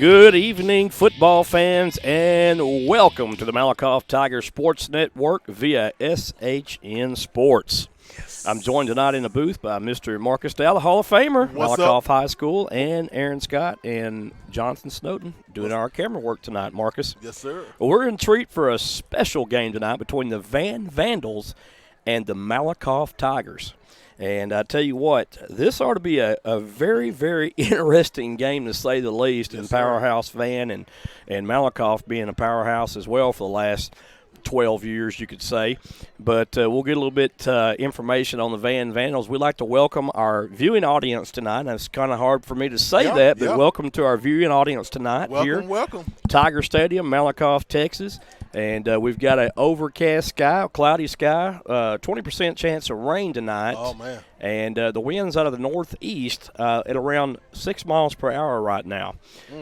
Good evening, football fans, and welcome to the Malakoff Tiger Sports Network via SHN Sports. Yes. I'm joined tonight in the booth by Mr. Marcus Dow, the Hall of Famer, Malakoff High School, and Aaron Scott and Jonathan Snowden doing our camera work tonight, Marcus. Yes, sir. Well, we're in treat for a special game tonight between the Vandals and the Malakoff Tigers. And I tell you what, this ought to be a very, very interesting game to say the least. Yes, in Powerhouse Van and Malakoff being a powerhouse as well for the last 12 years, you could say. But we'll get a little bit information on the Vandals. We'd like to welcome our viewing audience tonight. Now, it's kind of hard for me to say that, but welcome to our viewing audience tonight. Welcome. Tiger Stadium, Malakoff, Texas. And we've got an overcast sky, cloudy sky, 20% chance of rain tonight. Oh, man. And the wind's out of the northeast at around 6 miles per hour right now.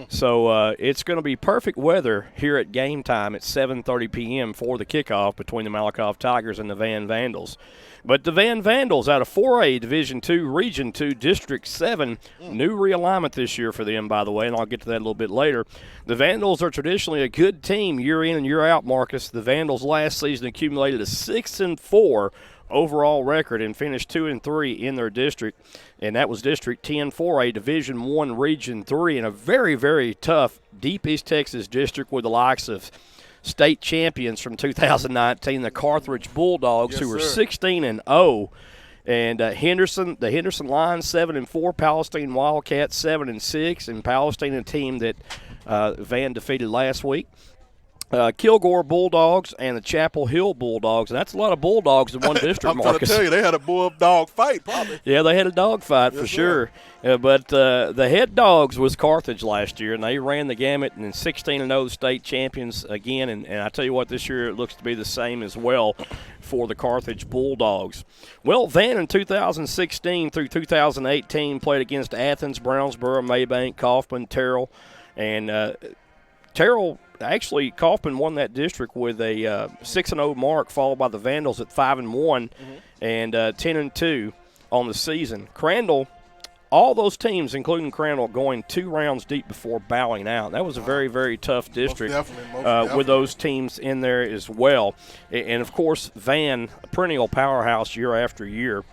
So it's going to be perfect weather here at game time at 7:30 p.m. for the kickoff between the Malakoff Tigers and the Vandals. But the Vandals out of 4A Division II, Region II, District 7, new realignment this year for them, by the way, and I'll get to that a little bit later. The Vandals are traditionally a good team year in and year out, Marcus. The Vandals last season accumulated a 6-4 overall record and finished 2-3 in their district, and that was District 10 4A Division I, Region 3, in a very, very tough Deep East Texas district with the likes of state champions from 2019, the Carthage Bulldogs, who were 16-0, and the Henderson Lions 7-4, Palestine Wildcats 7-6, and Palestine, a team that Van defeated last week. Kilgore Bulldogs and the Chapel Hill Bulldogs, and that's a lot of Bulldogs in one district, Marcus. I'm trying to tell you, they had a bulldog fight, probably. Yeah, they had a dog fight for sure. But the head dogs was Carthage last year, and they ran the gamut and 16-0 state champions again. And I tell you what, this year it looks to be the same as well for the Carthage Bulldogs. Well, Van in 2016 through 2018 played against Athens, Brownsboro, Maybank, Kaufman, Terrell, and Terrell. Actually, Kaufman won that district with a 6-0 mark, followed by the Vandals at 5-1 and 10-2 on the season. Crandall, all those teams, including Crandall, going 2 rounds deep before bowing out. That was a very, very tough district most definitely. With those teams in there as well. And, of course, Van, a perennial powerhouse year after year.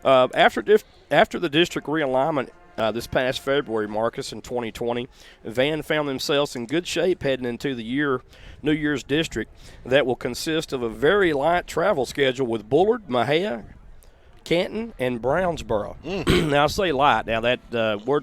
After the district realignment, this past February, Marcus, in 2020, Van found themselves in good shape heading into the New Year's district that will consist of a very light travel schedule with Bullard, Mahia, Canton, and Brownsboro. Now, I say light. Now, that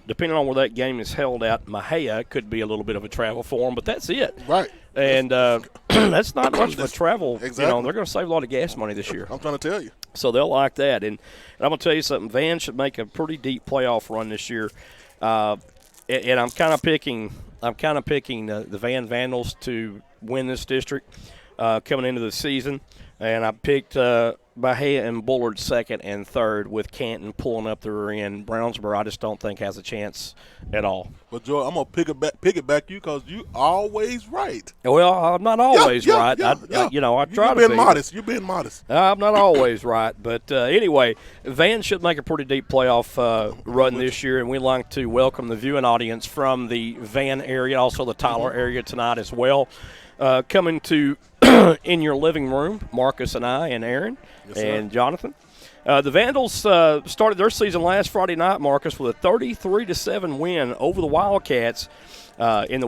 depending on where that game is held at, Mahia could be a little bit of a travel for them, but that's it. Right. And that's not much of a travel. Exactly. They're going to save a lot of gas money this year. I'm trying to tell you. So they'll like that. And I'm going to tell you something. Van should make a pretty deep playoff run this year. And I'm kind of picking the Vandals to win this district coming into the season. And I picked Bahia and Bullard second and third, with Canton pulling up the rear end. Brownsboro, I just don't think has a chance at all. But Joe, I'm gonna pick it back you because you always right. Well, I'm not always right. I try to be. You're being modest. I'm not always right, but anyway, Van should make a pretty deep playoff run this year, and we'd like to welcome the viewing audience from the Van area, also the Tyler area tonight as well. Coming to in your living room, Marcus and I and Aaron and Jonathan. The Vandals started their season last Friday night, Marcus, with a 33-7 win over the Wildcats in the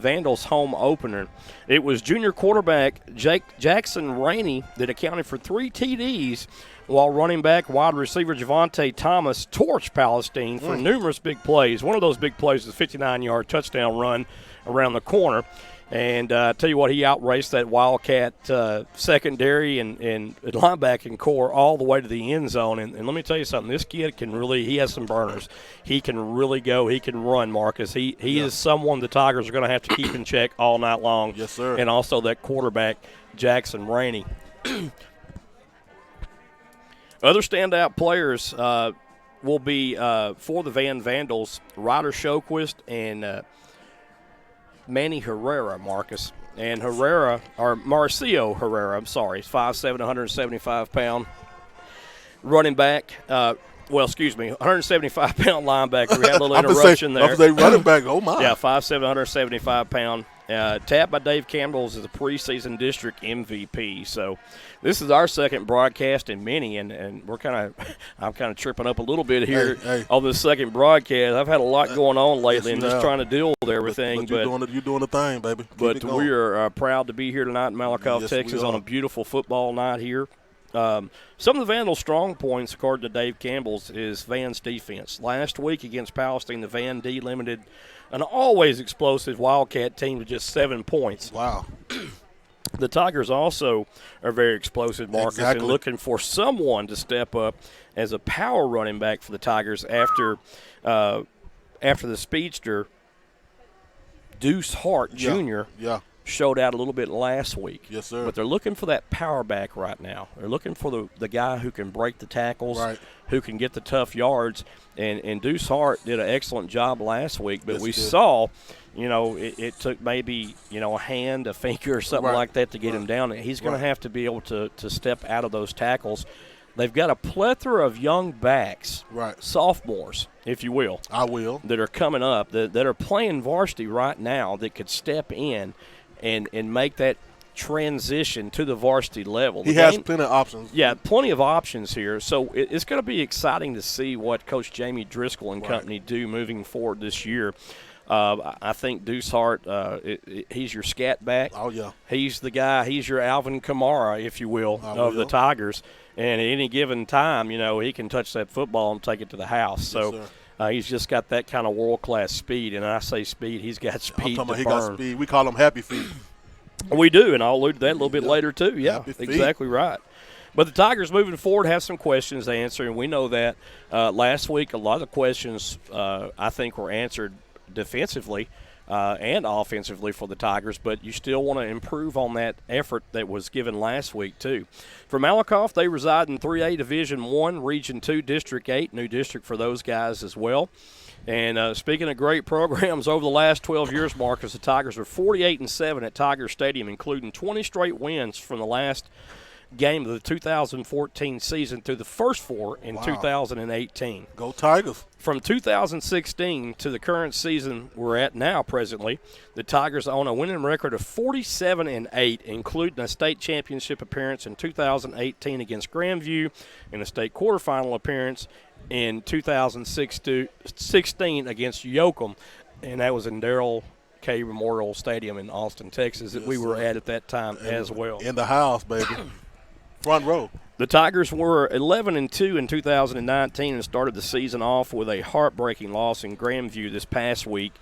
Vandals home opener. It was junior quarterback Jackson Rainey that accounted for 3 TDs, while running back wide receiver Javante Thomas torched Palestine for numerous big plays. One of those big plays was a 59-yard touchdown run around the corner. And I tell you what, he outraced that Wildcat secondary and linebacking core all the way to the end zone. And let me tell you something, this kid he has some burners. He can really go. He can run, Marcus. He is someone the Tigers are going to have to keep in check all night long. Yes, sir. And also that quarterback, Jackson Rainey. Other standout players will be for the Vandals, Ryder Shoquist and Manny Herrera, Marcus. And Marcio Herrera, I'm sorry, 5'7", 175-pound running back. Well, excuse me, 175-pound linebacker. We had a little I'm interruption say, there. I'm say running back. Oh my. Yeah, 5'7", 175-pound. Tapped by Dave Campbell's as a preseason district MVP. So this is our second broadcast in many, and I'm kind of tripping up a little bit here on the second broadcast. I've had a lot going on lately and just trying to deal with everything. But you're doing the thing, baby. But we are proud to be here tonight in Malakoff, Texas, on a beautiful football night here. Some of the Vandals' strong points, according to Dave Campbell's, is Van's defense. Last week against Palestine, the Van D limited an always explosive Wildcat team to just 7 points. Wow. The Tigers also are very explosive, Marcus, and looking for someone to step up as a power running back for the Tigers after the speedster Deuce Hart Jr. Showed out a little bit last week. Yes, sir. But they're looking for that power back right now. They're looking for the guy who can break the tackles, who can get the tough yards. And Deuce Hart did an excellent job last week. But we saw, it took maybe, a hand, a finger, or something like that to get him down. He's going to have to be able to step out of those tackles. They've got a plethora of young backs, sophomores, if you will. I will. That are coming up, that are playing varsity right now that could step in and make that transition to the varsity level. He has plenty of options. Yeah, plenty of options here. So it's going to be exciting to see what Coach Jamie Driscoll and company do moving forward this year. I think Deuce Hart, he's your scat back. Oh, yeah. He's the guy. He's your Alvin Kamara, if you will, of the Tigers. And at any given time, he can touch that football and take it to the house. So he's just got that kind of world-class speed. And I say speed, he's got speed to burn. He got speed. We call him Happy Feet. We do, and I'll allude to that a little bit later too. Yeah, exactly right. But the Tigers moving forward have some questions to answer, and we know that. Last week, a lot of the questions I think were answered defensively and offensively for the Tigers, but you still want to improve on that effort that was given last week too. For Malakoff, they reside in 3A Division I, Region 2, District 8, new district for those guys as well. And speaking of great programs, over the last 12 years, Marcus, the Tigers are 48-7 at Tiger Stadium, including 20 straight wins from the last game of the 2014 season through the first 4 in 2018. Go Tigers. From 2016 to the current season we're at now presently, the Tigers own a winning record of 47-8, including a state championship appearance in 2018 against Grandview and a state quarterfinal appearance in 2016 against Yoakum, and that was in Darrell K. Memorial Stadium in Austin, Texas, that we were at that time as well. In the house, baby. Front row. The Tigers were 11-2 in 2019 and started the season off with a heartbreaking loss in Grandview this past week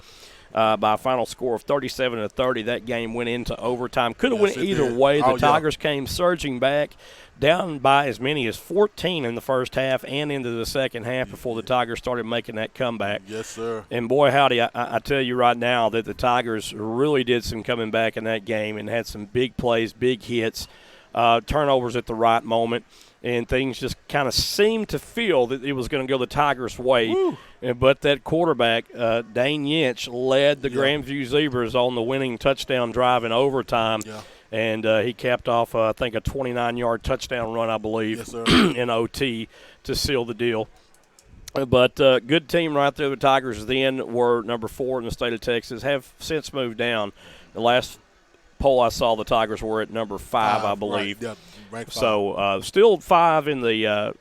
by a final score of 37-30. That game went into overtime. Could have went either way. The Tigers came surging back, down by as many as 14 in the first half and into the second half before the Tigers started making that comeback. Yes, sir. And boy, howdy, I tell you right now that the Tigers really did some coming back in that game and had some big plays, big hits, turnovers at the right moment, and things just kind of seemed to feel that it was going to go the Tigers' way. But that quarterback, Dane Yinch, led the Grandview Zebras on the winning touchdown drive in overtime. And he capped off, I think, a 29-yard touchdown run, I believe, in OT to seal the deal. But good team right there. The Tigers then were number 4 in the state of Texas, have since moved down. The last poll I saw, the Tigers were at number 5, I believe. So still 5 in the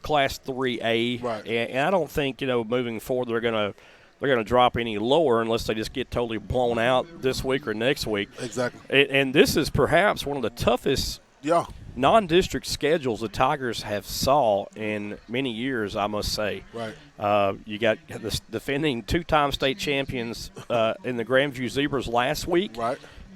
Class 3A. And I don't think, moving forward they're going to drop any lower unless they just get totally blown out this week or next week. Exactly. And this is perhaps one of the toughest non-district schedules the Tigers have saw in many years, I must say. You got the defending 2-time state champions in the Grandview Zebras last week.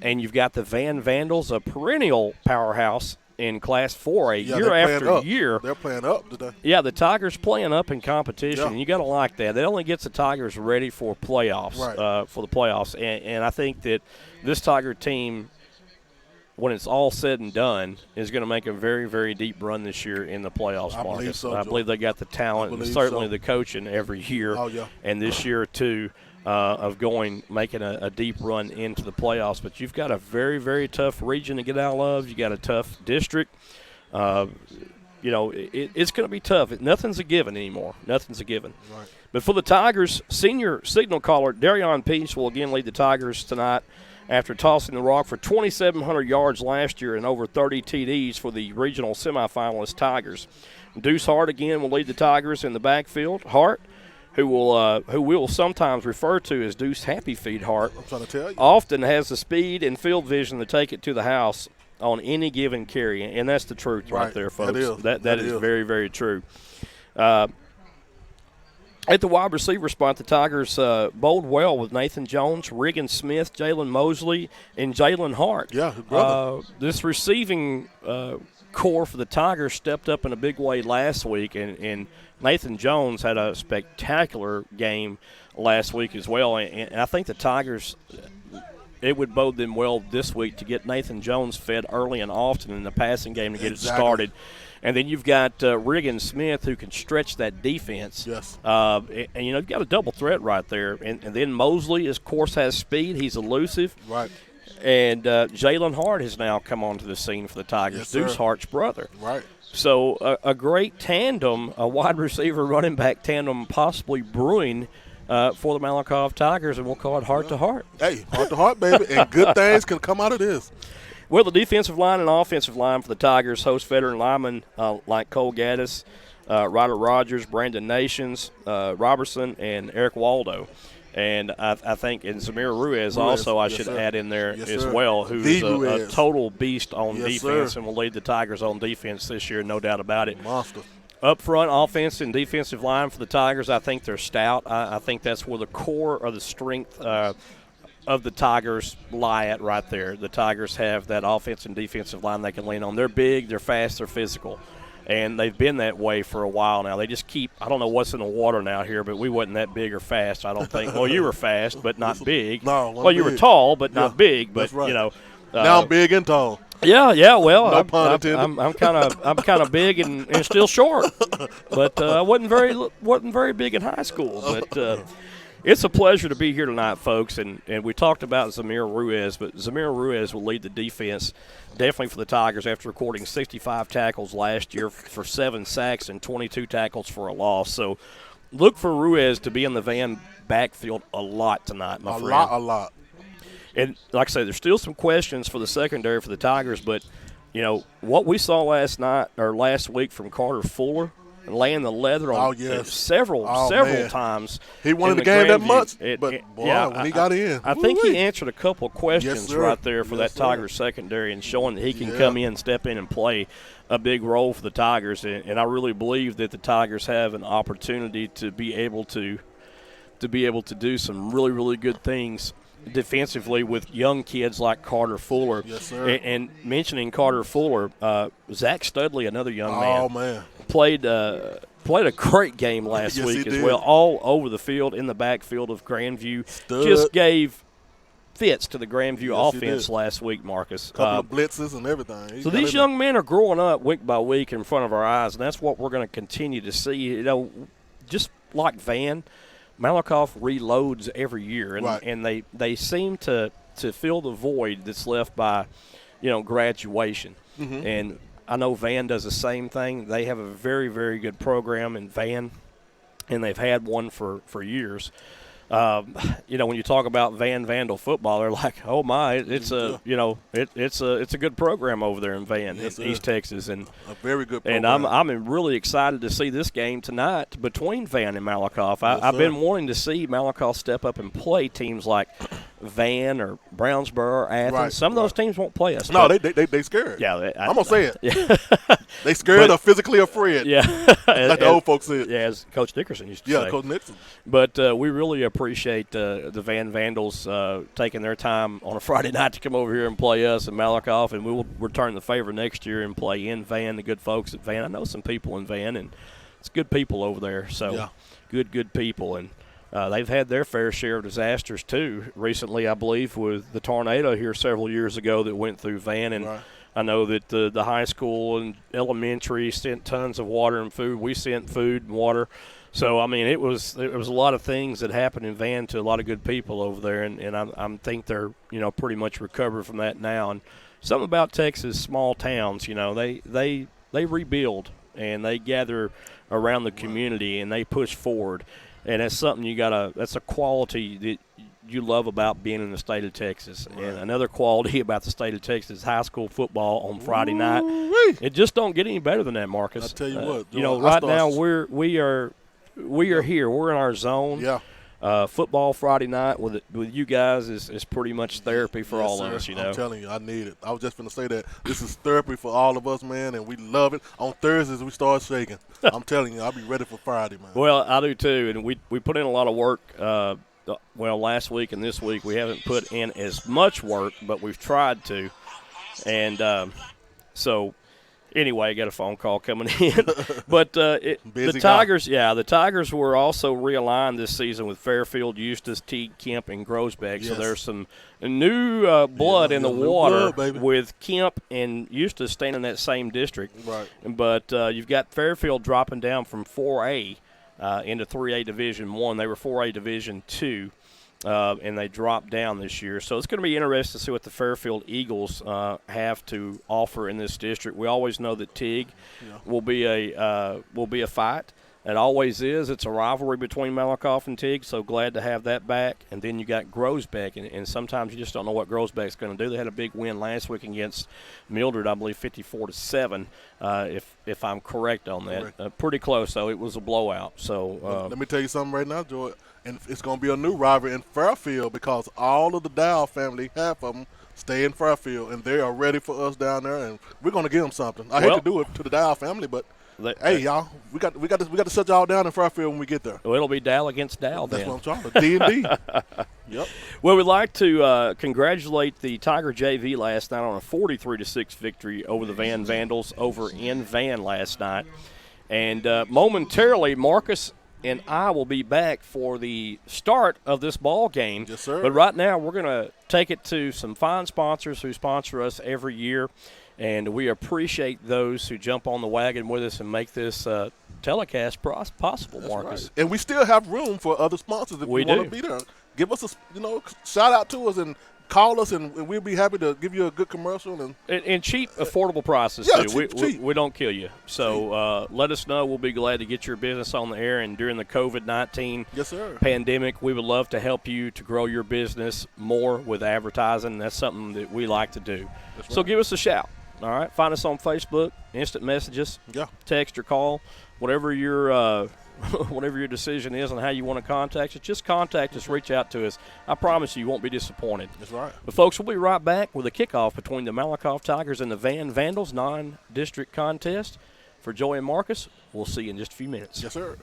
And you've got the Vandals, a perennial powerhouse in Class 4A year after year. They're playing up today. Yeah, the Tigers playing up in competition. You got to like that. That only gets the Tigers ready for playoffs, for the playoffs. And I think that this Tiger team, when it's all said and done, is going to make a very, very deep run this year in the playoffs, Marcus. I believe they got the talent and certainly the coaching every year. And this year, too, of making a deep run into the playoffs. But you've got a very, very tough region to get out of. You got a tough district. it's going to be tough. Nothing's a given anymore. Nothing's a given. Right. But for the Tigers, senior signal caller Darion Peace will again lead the Tigers tonight after tossing the rock for 2,700 yards last year and over 30 TDs for the regional semifinalist Tigers. Deuce Hart again will lead the Tigers in the backfield. Hart, who we'll sometimes refer to as Deuce Happy Feet Hart, I'm trying to tell you, often has the speed and field vision to take it to the house on any given carry, and that's the truth right there, folks. That is very, very true. At the wide receiver spot, the Tigers bowled well with Nathan Jones, Regan Smith, Jalen Mosley, and Jalen Hart. Yeah, his brother. This receiving core for the Tigers stepped up in a big way last week, and Nathan Jones had a spectacular game last week as well. And I think the Tigers, it would bode them well this week to get Nathan Jones fed early and often in the passing game to get it started. And then you've got Regan Smith who can stretch that defense. Yes. And you've got a double threat right there. And then Mosley, of course, has speed. He's elusive. Right. And Jalen Hart has now come onto the scene for the Tigers, yes, Deuce Hart's brother. Right. So a great tandem, a wide receiver running back tandem possibly brewing for the Malakoff Tigers, and we'll call it heart to heart. Hey, heart to heart, baby, and good things can come out of this. Well, the defensive line and offensive line for the Tigers host veteran linemen like Cole Gaddis, Ryder Rogers, Brandon Nations, Robertson, and Eric Waldo. And I think, and Zamir Ruiz also I should add in there as well, who's a total beast on defense and will lead the Tigers on defense this year, no doubt about it. Monster. Up front, offense and defensive line for the Tigers, I think they're stout. I think that's where the core of the strength of the Tigers lie at right there. The Tigers have that offense and defensive line they can lean on. They're big, they're fast, they're physical. And they've been that way for a while now. They just keep – I don't know what's in the water now here, but we wasn't that big or fast, I don't think. Well, you were fast, but not big. No, well, you were tall, but not big. But, right. Now I'm big and tall. Yeah. Well, no pun intended. I'm kind of big and still short, but I wasn't very big in high school. But it's a pleasure to be here tonight, folks. And we talked about Zamir Ruiz, but Zamir Ruiz will lead the defense definitely for the Tigers after recording 65 tackles last year for 7 sacks and 22 tackles for a loss. So look for Ruiz to be in the Van backfield a lot tonight, my friend. A lot. And like I say, there's still some questions for the secondary for the Tigers, but, what we saw last week from Carter Fuller – laying the leather on several times. He wanted the game that much, but when he got in. I think he answered a couple of questions right there for that Tigers secondary and showing that he can come in, step in, and play a big role for the Tigers. And I really believe that the Tigers have an opportunity to be able to do some really, really good things defensively with young kids like Carter Fuller. Yes, sir. And mentioning Carter Fuller, Zach Studley, another young man. Oh, man. Played a great game last week as well, all over the field, in the backfield of Grandview. Just gave fits to the Grandview offense last week, Marcus. Couple of blitzes and everything. So these young men are growing up week by week in front of our eyes, and that's what we're going to continue to see. Just like Van, Malakoff reloads every year, and they seem to fill the void that's left by, graduation. Mm-hmm. And I know Van does the same thing. They have a very, very good program in Van, and they've had one for years. When you talk about Vandal football, they're like, oh my, it's a good program over there in Van, in East Texas, and a very good program. And I'm really excited to see this game tonight between Van and Malakoff. I've been wanting to see Malakoff step up and play teams like Van or Brownsboro or Athens. Some of those teams won't play us. No, they scared. Yeah, I'm gonna say it. Yeah. They scared or physically afraid. Yeah, like the old folks said. Yeah, as Coach Dickerson used to say. Yeah, Coach Nixon. But we really appreciate the Van Vandals taking their time on a Friday night to come over here and play us in Malakoff, and we will return the favor next year and play in Van. The good folks at Van. I know some people in Van, and it's good people over there. So good people, and they've had their fair share of disasters too. Recently, I believe, with the tornado here several years ago that went through Van, and I know that the high school and elementary sent tons of water and food. We sent food and water. So, I mean, it was a lot of things that happened in Van to a lot of good people over there, and I think they're, pretty much recovered from that now. And something about Texas small towns, they rebuild and they gather around the community and they push forward. And that's something that's a quality that you love about being in the state of Texas. Right. And another quality about the state of Texas is high school football on Friday night. It just don't get any better than that, Marcus. I tell you what, right now we are here. We're in our zone. Yeah. Football Friday night with you guys is pretty much therapy for all of us, I'm telling you, I need it. I was just going to say that. This is therapy for all of us, man, and we love it. On Thursdays, we start shaking. I'm telling you, I'll be ready for Friday, man. Well, I do too, and we put in a lot of work. Last week and this week we haven't put in as much work, but we've tried to. And so – anyway, I got a phone call coming in. But the Tigers were also realigned this season with Fairfield, Eustis, Teague, Kemp, and Groesbeck. Yes. So there's some new blood in the water with Kemp and Eustis staying in that same district. Right. But you've got Fairfield dropping down from 4A into 3A Division I. They were 4A Division II. And they dropped down this year. So it's going to be interesting to see what the Fairfield Eagles have to offer in this district. We always know that Teague will be a fight. It always is. It's a rivalry between Malakoff and Teague, so glad to have that back. And then you got Groesbeck, and sometimes you just don't know what Groesbeck's going to do. They had a big win last week against Mildred, I believe 54-7, if I'm correct on that. Pretty close, though. It was a blowout. So let me tell you something right now, Joy. And it's going to be a new rivalry in Fairfield because all of the Dow family, half of them, stay in Fairfield, and they are ready for us down there, and we're going to give them something. I hate to do it to the Dow family, but hey, y'all, we got to shut y'all down in Fairfield when we get there. Well, it'll be Dow against Dow then. That's what I'm talking about. D&D. Yep. Well, we'd like to congratulate the Tiger JV last night on a 43-6 victory over the Vandals over in Van last night. And momentarily, Marcus and I will be back for the start of this ball game. Yes, sir. But right now, we're going to take it to some fine sponsors who sponsor us every year, and we appreciate those who jump on the wagon with us and make this telecast possible, That's Marcus. Right. And we still have room for other sponsors if you want to be there. Give us a shout out to us and call us, and we'll be happy to give you a good commercial. And cheap, affordable prices, too. Cheap. We don't kill you. So let us know. We'll be glad to get your business on the air. And during the COVID-19 pandemic, we would love to help you to grow your business more with advertising. That's something that we like to do. So give us a shout. All right? Find us on Facebook, instant messages, text or call, whatever your decision is on how you want to contact us, just contact us, reach out to us. I promise you won't be disappointed. That's right. But, folks, we'll be right back with a kickoff between the Malakoff Tigers and the Vandals non-district contest. For Joey and Marcus, we'll see you in just a few minutes. Yes, sir.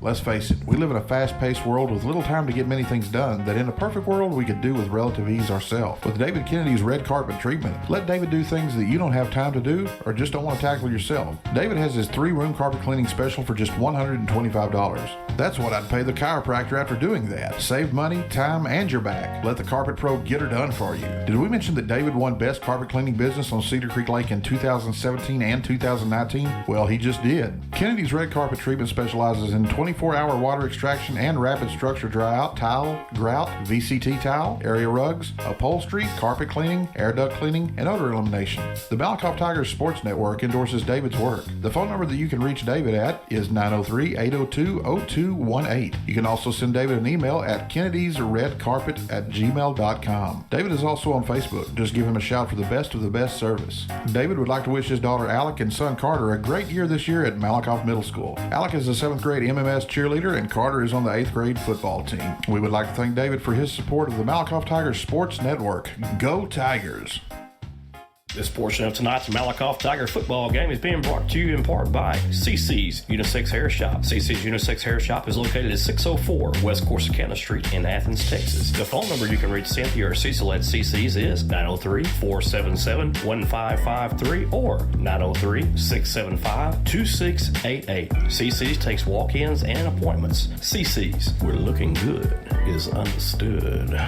Let's face it, we live in a fast-paced world with little time to get many things done that in a perfect world we could do with relative ease ourselves. With David Kennedy's red carpet treatment, let David do things that you don't have time to do or just don't want to tackle yourself. David has his 3-room carpet cleaning special for just $125. That's what I'd pay the chiropractor after doing that. Save money, time, and your back. Let the Carpet Pro get her done for you. Did we mention that David won Best Carpet Cleaning Business on Cedar Creek Lake in 2017 and 2019? Well, he just did. Kennedy's red carpet treatment specializes in 24-hour water extraction and rapid structure dry-out, tile, grout, VCT tile, area rugs, upholstery, carpet cleaning, air duct cleaning, and odor elimination. The Malakoff Tigers Sports Network endorses David's work. The phone number that you can reach David at is 903-802-0218. You can also send David an email at kennedysredcarpet@gmail.com. David is also on Facebook. Just give him a shout for the best of the best service. David would like to wish his daughter Alec and son Carter a great year this year at Malakoff Middle School. Alec is a 7th grade MMS cheerleader and Carter is on the 8th grade football team. We would like to thank David for his support of the Malakoff Tigers Sports Network. Go Tigers! This portion of tonight's Malakoff Tiger football game is being brought to you in part by CC's Unisex Hair Shop. CC's Unisex Hair Shop is located at 604 West Corsicana Street in Athens, Texas. The phone number you can reach Cynthia or Cecil at CC's is 903-477-1553 or 903-675-2688. CC's takes walk-ins and appointments. CC's, where looking good is understood.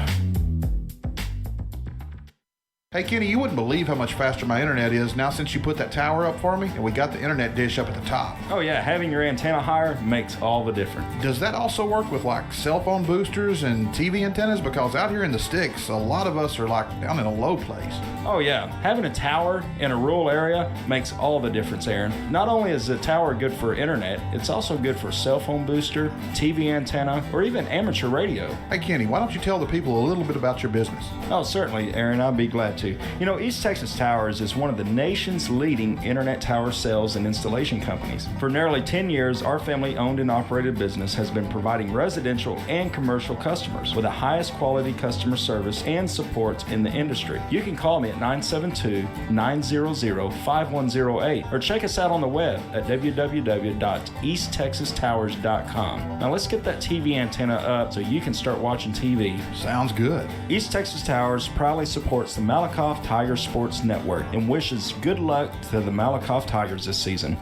Hey Kenny, you wouldn't believe how much faster my internet is now since you put that tower up for me and we got the internet dish up at the top. Oh yeah, having your antenna higher makes all the difference. Does that also work with like cell phone boosters and TV antennas? Because out here in the sticks, a lot of us are like down in a low place. Oh yeah, having a tower in a rural area makes all the difference, Aaron. Not only is the tower good for internet, it's also good for cell phone booster, TV antenna, or even amateur radio. Hey Kenny, why don't you tell the people a little bit about your business? Oh certainly, Aaron, I'd be glad to. You know, East Texas Towers is one of the nation's leading internet tower sales and installation companies. For nearly 10 years, our family-owned and operated business has been providing residential and commercial customers with the highest quality customer service and support in the industry. You can call me at 972-900-5108 or check us out on the web at www.easttexastowers.com. Now let's get that TV antenna up so you can start watching TV. Sounds good. East Texas Towers proudly supports the Malakoff Tiger Sports Network and wishes good luck to the Malakoff Tigers this season.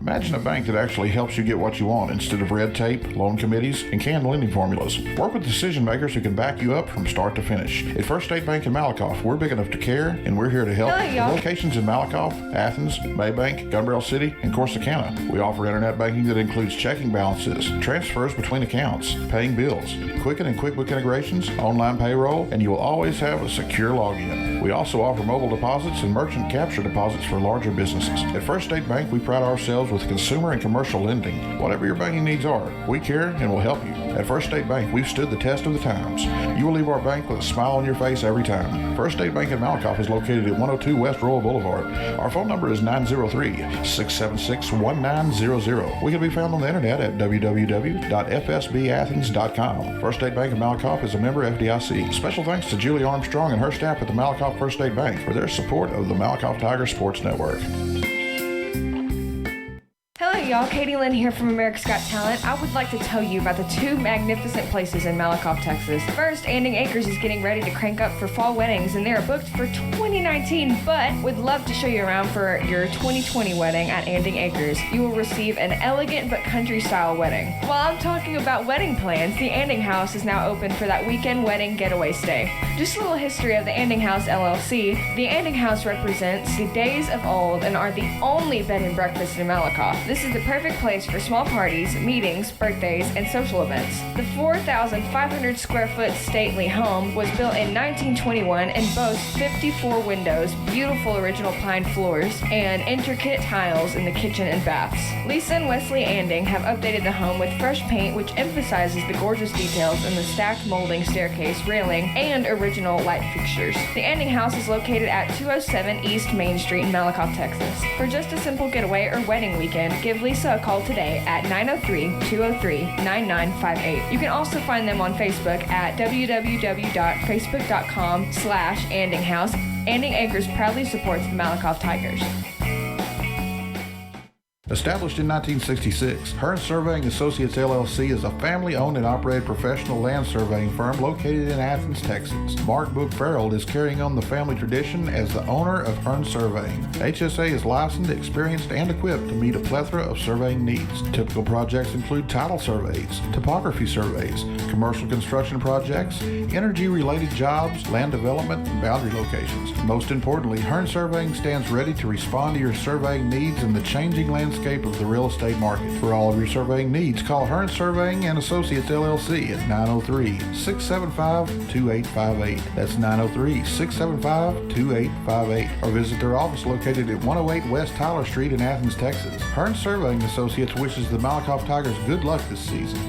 Imagine a bank that actually helps you get what you want instead of red tape, loan committees, and canned lending formulas. Work with decision makers who can back you up from start to finish. At First State Bank in Malakoff, we're big enough to care, and we're here to help. Hello, y'all. Locations in Malakoff, Athens, Maybank, Gun Barrel City, and Corsicana. We offer internet banking that includes checking balances, transfers between accounts, paying bills, Quicken and QuickBook integrations, online payroll, and you will always have a secure login. We also offer mobile deposits and merchant capture deposits for larger businesses. At First State Bank, we pride ourselves with consumer and commercial lending. Whatever your banking needs are, we care and will help you. At First State Bank, we've stood the test of the times. You will leave our bank with a smile on your face every time. First State Bank in Malakoff is located at 102 West Royal Boulevard. Our phone number is 903-676-1900. We can be found on the internet at www.fsbathens.com. First State Bank in Malakoff is a member FDIC. Special thanks to Julie Armstrong and her staff at the Malakoff First State Bank for their support of the Malakoff Tiger Sports Network. Hello y'all, Katie Lynn here from America's Got Talent. I would like to tell you about the two magnificent places in Malakoff, Texas. First, Anding Acres is getting ready to crank up for fall weddings and they are booked for 2019, but would love to show you around for your 2020 wedding at Anding Acres. You will receive an elegant but country style wedding. While I'm talking about wedding plans, the Anding House is now open for that weekend wedding getaway stay. Just a little history of the Anding House LLC. The Anding House represents the days of old and are the only bed and breakfast in Malakoff. This is the perfect place for small parties, meetings, birthdays, and social events. The 4,500 square foot stately home was built in 1921 and boasts 54 windows, beautiful original pine floors, and intricate tiles in the kitchen and baths. Lisa and Wesley Anding have updated the home with fresh paint which emphasizes the gorgeous details in the stacked molding staircase, railing, and original light fixtures. The Anding House is located at 207 East Main Street in Malakoff, Texas. For just a simple getaway or wedding weekend, give Lisa a call today at 903-203-9958. You can also find them on Facebook at www.facebook.com/AndingHouse. Anding Acres proudly supports the Malakoff Tigers. Established in 1966, Hearn Surveying Associates LLC is a family-owned and operated professional land surveying firm located in Athens, Texas. Mark Book Farrell is carrying on the family tradition as the owner of Hearn Surveying. HSA is licensed, experienced, and equipped to meet a plethora of surveying needs. Typical projects include title surveys, topography surveys, commercial construction projects, energy-related jobs, land development, and boundary locations. Most importantly, Hearn Surveying stands ready to respond to your surveying needs in the changing landscape of the real estate market. For all of your surveying needs, call Hearn Surveying and Associates LLC at 903-675-2858. That's 903-675-2858. Or visit their office located at 108 West Tyler Street in Athens, Texas. Hearn Surveying Associates wishes the Malakoff Tigers good luck this season.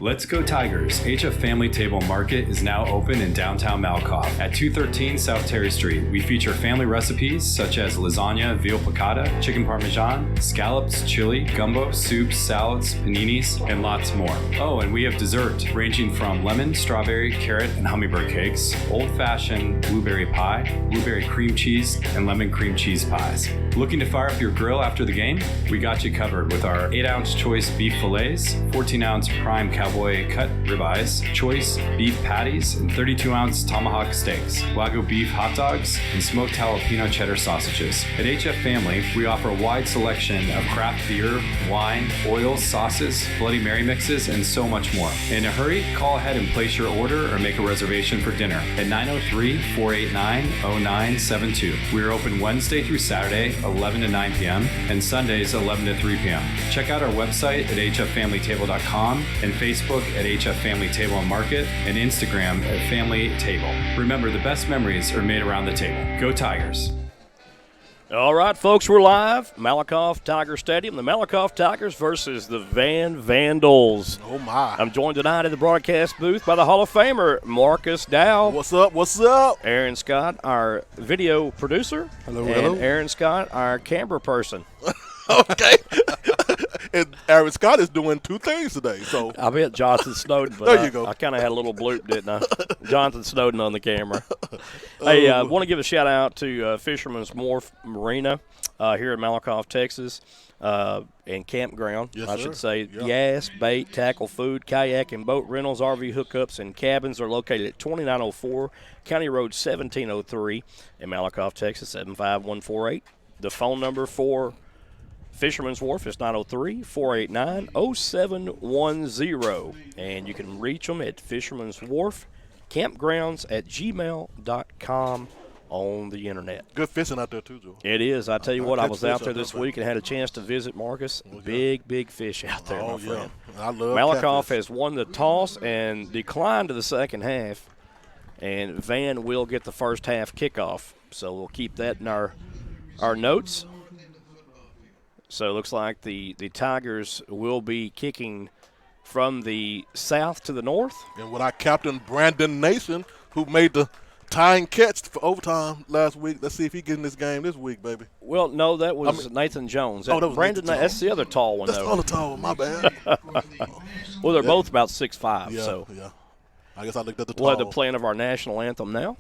Let's Go Tigers! HF Family Table Market is now open in downtown Malakoff at 213 South Terry Street. We feature family recipes such as lasagna, veal piccata, chicken parmesan, scallops, chili, gumbo, soups, salads, paninis, and lots more. Oh, and we have dessert ranging from lemon, strawberry, carrot, and hummingbird cakes, old-fashioned blueberry pie, blueberry cream cheese, and lemon cream cheese pies. Looking to fire up your grill after the game? We got you covered with our 8-ounce choice beef fillets, 14-ounce prime caliber cowboy cut ribeyes, choice beef patties, and 32-ounce tomahawk steaks, Wagyu beef hot dogs, and smoked jalapeno cheddar sausages. At HF Family, we offer a wide selection of craft beer, wine, oils, sauces, Bloody Mary mixes, and so much more. In a hurry, call ahead and place your order or make a reservation for dinner at 903-489-0972. We are open Wednesday through Saturday, 11 to 9 p.m., and Sundays, 11 to 3 p.m. Check out our website at hffamilytable.com and Facebook at HF Family Table and Market and Instagram at Family Table. Remember, the best memories are made around the table. Go Tigers! All right, folks, we're live. Malakoff Tiger Stadium. The Malakoff Tigers versus the Vandals. Oh, my. I'm joined tonight in the broadcast booth by the Hall of Famer, Marcus Dow. What's up? What's up? Aaron Scott, our video producer. Hello, and hello. Aaron Scott, our camera person. Okay. And Aaron Scott is doing two things today. So I bet Jonathan Snowden, but There you go. I kind of had a little bloop, didn't I? Jonathan Snowden on the camera. Hey, I want to give a shout-out to Fisherman's Wharf Marina here in Malakoff, Texas, and campground, Yes, I sir. should say. Yeah. Gas, bait, tackle, food, kayak, and boat rentals, RV hookups, and cabins are located at 2904 County Road 1703 in Malakoff, Texas, 75148. The phone number for Fisherman's Wharf is 903-489-0710, and you can reach them at Fisherman's Wharf Campgrounds at gmail.com on the internet. good fishing out there, too, Joe. It is. I tell you what, I catch was fish out there out there, this but- week and had a chance to visit Marcus. Big fish out there, my Oh, yeah. friend. I love Malakoff catfish. has won the toss and declined to the second half, and Van will get the first half kickoff. So we'll keep that in our notes. So it looks like the Tigers will be kicking from the south to the north. And with our captain, Brandon Nason, who made the tying catch for overtime last week. Let's see if he gets in this game this week, baby. Well, no, that was Nathan Jones. that was Brandon. Nathan Jones. That's the other tall one, That's though. all the tall, my bad. Well, they're both about 6'5", Yeah, so yeah. I guess I looked at the tall. we'll have the playing of our national anthem now.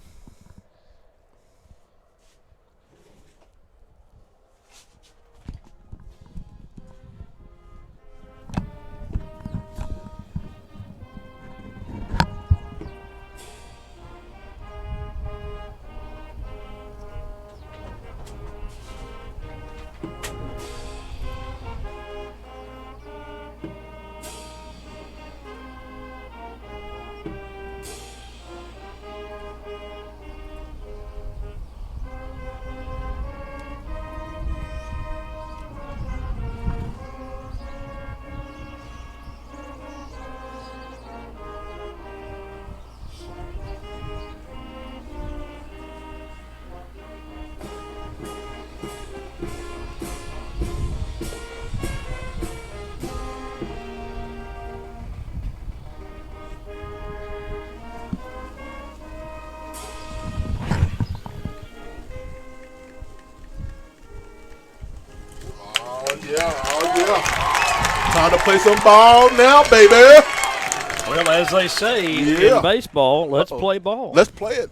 Oh, yeah. Time to play some ball now, baby. Well, as they say Yeah. in baseball, let's play ball. Let's play it.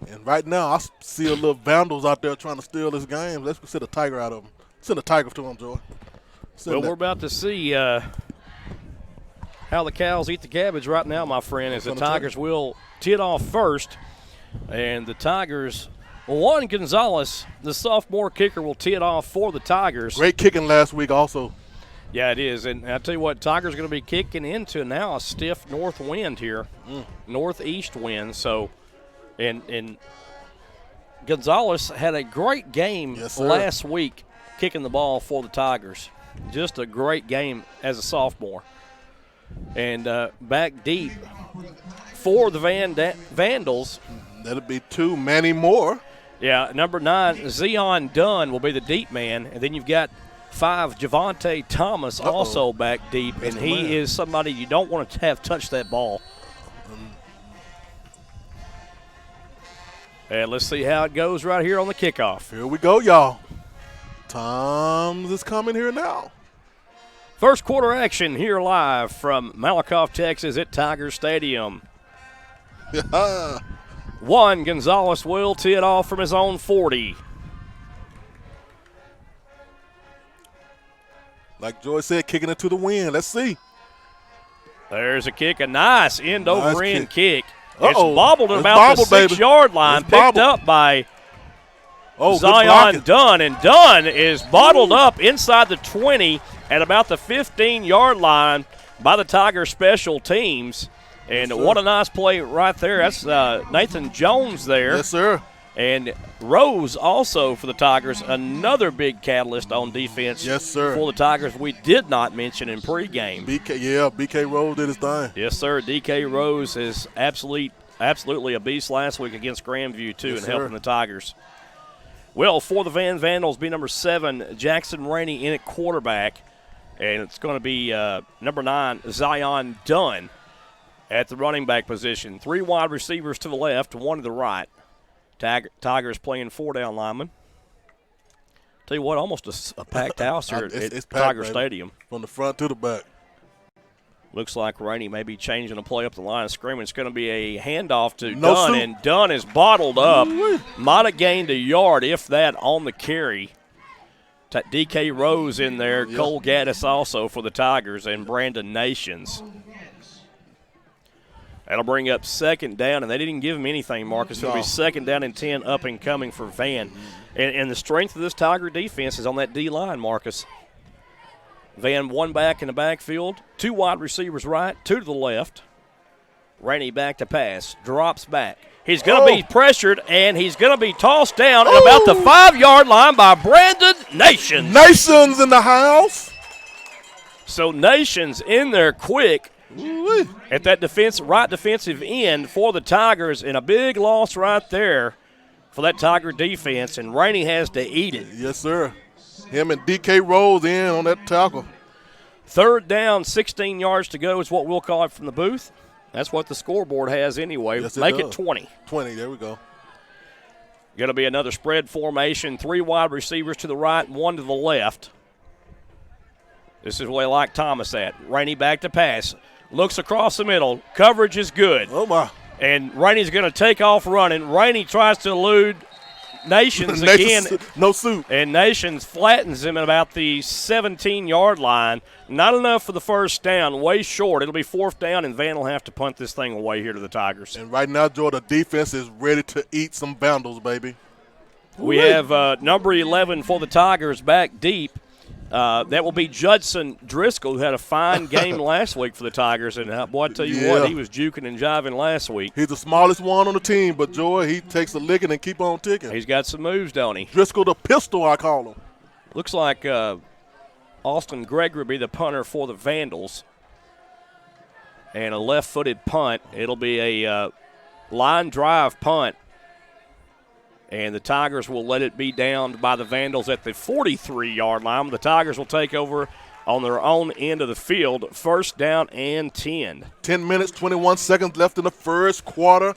And right now, I see a little Vandals out there trying to steal this game. Let's send a Tiger out of them. Send a Tiger to them, Joy. Well, we're about to see how the cows eat the cabbage right now, my friend, as the Tigers will tee it off first. And the Tigers, Juan Gonzalez, the sophomore kicker, will tee it off for the Tigers. Great kicking last week also. Yeah, it is. And I tell you what, Tigers going to be kicking into now a stiff north wind here, northeast wind. So, and Gonzalez had a great game Yes, sir. last week kicking the ball for the Tigers. Just a great game as a sophomore. And back deep for the Vandals. That'll be two. Manny Moore. Yeah, number 9, Zion Dunn will be the deep man. And then you've got 5, Javante Thomas, also back deep. That's and the man. he is somebody you don't want to have touch that ball. And let's see how it goes right here on the kickoff. Here we go, y'all. Tom's is coming here now. First quarter action here live from Malakoff, Texas at Tiger Stadium. Juan Gonzalez will tee it off from his own 40. Like Joy said, kicking it to the wind. Let's see. There's a kick, a nice end-over-end kick. It's Uh-oh. bobbled at It's about bobbled, the 6-yard line, It's picked bobbled. up by Oh, good Zion blocking. Dunn, and Dunn is bottled up inside the 20 at about the 15-yard line by the Tigers special teams. And Yes, sir. what a nice play right there. That's Nathan Jones there. Yes, sir. And Rose also for the Tigers, another big catalyst on defense. Yes, sir. For the Tigers we did not mention in pregame. BK Rose did his thing. Yes, sir. DK Rose is absolutely a beast last week against Grandview, too, Yes, and sir. helping the Tigers. Well, for the Vandals, be number 7, Jackson Rainey in at quarterback. And it's going to be number 9, Zion Dunn at the running back position. 3 wide receivers to the left, 1 to the right. Tigers playing 4-down linemen. Tell you what, almost a packed house here It's at packed, Tiger baby. Stadium. From the front to the back. Looks like Rainey may be changing a play up the line of scrimmage. It's going to be a handoff to No Dunn, suit. and Dunn is bottled up. Might have gained a yard, if that, on the carry. DK Rose in there, Yep. Cole Gaddis also for the Tigers, and Brandon Nations. That'll bring up 2nd down, and they didn't give him anything, Marcus. It'll be 2nd down and 10 up and coming for Van. And the strength of this Tiger defense is on that D-line, Marcus. Van 1 back in the backfield, 2 wide receivers right, 2 to the left. Rainey back to pass, drops back. He's going to be pressured, and he's going to be tossed down at about the 5-yard line by Brandon Nations. Nations in the house. So Nations in there quick. Ooh-wee. At that right defensive end for the Tigers, and a big loss right there for that Tiger defense, and Rainey has to eat it. Yes, sir. Him and DK Rose in on that tackle. 3rd down, 16 yards to go is what we'll call it from the booth. That's what the scoreboard has anyway. Yes, it Make does. it 20. 20, there we go. Going to be another spread formation, 3 wide receivers to the right and 1 to the left. This is where they like Thomas at. Rainey back to pass. Looks across the middle. Coverage is good. Oh, my. And Rainey's going to take off running. Rainey tries to elude Nations again. No suit. And Nations flattens him at about the 17-yard line. Not enough for the 1st down. Way short. It'll be 4th down, and Van will have to punt this thing away here to the Tigers. And right now, Joe, the defense is ready to eat some Vandals, baby. We have number 11 for the Tigers back deep. That will be Judson Driscoll, who had a fine game last week for the Tigers. And, boy, I tell you what, he was juking and jiving last week. He's the smallest one on the team, but, Joy, he takes a licking and keep on ticking. He's got some moves, don't he? Driscoll the pistol, I call him. Looks like Austin Gregory will be the punter for the Vandals. And a left-footed punt. It'll be a line drive punt. And the Tigers will let it be down by the Vandals at the 43-yard line. The Tigers will take over on their own end of the field. 1st down and 10. 10 minutes, 21 seconds left in the 1st quarter.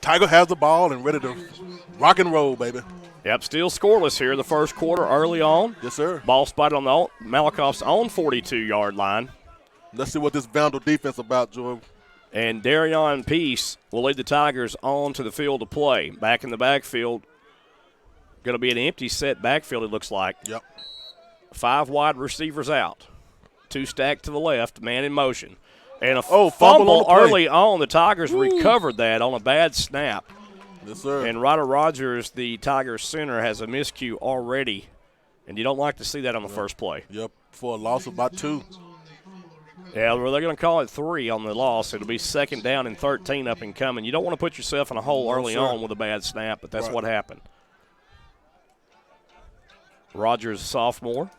Tiger has the ball and ready to rock and roll, baby. Yep, still scoreless here the 1st quarter early on. Yes, sir. Ball spotted on the Malakoff's own 42-yard line. Let's see what this Vandal defense about, Joy. And Darion Peace will lead the Tigers on to the field to play. Back in the backfield, going to be an empty set backfield, it looks like. Yep. 5 wide receivers out. 2 stacked to the left, man in motion. And a fumble fumble on the play. early on. The Tigers recovered that on a bad snap. Yes, sir. And Ryder Rogers, the Tigers center, has a miscue already. And you don't like to see that on the first play. Yep, for a loss of about 2. Yeah, well, they're going to call it 3 on the loss. It'll be 2nd down and 13 up and coming. You don't want to put yourself in a hole early sir. on with a bad snap, but that's what happened. Rogers, sophomore.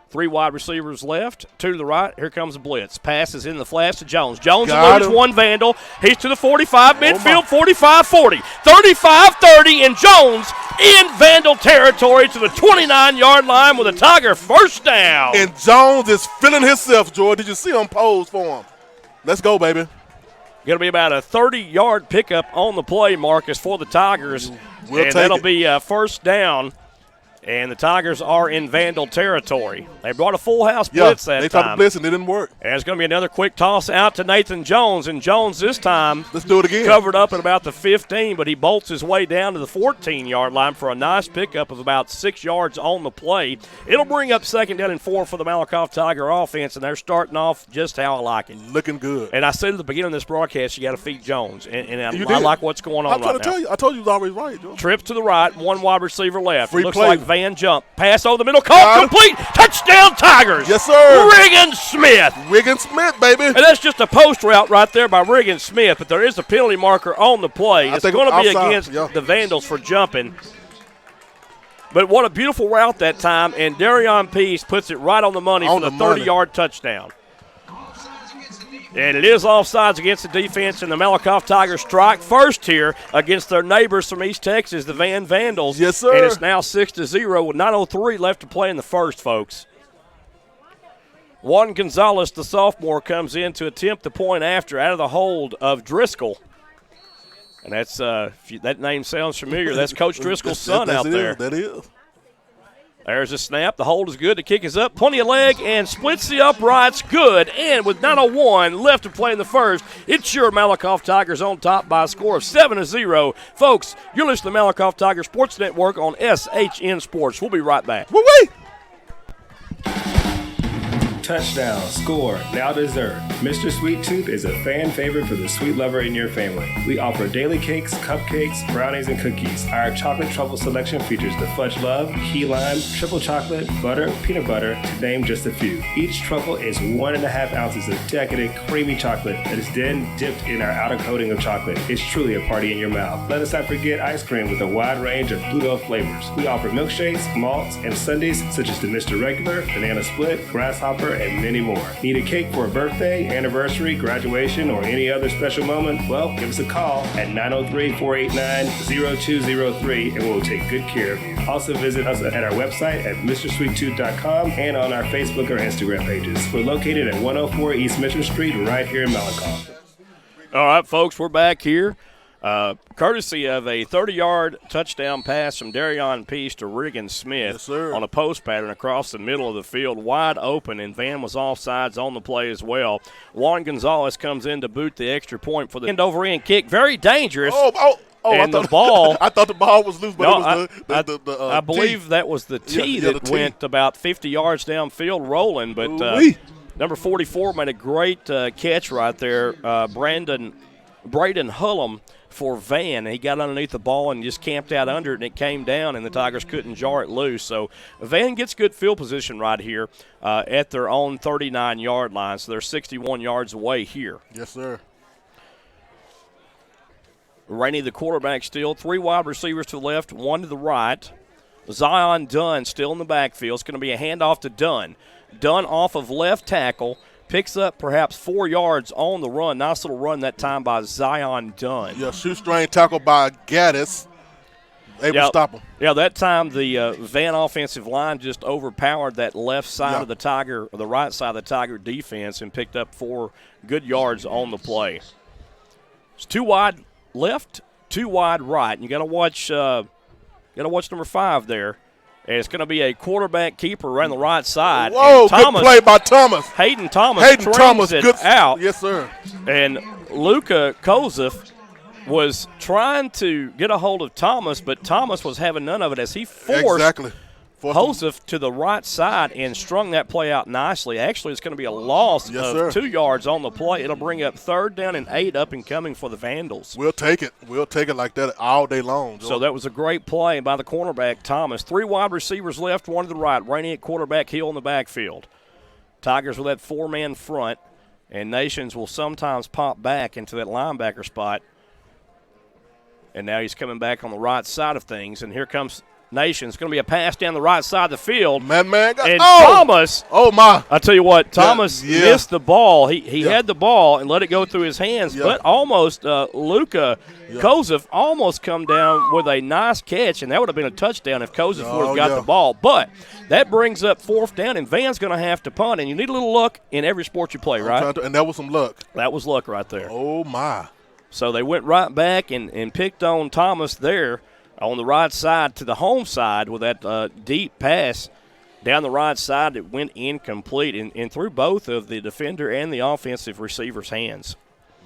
3 wide receivers left, 2 to the right. Here comes the blitz. Passes in the flash to Jones. Jones Got eludes him. 1 Vandal. He's to the 45, midfield, my. 45-40. 35-30, and Jones in Vandal territory to the 29-yard line with a Tiger 1st down. And Jones is feeling himself, Joy. Did you see him pose for him? Let's go, baby. Going to be about a 30-yard pickup on the play, Marcus, for the Tigers. We'll and take that'll it. be 1st down And the Tigers are in Vandal territory. They brought a full house blitz that time. They tried to blitz and it didn't work. And it's going to be another quick toss out to Nathan Jones. And Jones this time let's do it again. Covered up at about the 15, but he bolts his way down to the 14-yard line for a nice pickup of about 6 yards on the play. It'll bring up 2nd down and 4 for the Malakoff Tiger offense, and they're starting off just how I like it. Looking good. And I said at the beginning of this broadcast, you got to feed Jones. And I like what's going on right now. I told you he was always right, Joe. Trip to the right, 1 wide receiver left. Free Looks play. like Van jump. Pass over the middle, call complete. Touchdown Tigers. Yes, sir. Riggin Smith. Riggin Smith, baby. And that's just a post route right there by Riggin Smith, but there is a penalty marker on the play. It's going to be against the Vandals for jumping. But what a beautiful route that time, and Darion Peace puts it right on the money for the 30-yard touchdown. And it is offsides against the defense, and the Malakoff Tigers strike first here against their neighbors from East Texas, the Vandals. Yes, sir. And it's now 6-0 with 9:03 left to play in the first, folks. Juan Gonzalez, the sophomore, comes in to attempt the point after out of the hold of Driscoll. And that's that name sounds familiar. That's Coach Driscoll's son out there. That is. There's a snap. The hold is good. The kick is up. Plenty of leg and splits the uprights. Good. And with 9:01 left to play in the first, it's your Malakoff Tigers on top by a score of 7-0. Folks, you're listening to Malakoff Tigers Sports Network on SHN Sports. We'll be right back. Woo-wee! Touchdown, score, now dessert. Mr. Sweet Tooth is a fan favorite for the sweet lover in your family. We offer daily cakes, cupcakes, brownies, and cookies. Our chocolate truffle selection features the Fudge Love, Key Lime, triple chocolate, butter, peanut butter, to name just a few. Each truffle is 1.5 ounces of decadent, creamy chocolate that is then dipped in our outer coating of chocolate. It's truly a party in your mouth. Let us not forget ice cream with a wide range of Bluebell flavors. We offer milkshakes, malts, and sundaes such as the Mr. Regular, Banana Split, Grasshopper, and many more. Need a cake for a birthday, anniversary, graduation, or any other special moment? Well, give us a call at 903-489-0203 and we'll take good care of you. Also visit us at our website at MrSweettooth.com and on our Facebook or Instagram pages. We're located at 104 East Mission Street right here in Malakoff. All right, folks, we're back here. Courtesy of a 30-yard touchdown pass from Darion Peace to Riggin Smith on a post pattern across the middle of the field, wide open, and Van was offsides on the play as well. Juan Gonzalez comes in to boot the extra point for the end-over-end kick. Very dangerous. And the ball. I thought the ball was loose, but no, it was I believe that was the tee that went about 50 yards downfield rolling, but number 44 made a great catch right there. Braden Hullum for Van. He got underneath the ball and just camped out under it, and it came down, and the Tigers couldn't jar it loose. So Van gets good field position right here at their own 39-yard line. So they're 61 yards away here. Yes, sir. Rainey, the quarterback, still 3 wide receivers to the left, 1 to the right. Zion Dunn still in the backfield. It's going to be a handoff to Dunn. Dunn off of left tackle. Picks up perhaps 4 yards on the run. Nice little run that time by Zion Dunn. Yeah, shoestring tackle by Gaddis. Able to stop him. Yeah, that time the Van offensive line just overpowered that left side of the Tiger, or the right side of the Tiger defense, and picked up 4 good yards on the play. It's 2 wide left, 2 wide right. And you got to watch number 5 there. And it's going to be a quarterback keeper around the right side. Whoa, good play by Thomas. Hayden Thomas good out. Yes, sir. And Luka Kozef was trying to get a hold of Thomas, but Thomas was having none of it as he forced Kozef to the right side and strung that play out nicely. Actually, it's going to be a loss of 2 yards on the play. It'll bring up 3rd down and 8 up and coming for the Vandals. We'll take it. We'll take it like that all day long. So that was a great play by the cornerback, Thomas. 3 wide receivers left, 1 to the right. Rainey at quarterback, Hill in the backfield. Tigers with that 4-man front, and Nations will sometimes pop back into that linebacker spot. And now he's coming back on the right side of things, and here comes Nations. Going to be a pass down the right side of the field. Thomas. Oh, my. I tell you what, Thomas missed the ball. He had the ball and let it go through his hands, but almost Luka Kozef almost come down with a nice catch, and that would have been a touchdown if Kozef would have got the ball. But that brings up 4th down, and Van's going to have to punt, and you need a little luck in every sport you play, right? And that was some luck. That was luck right there. Oh, my. So they went right back and picked on Thomas there. on the right side to the home side with that deep pass down the right side that went incomplete and through both of the defender and the offensive receiver's hands.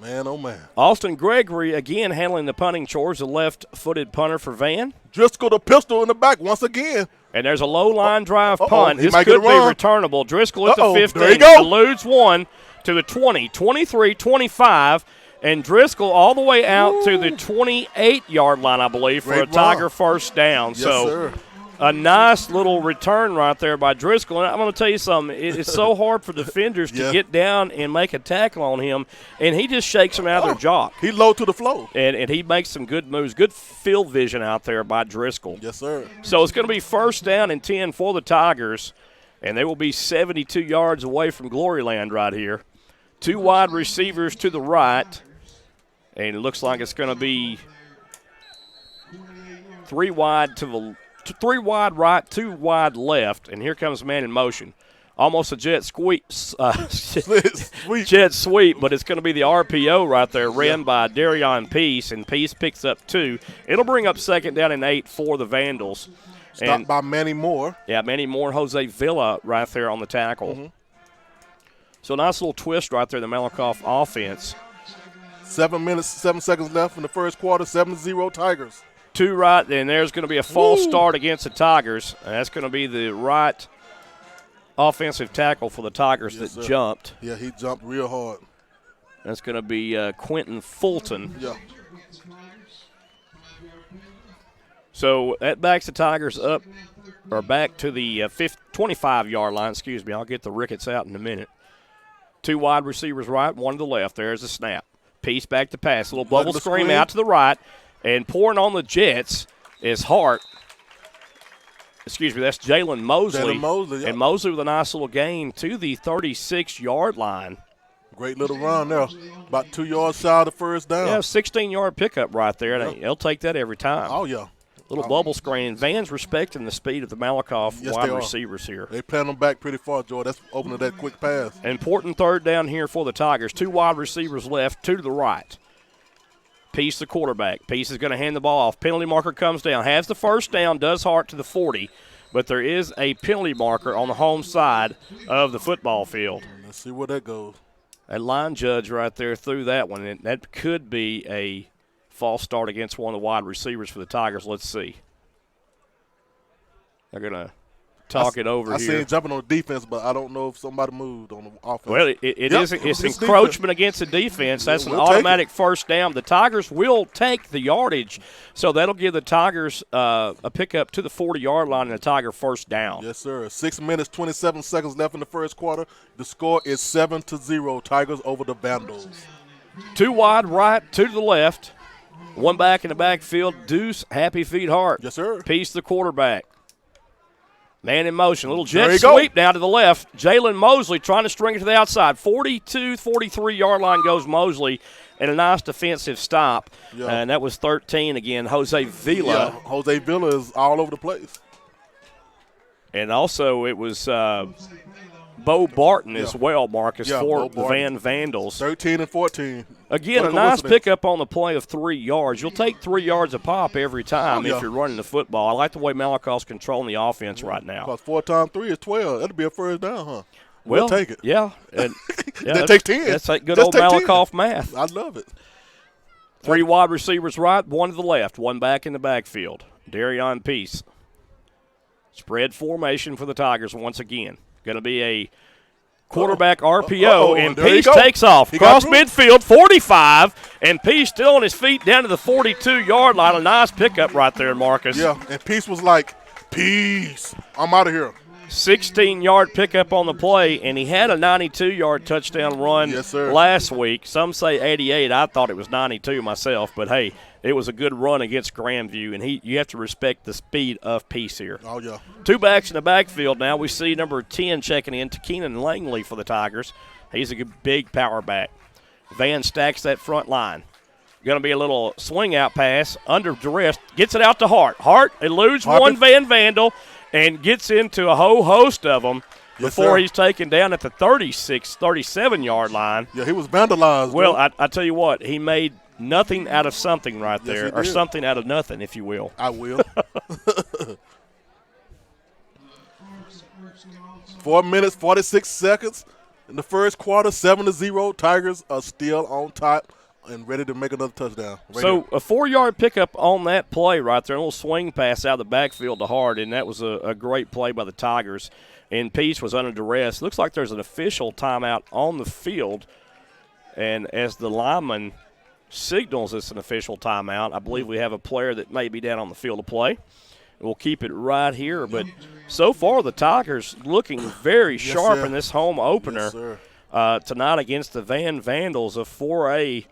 Man, oh, man. Austin Gregory, again, handling the punting chores, the left-footed punter for Van. Driscoll the pistol in the back once again. And there's a low-line drive punt. He This might could get be a run. returnable. Driscoll at the There 15, you go. eludes one to the 20, 23, 25, and Driscoll all the way out to the 28-yard line, I believe, for Great a Tiger run. first down. Yes, So sir. a nice little return right there by Driscoll. And I'm going to tell you something. It's so hard for defenders to Yeah. get down and make a tackle on him, and he just shakes them out of their jock. He low to the flow. And he makes some good moves. Good field vision out there by Driscoll. Yes, sir. So it's going to be first down and 10 for the Tigers, and they will be 72 yards away from Gloryland right here. Two wide receivers to the right, and it looks like it's going to be three wide right, two wide left, and here comes man in motion. Almost a jet sweep, jet sweep, but it's going to be the RPO right there, ran by Darion Peace, and Peace picks up 2. It'll bring up second down and 8 for the Vandals. Stopped by Manny Moore. Yeah, Manny Moore, Jose Villa right there on the tackle. Mm-hmm. So nice little twist right there, the Malakoff offense. 7 minutes, 7 seconds left in the first quarter, 7-0 Tigers. 2 right, and there's going to be a false start against the Tigers. And that's going to be the right offensive tackle for the Tigers that jumped. Yeah, he jumped real hard. That's going to be Quentin Fulton. Yeah. So that backs the Tigers up, or back to the 25-yard line. Excuse me, I'll get the Ricketts out in a minute. 2 wide receivers right, 1 to the left. There's the snap. Piece back to pass. A little bubble screen out to the right. And pouring on the Jets is Hart. Excuse me, that's Jalen Mosley. Yeah. And Mosley with a nice little gain to the 36-yard line. Great little run there. About 2 yards shy of the first down. Yeah, 16-yard pickup right there. Yeah. They'll take that every time. Oh, yeah. Little bubble screen. Van's respecting the speed of the Malakoff wide receivers here. They plan them back pretty far, Joy. That's opening that quick pass. Important third down here for the Tigers. 2 wide receivers left, 2 to the right. Peace, the quarterback. Peace is going to hand the ball off. Penalty marker comes down. Has the first down, does Hart to the 40. But there is a penalty marker on the home side of the football field. Let's see where that goes. That line judge right there threw that one. And that could be a false start against one of the wide receivers for the Tigers. Let's see. They're going to talk it over I here. seen him jumping on the defense, but I don't know if somebody moved on the offense. Well, it's encroachment against the defense. That's an automatic first down. The Tigers will take the yardage, so that'll give the Tigers a pickup to the 40-yard line and a Tiger first down. Yes, sir. 6 minutes, 27 seconds left in the first quarter. The score is 7-0. Tigers over the Vandals. 2 wide right, 2 to the left. 1 back in the backfield. Deuce, Happy Feet Hart. Yes, sir. Peace, the quarterback. Man in motion. Little jet sweep down to the left. Jalen Mosley trying to string it to the outside. 42, 43-yard line goes Mosley, and a nice defensive stop. Yeah. And that was 13 again. Jose Villa. Yeah, Jose Villa is all over the place. And also it was Bo Barton as well, Marcus, for the Vandals. 13 and 14. Again, a nice pickup on the play of 3 yards. You'll take 3 yards a pop every time if you're running the football. I like the way Malakoff's controlling the offense right now. Because 4 times 3 is 12. That'll be a first down, huh? We'll take it. Yeah. And, They take 10. That's like good old Malakoff math. I love it. 3 wide receivers right, 1 to the left, 1 back in the backfield. Darion Peace. Spread formation for the Tigers once again. Going to be a quarterback RPO, and Peace takes off. Cross midfield, 45, and Peace still on his feet down to the 42-yard line. A nice pickup right there, Marcus. Yeah, and Peace was like, peace, I'm out of here. 16-yard pickup on the play, and he had a 92-yard touchdown run last week. Some say 88. I thought it was 92 myself, but, hey, it was a good run against Grandview, and you have to respect the speed of Peace here. Oh, yeah. 2 backs in the backfield now. We see number 10 checking in to Keenan Langley for the Tigers. He's a big power back. Van stacks that front line. Going to be a little swing-out pass under duress. Gets it out to Hart. Hart eludes one Van Vandal and gets into a whole host of them before he's taken down at the 36, 37-yard line. Yeah, he was vandalized. Well, I tell you what, he made nothing out of something right Yes, there, he or did. something out of nothing, if you will. I will. 4 minutes, 46 seconds in the first quarter, 7-0. Tigers are still on top and ready to make another touchdown. So a 4-yard pickup on that play right there, a little swing pass out of the backfield to Hart, and that was a great play by the Tigers. And Peace was under duress. Looks like there's an official timeout on the field, and as the lineman signals it's an official timeout, I believe we have a player that may be down on the field to play. We'll keep it right here, but so far the Tigers looking very sharp in this home opener tonight against the Vandals, a 4A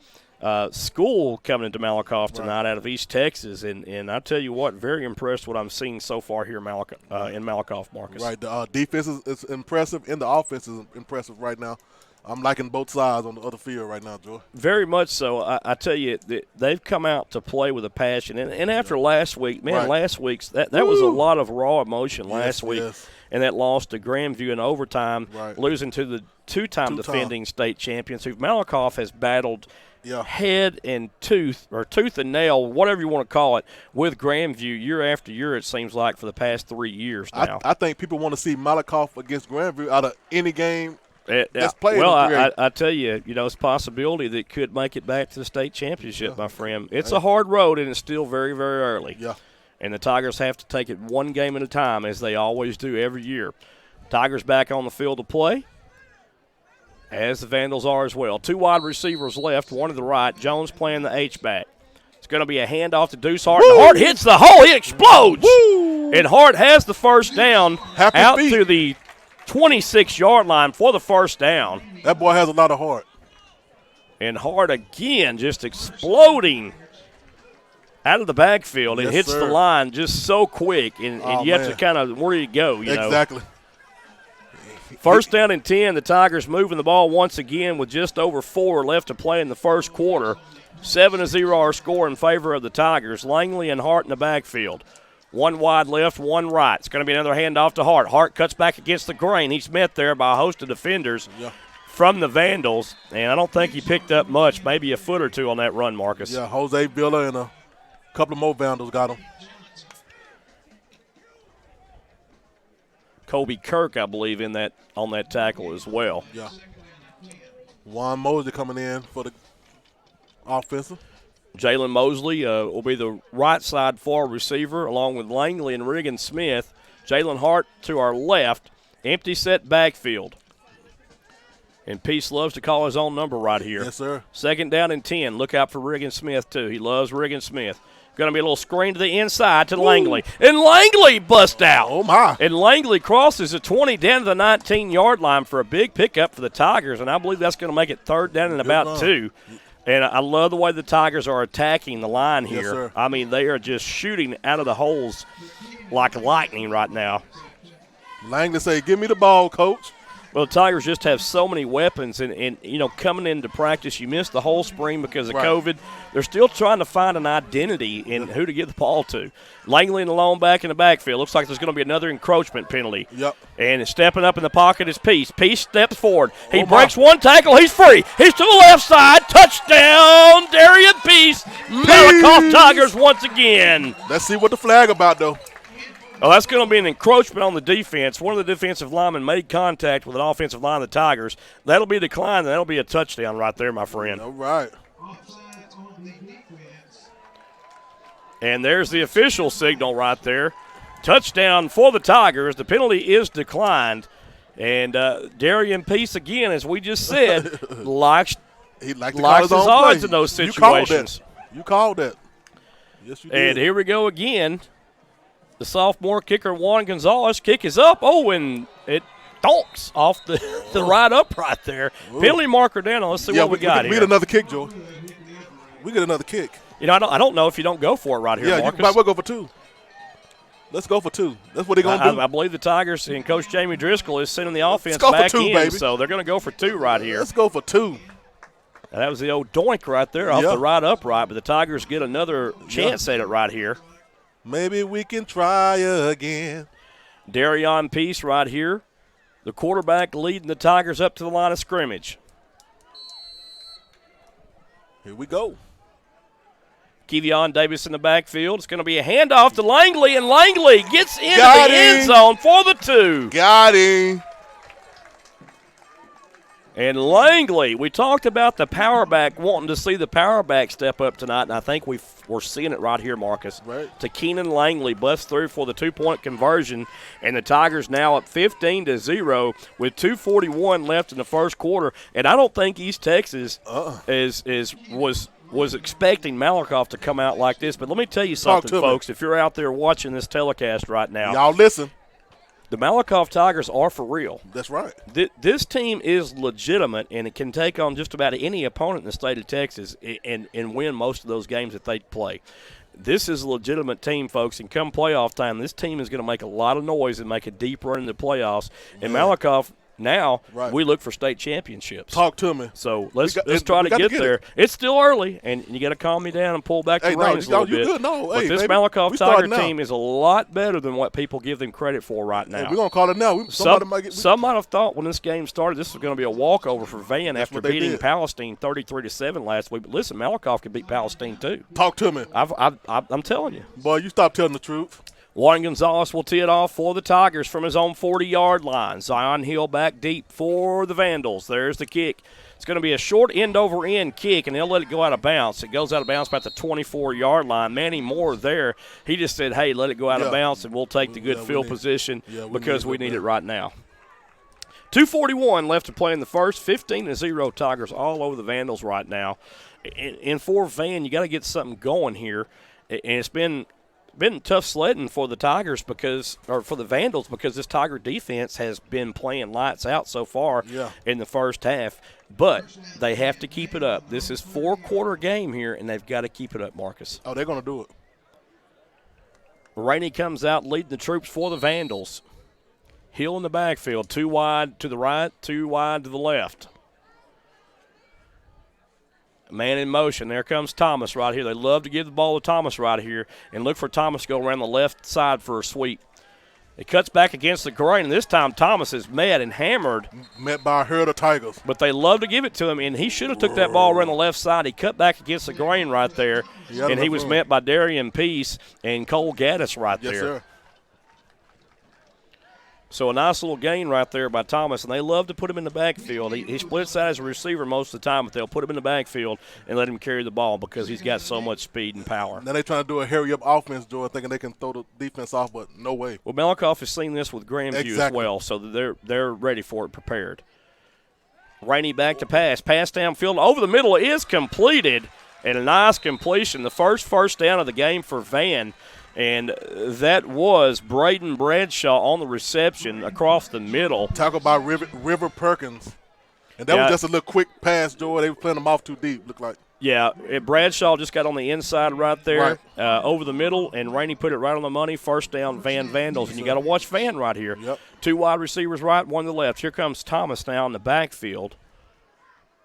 school coming into Malakoff tonight out of East Texas, and I tell you what, very impressed what I'm seeing so far here in Malakoff, Marcus. Right, the defense is impressive, and the offense is impressive right now. I'm liking both sides on the other field right now, Joy. Very much so. I tell you, they've come out to play with a passion. And after last week, man, last week's that was a lot of raw emotion last week. Yes. And that loss to Grandview in overtime, losing to the two-time defending state champions, who Malakoff has battled head and tooth, or tooth and nail, whatever you want to call it, with Grandview year after year, it seems like, for the past 3 years now. I think people want to see Malakoff against Grandview out of any game. Well, I tell you, it's a possibility that could make it back to the state championship, my friend. It's a hard road, and it's still very, very early. Yeah. And the Tigers have to take it one game at a time, as they always do every year. Tigers back on the field to play, as the Vandals are as well. 2 wide receivers left, one to the right. Jones playing the H-back. It's going to be a handoff to Deuce Hart. And Hart hits the hole. He explodes. Woo! And Hart has the first down out to the 26-yard line for the first down. That boy has a lot of heart. And Hart again just exploding out of the backfield and hits the line just so quick. And you have to kind of, where do you go? Exactly. First down and 10. The Tigers moving the ball once again with just over 4 left to play in the first quarter. 7-0 our score in favor of the Tigers. Langley and Hart in the backfield. 1 wide left, 1 right. It's going to be another handoff to Hart. Hart cuts back against the grain. He's met there by a host of defenders from the Vandals, and I don't think he picked up much, maybe a foot or 2 on that run, Marcus. Yeah, Jose Villa and a couple of more Vandals got him. Kobe Kirk, I believe, on that tackle as well. Yeah. Juan Mosley coming in for the offensive. Jalen Mosley will be the right side forward receiver, along with Langley and Regan Smith. Jalen Hart to our left. Empty set backfield. And Peace loves to call his own number right here. Yes, sir. Second down and 10. Look out for Regan Smith, too. He loves Regan Smith. Going to be a little screen to the inside to Langley. And Langley busts out. Oh, my. And Langley crosses the 20 down to the 19-yard line for a big pickup for the Tigers, and I believe that's going to make it 3rd down and about 2. And I love the way the Tigers are attacking the line here. Yes, sir. I mean, they are just shooting out of the holes like lightning right now. Langley say, give me the ball, coach. Well, the Tigers just have so many weapons, and coming into practice, you missed the whole spring because of COVID. They're still trying to find an identity in who to give the ball to. Langley and the lone back in the backfield. Looks like there's going to be another encroachment penalty. Yep. And stepping up in the pocket is Peace. Peace steps forward. He breaks one tackle. He's free. He's to the left side. Touchdown, Darian Peace. Malakoff Tigers once again. Let's see what the flag about, though. Well, that's going to be an encroachment on the defense. One of the defensive linemen made contact with an offensive line of the Tigers. That'll be a decline, and that'll be a touchdown right there, my friend. All right. And there's the official signal right there. Touchdown for the Tigers. The penalty is declined. And Darian Peace, again, as we just said, likes his odds play. in those situations. You called that. Yes, you did. And here we go again. The sophomore kicker, Juan Gonzalez, kick is up. Oh, and it donks off the right upright there. Ooh. Penalty marker down. Let's see what we got here. We get another kick, Joe. We get another kick. I don't know if you don't go for it right here, Marcus. You might well go for 2. Let's go for 2. That's what they're going to do. I believe the Tigers and Coach Jamie Driscoll is sending the offense back in, baby. So they're going to go for 2 right here. Let's go for 2. Now, that was the old doink right there off the right upright, but the Tigers get another chance at it right here. Maybe we can try again. Darian Peace right here, the quarterback leading the Tigers up to the line of scrimmage. Here we go. Kevion Davis in the backfield. It's going to be a handoff to Langley, and Langley gets into the end zone for the 2. Got him. And Langley, we talked about the power back, wanting to see the power back step up tonight, and I think we're seeing it right here, Marcus. Right. To Keenan Langley, busts through for the 2-point conversion, and the Tigers now up 15-0 with 2:41 left in the first quarter. And I don't think East Texas was expecting Malakoff to come out like this. But let me tell you something, folks. If you're out there watching this telecast right now, y'all listen. The Malakoff Tigers are for real. That's right. This team is legitimate, and it can take on just about any opponent in the state of Texas and win most of those games that they play. This is a legitimate team, folks, and come playoff time, this team is going to make a lot of noise and make a deep run in the playoffs. And Malakoff, now we look for state championships. Talk to me. So let's try to get there. It's still early, and you got to calm me down and pull back the reins a little bit. Good. No, but this Malakoff Tiger team is a lot better than what people give them credit for right now. Hey, we're going to call it now. Some might have thought when this game started this was going to be a walkover for Van after beating Palestine 33-7 last week. But listen, Malakoff can beat Palestine too. Talk to me. I'm telling you. Boy, you stop telling the truth. Juan Gonzalez will tee it off for the Tigers from his own 40-yard line. Zion Hill back deep for the Vandals. There's the kick. It's going to be a short end-over-end kick, and they'll let it go out of bounds. It goes out of bounds about the 24-yard line. Manny Moore there, he just said, hey, let it go out of bounds, and we'll take the good field position because we need it right now. 2:41 left to play in the first. 15-0 Tigers all over the Vandals right now. And for Van, you got to get something going here. And it's been tough sledding for the Tigers for the Vandals because this Tiger defense has been playing lights out so far in the first half. But they have to keep it up. This is 4-quarter game here, and they've got to keep it up, Marcus. Oh, they're going to do it. Rainey comes out leading the troops for the Vandals. Hill in the backfield, 2 wide to the right, 2 wide to the left. Man in motion. There comes Thomas right here. They love to give the ball to Thomas right here and look for Thomas to go around the left side for a sweep. It cuts back against the grain, and this time Thomas is met and hammered. Met by a herd of Tigers. But they love to give it to him, and he should have took that ball around the left side. He cut back against the grain right there, and he was met by Darian Peace and Cole Gaddis right there. Sir. So a nice little gain right there by Thomas, and they love to put him in the backfield. He splits out as a receiver most of the time, but they'll put him in the backfield and let him carry the ball because he's got so much speed and power. Now they're trying to do a hurry-up offense, Joy, thinking they can throw the defense off, but no way. Well, Malakoff has seen this with Grandview as well, so they're ready for it, prepared. Rainey back to pass. Pass downfield over the middle is completed, and a nice completion. The first down of the game for Van. And that was Braden Bradshaw on the reception across the middle. Talk about River Perkins. And that was just a little quick pass, Joy. They were playing them off too deep, looked like. Yeah, Bradshaw just got on the inside right there over the middle, and Rainey put it right on the money. First down, Vandals. And you got to watch Van right here. Yep. 2 wide receivers right, 1 to the left. Here comes Thomas now in the backfield.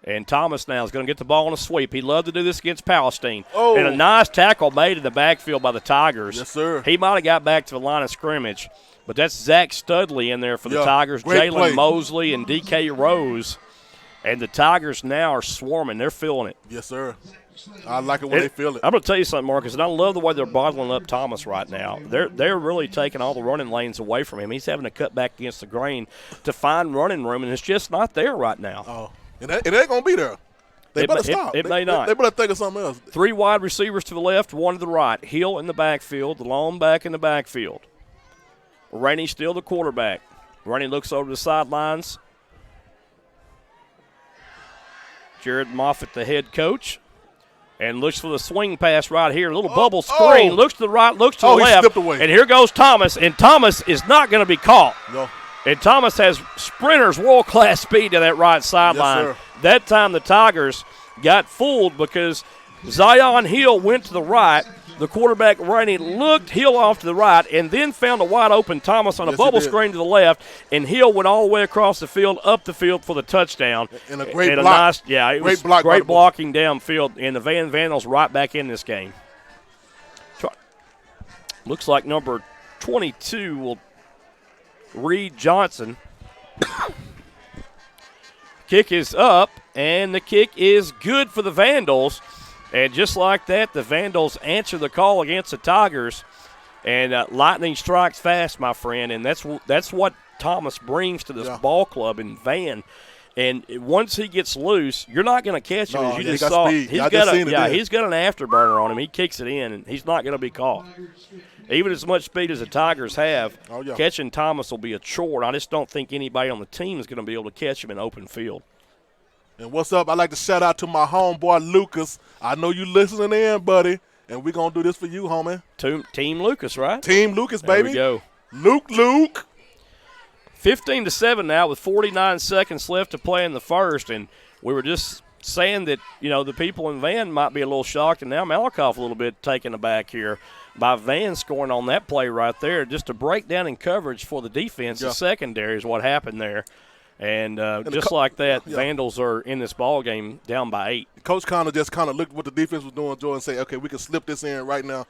And Thomas now is going to get the ball on a sweep. He'd love to do this against Palestine. Oh. And a nice tackle made in the backfield by the Tigers. Yes, sir. He might have got back to the line of scrimmage. But that's Zach Studley in there for the Tigers. Jalen Mosley and D.K. Rose. And the Tigers now are swarming. They're feeling it. Yes, sir. I like it when they feel it. I'm going to tell you something, Marcus, and I love the way they're bottling up Thomas right now. They're really taking all the running lanes away from him. He's having to cut back against the grain to find running room, and it's just not there right now. Oh. And it ain't going to be there. They better stop. It may not. They better think of something else. 3 wide receivers to the left, 1 to the right. Hill in the backfield, the lone back in the backfield. Rainey still the quarterback. Rainey looks over the sidelines. Jared Moffitt, the head coach, and looks for the swing pass right here. A little bubble screen. Looks to the right, looks to the left. He slipped away. And here goes Thomas, and Thomas is not going to be caught. No. And Thomas has sprinter's world-class speed to that right sideline. Yes, that time the Tigers got fooled because Zion Hill went to the right. The quarterback, Rainey, looked Hill off to the right and then found a wide-open Thomas on a bubble screen to the left, and Hill went all the way across the field, up the field for the touchdown. And a great block. Great blocking downfield, and the Vandals right back in this game. Looks like number 22 will Reed Johnson. Kick is up, and the kick is good for the Vandals. And just like that, the Vandals answer the call against the Tigers. And lightning strikes fast, my friend, and that's what Thomas brings to this ball club in Van. And once he gets loose, you're not going to catch him. As you just saw, speed. he's got an afterburner on him. He kicks it in, and he's not going to be caught. Even as much speed as the Tigers have, catching Thomas will be a chore. And I just don't think anybody on the team is going to be able to catch him in open field. And what's up? I'd like to shout out to my homeboy Lucas. I know you listening in, buddy, and we're going to do this for you, homie. Team Lucas, right? Team Lucas, baby. There we go. Luke. 15-7 now with 49 seconds left to play in the first, and we were just saying that, the people in Van might be a little shocked, and now Malakoff a little bit taken aback here by Van scoring on that play right there. Just a breakdown in coverage for the defense. The secondary is what happened there. And just like that, Vandals are in this ball game down by 8. Coach kind of looked at what the defense was doing, Joe, and say, okay, we can slip this in right now.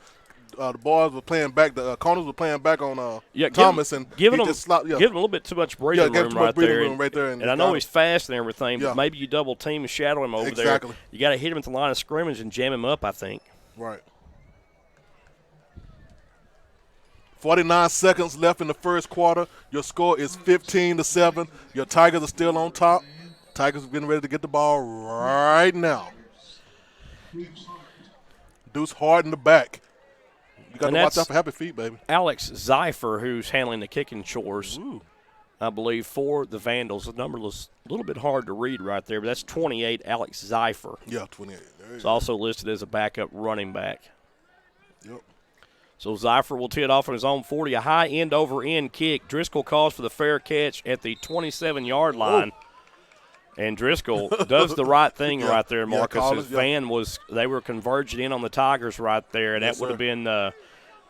The boys were playing back. The corners were playing back on Thomas, and giving him a little bit too much breathing room right there. And I know he's fast and everything, but maybe you double team and shadow him over there. You got to hit him at the line of scrimmage and jam him up, I think. Right. 49 seconds left in the first quarter. Your score is 15-7. Your Tigers are still on top. Tigers are getting ready to get the ball right now. Deuce Hard in the back. You got to watch out for happy feet, baby. Alex Zeifer, who's handling the kicking chores, I believe, for the Vandals. The number was a little bit hard to read right there, but that's 28, Alex Zeifer. Yeah, 28. He's also listed as a backup running back. Yep. So Zeifer will tee it off on his own 40, a high end-over-end kick. Driscoll calls for the fair catch at the 27-yard line. And Driscoll does the right thing right there, Marcus. His Van they were converging in on the Tigers right there, and that would have been, I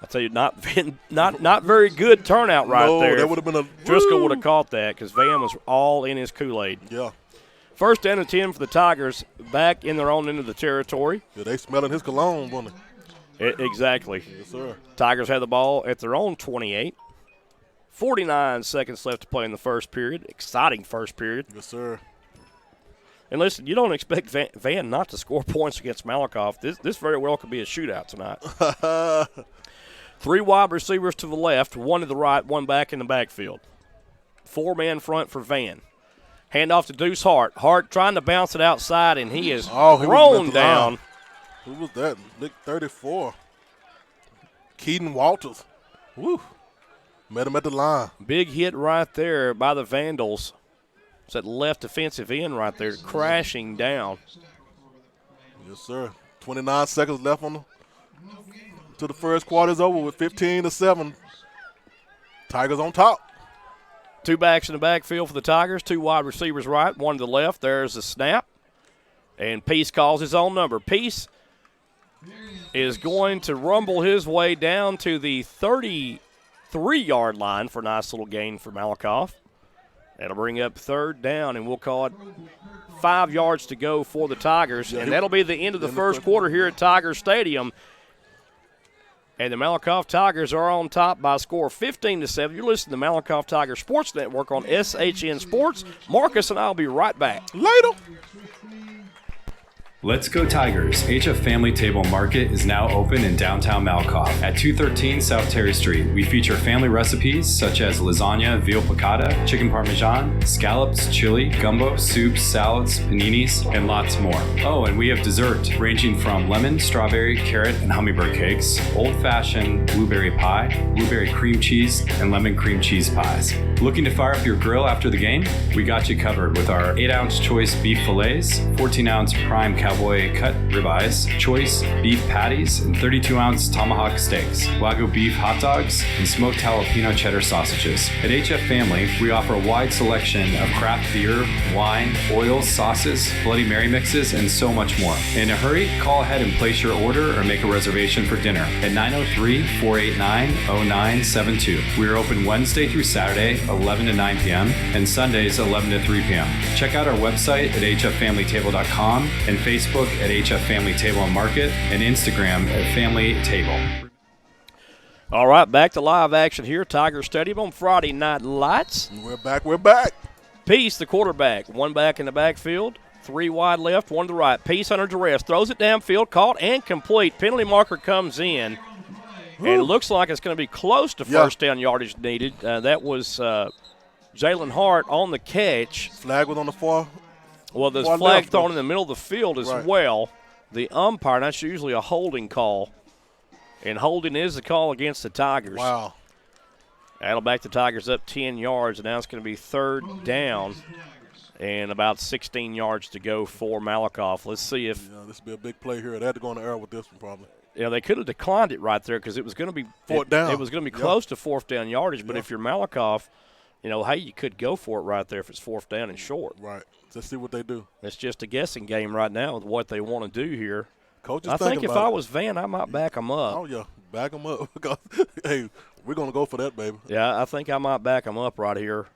tell you, not very good turnout right there. That would have been Driscoll would have caught that because Van was all in his Kool-Aid. Yeah. First down and 10 for the Tigers, back in their own end of the territory. Yeah, they smelling his cologne, wasn't they? Exactly. Yes, sir. Tigers have the ball at their own 28. 49 seconds left to play in the first period. Exciting first period. Yes, sir. And listen, you don't expect Van not to score points against Malakoff. This very well could be a shootout tonight. 3 wide receivers to the left, 1 to the right, 1 back in the backfield. 4-man front for Van. Handoff to Deuce Hart. Hart trying to bounce it outside, and he is thrown down. Who was that? Nick 34. Keaton Walters. Woo. Met him at the line. Big hit right there by the Vandals. It's that left defensive end right there, crashing down. Yes, sir. 29 seconds left to the first quarter's over with 15-7. Tigers on top. 2 backs in the backfield for the Tigers, 2 wide receivers right, 1 to the left. There's the snap. And Peace calls his own number. Peace is going to rumble his way down to the 33-yard line for a nice little gain for Malakoff. That'll bring up 3rd down, and we'll call it 5 yards to go for the Tigers. And that'll be the end of the first quarter here at Tiger Stadium. And the Malakoff Tigers are on top by a score of 15-7. You're listening to Malakoff Tiger Sports Network on SHN Sports. Marcus and I will be right back. Later. Let's Go Tigers HF Family Table Market is now open in downtown Malakoff at 213 South Terry Street. We feature family recipes such as lasagna, veal piccata, chicken parmesan, scallops, chili, gumbo, soups, salads, paninis, and lots more. Oh, and we have dessert ranging from lemon, strawberry, carrot, and hummingbird cakes, old-fashioned blueberry pie, blueberry cream cheese, and lemon cream cheese pies. Looking to fire up your grill after the game? We got you covered with our 8-ounce choice beef fillets, 14-ounce prime cowboy cut ribeyes, choice beef patties, and 32-ounce tomahawk steaks, Wagyu beef hot dogs, and smoked jalapeno cheddar sausages. At HF Family, we offer a wide selection of craft beer, wine, oils, sauces, Bloody Mary mixes, and so much more. In a hurry, call ahead and place your order or make a reservation for dinner at 903-489-0972. We are open Wednesday through Saturday, 11 to 9 p.m., and Sundays, 11 to 3 p.m. Check out our website at hffamilytable.com and Facebook at HF Family Table and Market and Instagram at Family Table. All right, back to live action here, Tiger Stadium on Friday Night Lights. We're back. Peace, the quarterback, 1 back in the backfield, 3 wide left, 1 to the right. Peace under duress. Throws it downfield, caught and complete. Penalty marker comes in. And it looks like it's going to be close to first down yardage needed. That was Jalen Hart on the catch. Flag was on the far. Well, there's flag thrown in the middle of the field as well. The umpire, that's usually a holding call. And holding is the call against the Tigers. Wow. That'll back the Tigers up 10 yards, and now it's going to be 3rd down and about 16 yards to go for Malakoff. Let's see if – this will be a big play here. They had to go on the air with this one probably. Yeah, they could have declined it right there because it was going to be – Fourth down. It was going to be close to 4th down yardage, but if you're Malakoff, hey, you could go for it right there if it's 4th down and short. Right. Let's see what they do. It's just a guessing game right now with what they want to do here. Coach is I think if I was Van, I might back them up. Oh, yeah. Back them up. Hey, we're going to go for that, baby. Yeah, I think I might back them up right here.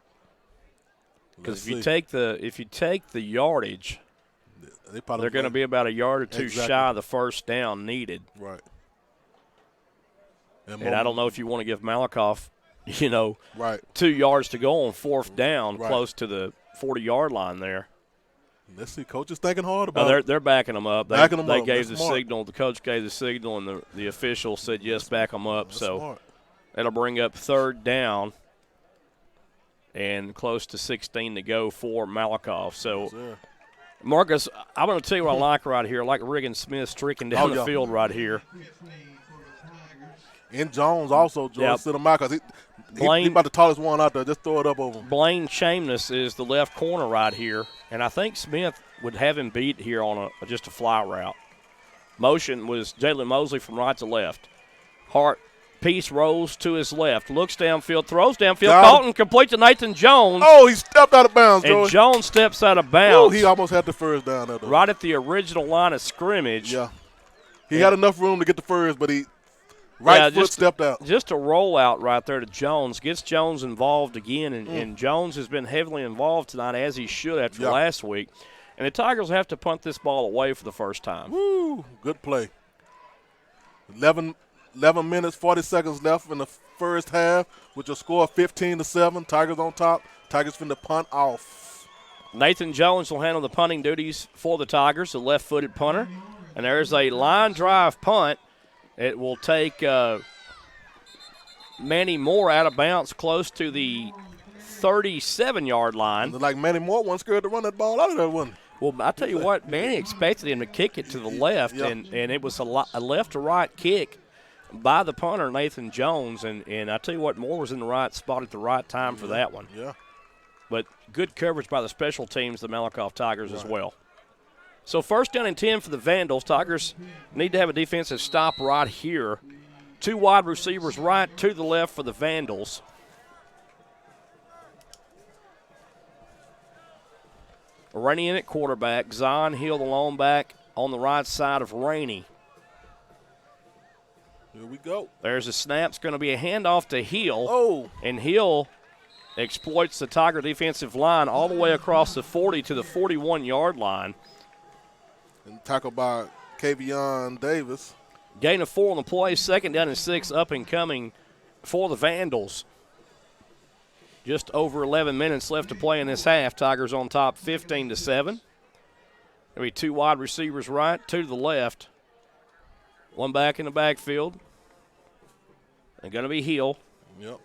Because if you take the yardage, they're going to be about a yard or two shy of the first down needed. Right. And I don't know if you want to give Malakoff, 2 yards to go on 4th down close to the 40-yard line there. Let's see. Coach is thinking hard about it. They're backing them up. Backing them they up. gave That's the smart. signal. The coach gave the signal, and the official said, yes, back them up. That's so smart. that'll bring up 3rd down and close to 16 to go for Malakoff. So, Marcus, I'm going to tell you what I like right here. I like Riggin Smith streaking down the field right here. And Jones also, George, sit him out because he about the tallest one out there. Just throw it up over him. Blaine Shameless is the left corner right here, and I think Smith would have him beat here on just a fly route. Motion was Jalen Mosley from right to left. Hart, Peace rolls to his left, looks downfield, throws downfield, caught and complete to Nathan Jones. Oh, he stepped out of bounds, and George. Jones steps out of bounds. Oh, he almost had the first down there, though. Right at the original line of scrimmage. Yeah. He had enough room to get the first, but he foot stepped out. Just a rollout right there to Jones. Gets Jones involved again, and Jones has been heavily involved tonight, as he should after last week. And the Tigers have to punt this ball away for the first time. Woo, good play. 11 minutes, 40 seconds left in the first half, with a score of 15-7. Tigers on top. Tigers finna punt off. Nathan Jones will handle the punting duties for the Tigers, the left-footed punter. And there's a line drive punt. It will take Manny Moore out of bounds close to the 37-yard line. Like Manny Moore wasn't scared to run that ball out of there, wasn't he? Well, I tell you what, Manny expected him to kick it to the left, and it was a left-to-right kick by the punter, Nathan Jones. And I tell you what, Moore was in the right spot at the right time for that one. Yeah. But good coverage by the special teams, the Malakoff Tigers as well. So 1st down and 10 for the Vandals. Tigers need to have a defensive stop right here. 2 wide receivers right to the left for the Vandals. Rainey in at quarterback. Zion Hill, the lone back, on the right side of Rainey. Here we go. There's a snap. It's going to be a handoff to Hill. Oh. And Hill exploits the Tiger defensive line all the way across the 40 to the 41-yard line. And tackled by Kavion Davis. Gain of 4 on the play. 2nd down and 6 up and coming for the Vandals. Just over 11 minutes left to play in this half. Tigers on top 15-7. There'll be 2 wide receivers right, 2 to the left. 1 back in the backfield. They're going to be Hill. Yep.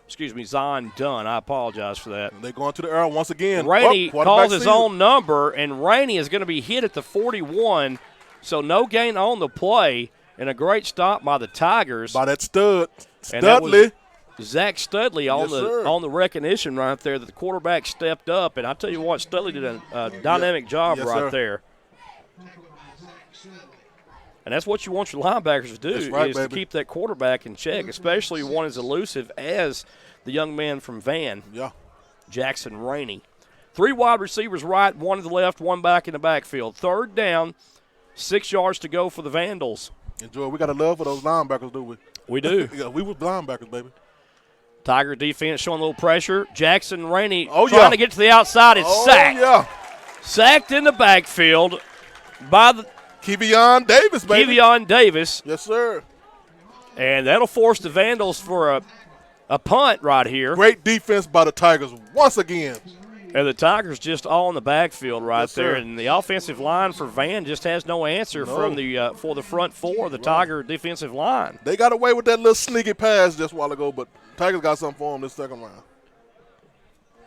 Excuse me, Zion Dunn. I apologize for that. And they're going to the arrow once again. Rainey calls his own number, and Rainey is going to be hit at the 41, so no gain on the play, and a great stop by the Tigers. By that stud, And that Studley. was Zach Studley on the recognition right there that the quarterback stepped up, and I tell you what, Studley did a dynamic job there. And that's what you want your linebackers to do, to keep that quarterback in check, especially one as elusive as the young man from Van, Jackson Rainey. 3 wide receivers right, 1 to the left, 1 back in the backfield. 3rd down, 6 yards to go for the Vandals. Enjoy. We got a love for those linebackers, do we? We do. Yeah, we were linebackers, baby. Tiger defense showing a little pressure. Jackson Rainey trying to get to the outside. It's sacked. Sacked in the backfield by the Kevion Davis, baby. Kevion Davis. Yes, sir. And that'll force the Vandals for a punt right here. Great defense by the Tigers once again. And the Tigers just all in the backfield right Yes, there, sir. and the offensive line for Van just has no answer from the for the front four of the Tiger defensive line. They got away with that little sneaky pass just a while ago, but Tigers got something for them this second round.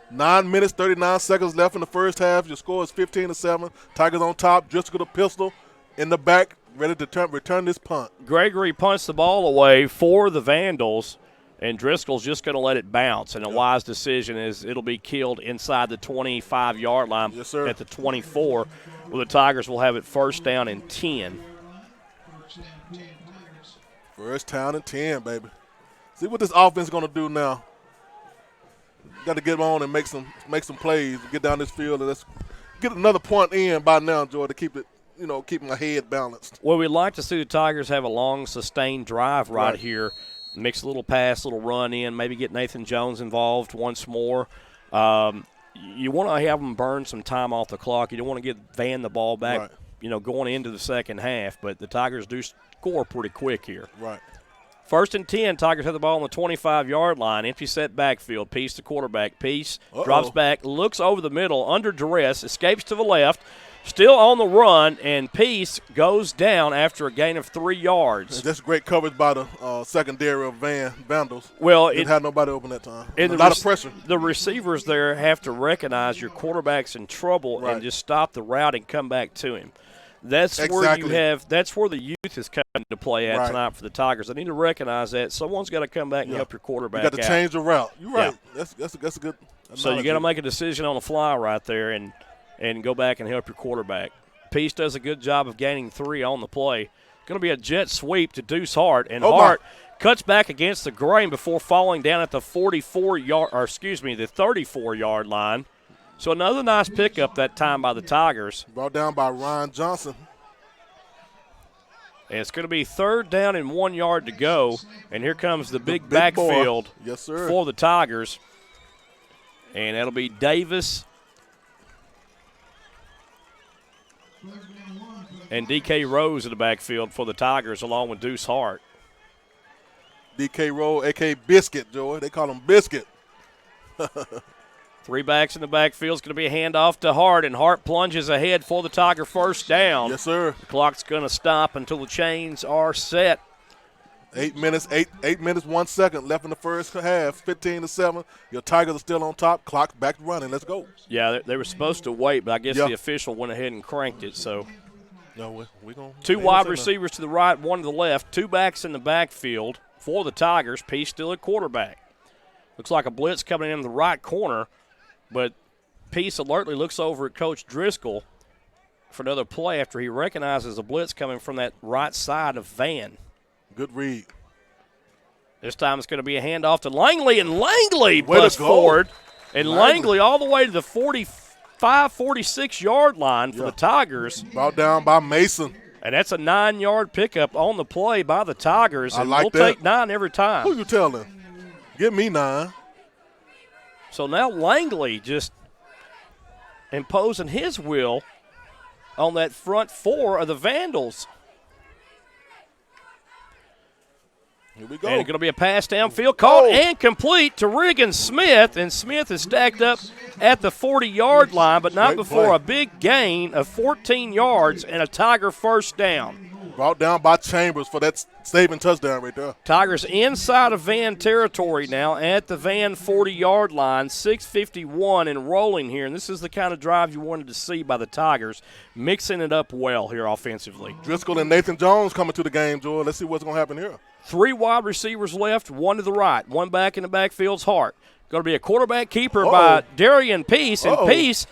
9 minutes, 39 seconds left in the first half. Your score is 15-7. Tigers on top. Driscoll the pistol in the back, ready to return this punt. Gregory punts the ball away for the Vandals, and Driscoll's just going to let it bounce. And a wise decision is it'll be killed inside the 25-yard line at the 24, where the Tigers will have it first down and 10. First down and 10, baby. See what this offense is going to do now. Got to get on and make some plays, get down this field, and let's get another point in by now, Joy, to keep my head balanced. Well, we'd like to see the Tigers have a long, sustained drive right here. Mix a little pass, little run in, maybe get Nathan Jones involved once more. You want to have them burn some time off the clock. You don't want to get Van the ball back, going into the second half. But the Tigers do score pretty quick here. Right. First and 10, Tigers have the ball on the 25-yard line. Empty set backfield. Peace the quarterback. Peace drops back, looks over the middle, under duress, escapes to the left, still on the run, and Peace goes down after a gain of 3 yards. That's great coverage by the secondary of Vandals. Well, it had nobody open that time. And a lot of pressure. The receivers there have to recognize your quarterback's in trouble and just stop the route and come back to him. That's where you have. That's where the youth is coming to play at tonight for the Tigers. They need to recognize that someone's got to come back and help your quarterback. You got to change the route. You're right. Yeah. That's a good. So you got to make a decision on the fly right there and go back and help your quarterback. Peace does a good job of gaining 3 on the play. Going to be a jet sweep to Deuce Hart, and Hart cuts back against the grain before falling down at the 34-yard line. So another nice pickup that time by the Tigers. Brought down by Ryan Johnson. And it's going to be 3rd down and 1 yard to go. And here comes the big backfield for the Tigers. And that'll be Davis and D.K. Rose in the backfield for the Tigers along with Deuce Hart. D.K. Rose, a.k.a. Biscuit, Joy. They call him Biscuit. 3 backs in the backfield. It's going to be a handoff to Hart, and Hart plunges ahead for the Tiger first down. Yes, sir. The clock's going to stop until the chains are set. 8 minutes, 1 second left in the first half. 15-7. Your Tigers are still on top. Clock's back running. Let's go. Yeah, they were supposed to wait, but I guess the official went ahead and cranked it. So, we gonna 2 wide receivers to the right, 1 to the left. 2 backs in the backfield for the Tigers. Peace still at quarterback. Looks like a blitz coming in the right corner. But Peace alertly looks over at Coach Driscoll for another play after he recognizes a blitz coming from that right side of Van. Good read. This time it's going to be a handoff to Langley, and Langley busts forward. And Langley all the way to the 45, 46-yard line for the Tigers. Brought down by Mason. And that's a 9-yard pickup on the play by the Tigers. And we'll take 9 every time. Who you telling? Give me 9. So now Langley just imposing his will on that front 4 of the Vandals. Here we go. And it's going to be a pass downfield, caught and complete to Regan Smith. And Smith is stacked up at the 40-yard line, but not before a big gain of 14 yards and a Tiger first down. Brought down by Chambers for that saving touchdown right there. Tigers inside of Van territory now at the Van 40-yard line, 6:51 and rolling here. And this is the kind of drive you wanted to see by the Tigers, mixing it up well here offensively. Driscoll and Nathan Jones coming to the game, Joel. Let's see what's going to happen here. 3 wide receivers left, 1 to the right. 1 back in the backfield's Hart. Going to be a quarterback keeper by Darian Peace. And Peace,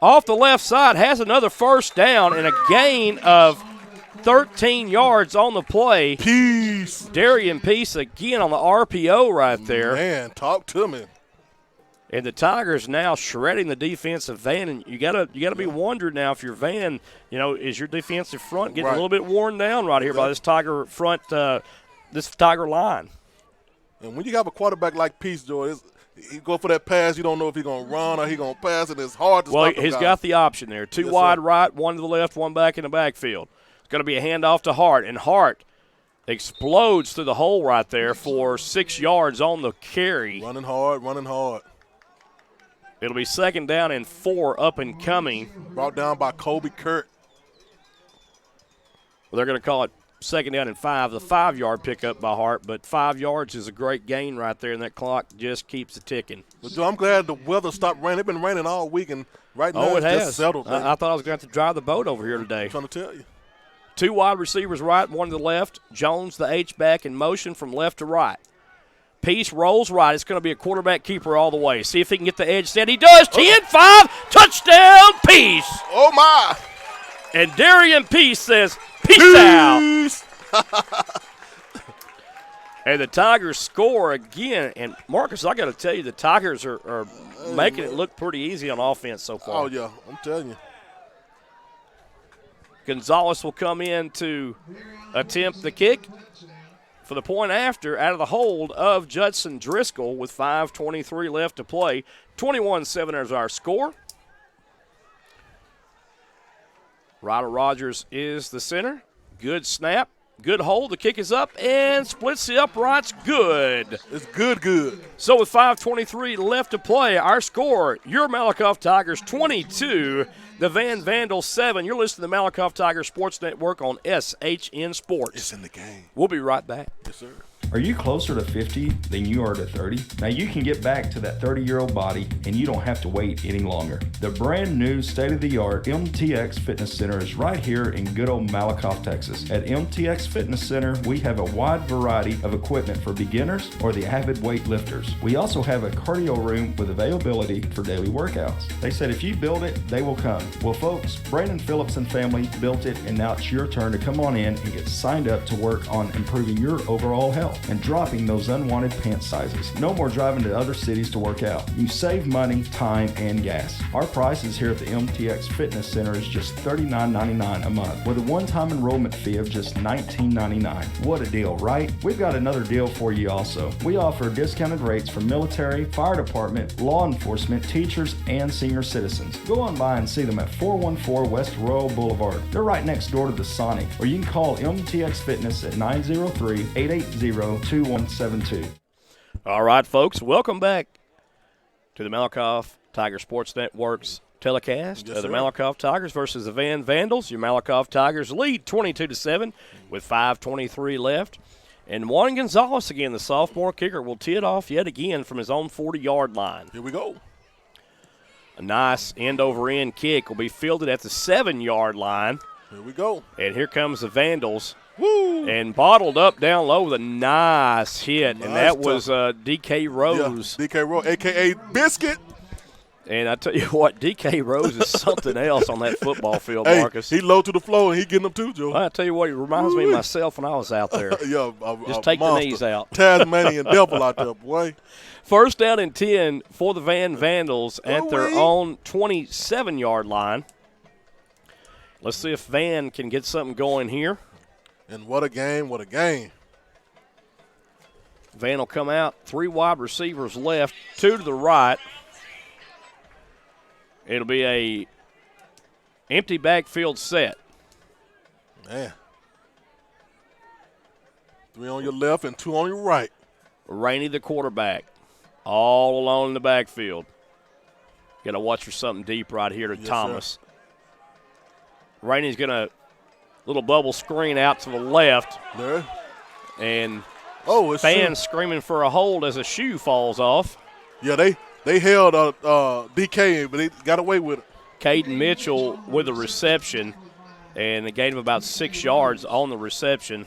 off the left side, has another first down and a gain of 13 yards on the play. Peace. Darian Peace again on the RPO right there. Man, talk to me. And the Tigers now shredding the defensive Van, and you gotta be wondering now if your Van, is your defensive front getting a little bit worn down right here by this Tiger front, this Tiger line. And when you have a quarterback like Peace, Joy, he go for that pass. You don't know if he's going to run or he's going to pass, and it's hard to stop. Well, he's got the option there. 2 wide right, 1 to the left, 1 back in the backfield. Going to be a handoff to Hart, and Hart explodes through the hole right there for 6 yards on the carry. Running hard. It'll be 2nd down and 4 up and coming. Brought down by Kobe Kurt. Well, they're going to call it 2nd down and 5, the 5-yard pickup by Hart, but 5 yards is a great gain right there, and that clock just keeps it ticking. But Joe, I'm glad the weather stopped raining. It's been raining all week, and right now it it's has. just settled. I thought I was going to have to drive the boat over here today. I'm trying to tell you. 2 wide receivers right, 1 to the left. Jones, the H-back, in motion from left to right. Peace rolls right. It's going to be a quarterback keeper all the way. See if he can get the edge set. He does. 10-5. Touchdown, Peace. Oh, my. And Darian Peace says, peace out. And the Tigers score again. And, Marcus, I got to tell you, the Tigers are making it look pretty easy on offense so far. Oh, yeah. I'm telling you. Gonzalez will come in to attempt the kick for the point after out of the hold of Judson Driscoll with 5:23 left to play. 21-7 is our score. Ryder Rogers is the center. Good snap. Good hold. The kick is up and splits the uprights. Good. It's good. So with 5:23 left to play, our score, your Malakoff Tigers 22, the Van Vandals 7. You're listening to the Malakoff Tigers Sports Network on SHN Sports. It's in the game. We'll be right back. Yes, sir. Are you closer to 50 than you are to 30? Now you can get back to that 30-year-old body and you don't have to wait any longer. The brand new state-of-the-art MTX Fitness Center is right here in good old Malakoff, Texas. At MTX Fitness Center, we have a wide variety of equipment for beginners or the avid weightlifters. We also have a cardio room with availability for daily workouts. They said if you build it, they will come. Well, folks, Brandon Phillips and family built it, and now it's your turn to come on in and get signed up to work on improving your overall health and dropping those unwanted pant sizes. No more driving to other cities to work out. You save money, time, and gas. Our prices here at the MTX Fitness Center is just $39.99 a month with a one-time enrollment fee of just $19.99. What a deal, right? We've got another deal for you also. We offer discounted rates for military, fire department, law enforcement, teachers, and senior citizens. Go on by and see them at 414 West Royal Boulevard. They're right next door to the Sonic, or you can call MTX Fitness at 903-880-2172. All right, folks, welcome back to the Malakoff Tiger Sports Network's telecast of the Malakoff Tigers versus the Van Vandals. Your Malakoff Tigers lead 22-7 with 5:23 left. And Juan Gonzalez again, the sophomore kicker, will tee it off yet again from his own 40-yard line. Here we go. A nice end-over-end kick will be fielded at the 7-yard line. Here we go. And here comes the Vandals. Woo! And bottled up down low with a nice hit. Nice and that was D.K. Rose. Yeah, D.K. Rose, a.k.a. Biscuit. And I tell you what, D.K. Rose is something else on that football field, Hey, Marcus. he low to the floor, and he getting them too, Joe. I tell you what, it reminds me of myself when I was out there. Yeah, Just take the knees out. Tasmanian devil out there, boy. 1st down and 10 for the Van Vandals at their own 27-yard line. Let's see if Van can get something going here. And what a game, what a game. Van will come out, 3 wide receivers left, 2 to the right. It'll be a empty backfield set. Man. 3 on your left and 2 on your right. Rainey, the quarterback, all alone in the backfield. Got to watch for something deep right here to Thomas. Sir. Rainey's going to little bubble screen out to the left. There. And it's fans screaming for a hold as a shoe falls off. Yeah, they held DK, but they got away with it. Caden Mitchell with the reception, and they gained him about 6 yards on the reception.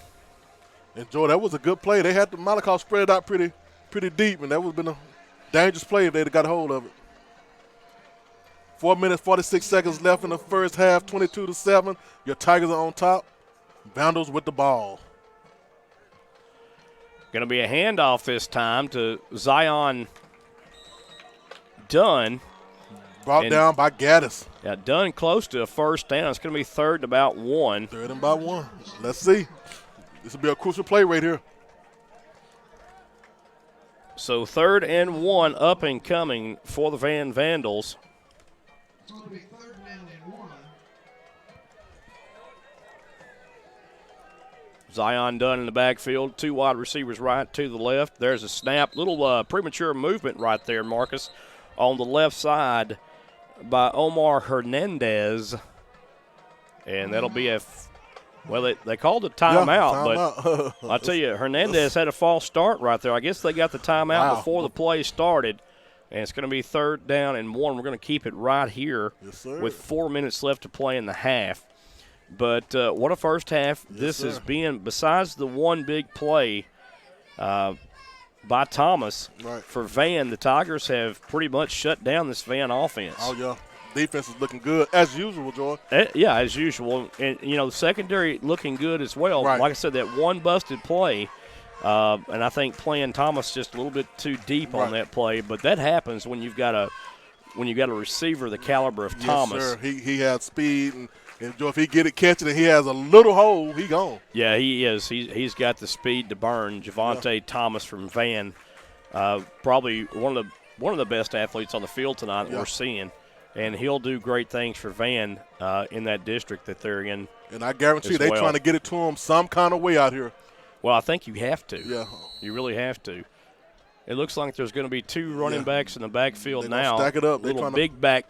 And, Joe, that was a good play. They had the Malakoff spread out pretty deep, and that would have been a dangerous play if they'd have got a hold of it. 4 minutes, 46 seconds left in the first half, 22-7. Your Tigers are on top. Vandals with the ball. Going to be a handoff this time to Zion Dunn. Brought down by Gaddis. Yeah, Dunn close to a 1st down. It's going to be 3rd and about 1. 3rd and about 1. Let's see. This will be a crucial play right here. So 3rd and 1 up and coming for the Van Vandals. It's going to be 3rd down and 1. Zion Dunn in the backfield, 2 wide receivers right, 2 to the left. There's a snap, little premature movement right there, Marcus, on the left side by Omar Hernandez. And that'll be they called a timeout, but I'll tell you, Hernandez had a false start right there. I guess they got the timeout before the play started, and it's going to be 3rd down and 1. We're going to keep it right here with 4 minutes left to play in the half. But what a first half this has been. Besides the one big play by Thomas for Van, the Tigers have pretty much shut down this Van offense. Oh, yeah. Defense is looking good, as usual, Joy. Yeah, as usual. And, the secondary looking good as well. Right. Like I said, that one busted play, and I think playing Thomas just a little bit too deep on that play. But that happens when you've got a receiver the caliber of Thomas. Yes, sir. He has speed, and Joy, if he get it catching and he has a little hole, he gone. Yeah, he is. He's got the speed to burn. Javonte Thomas from Van, probably one of the best athletes on the field tonight that we're seeing. And he'll do great things for Van in that district that they're in. And I guarantee they're trying to get it to him some kind of way out here. Well, I think you have to. Yeah. You really have to. It looks like there's going to be 2 running backs in the backfield now. Stack it up. Little big back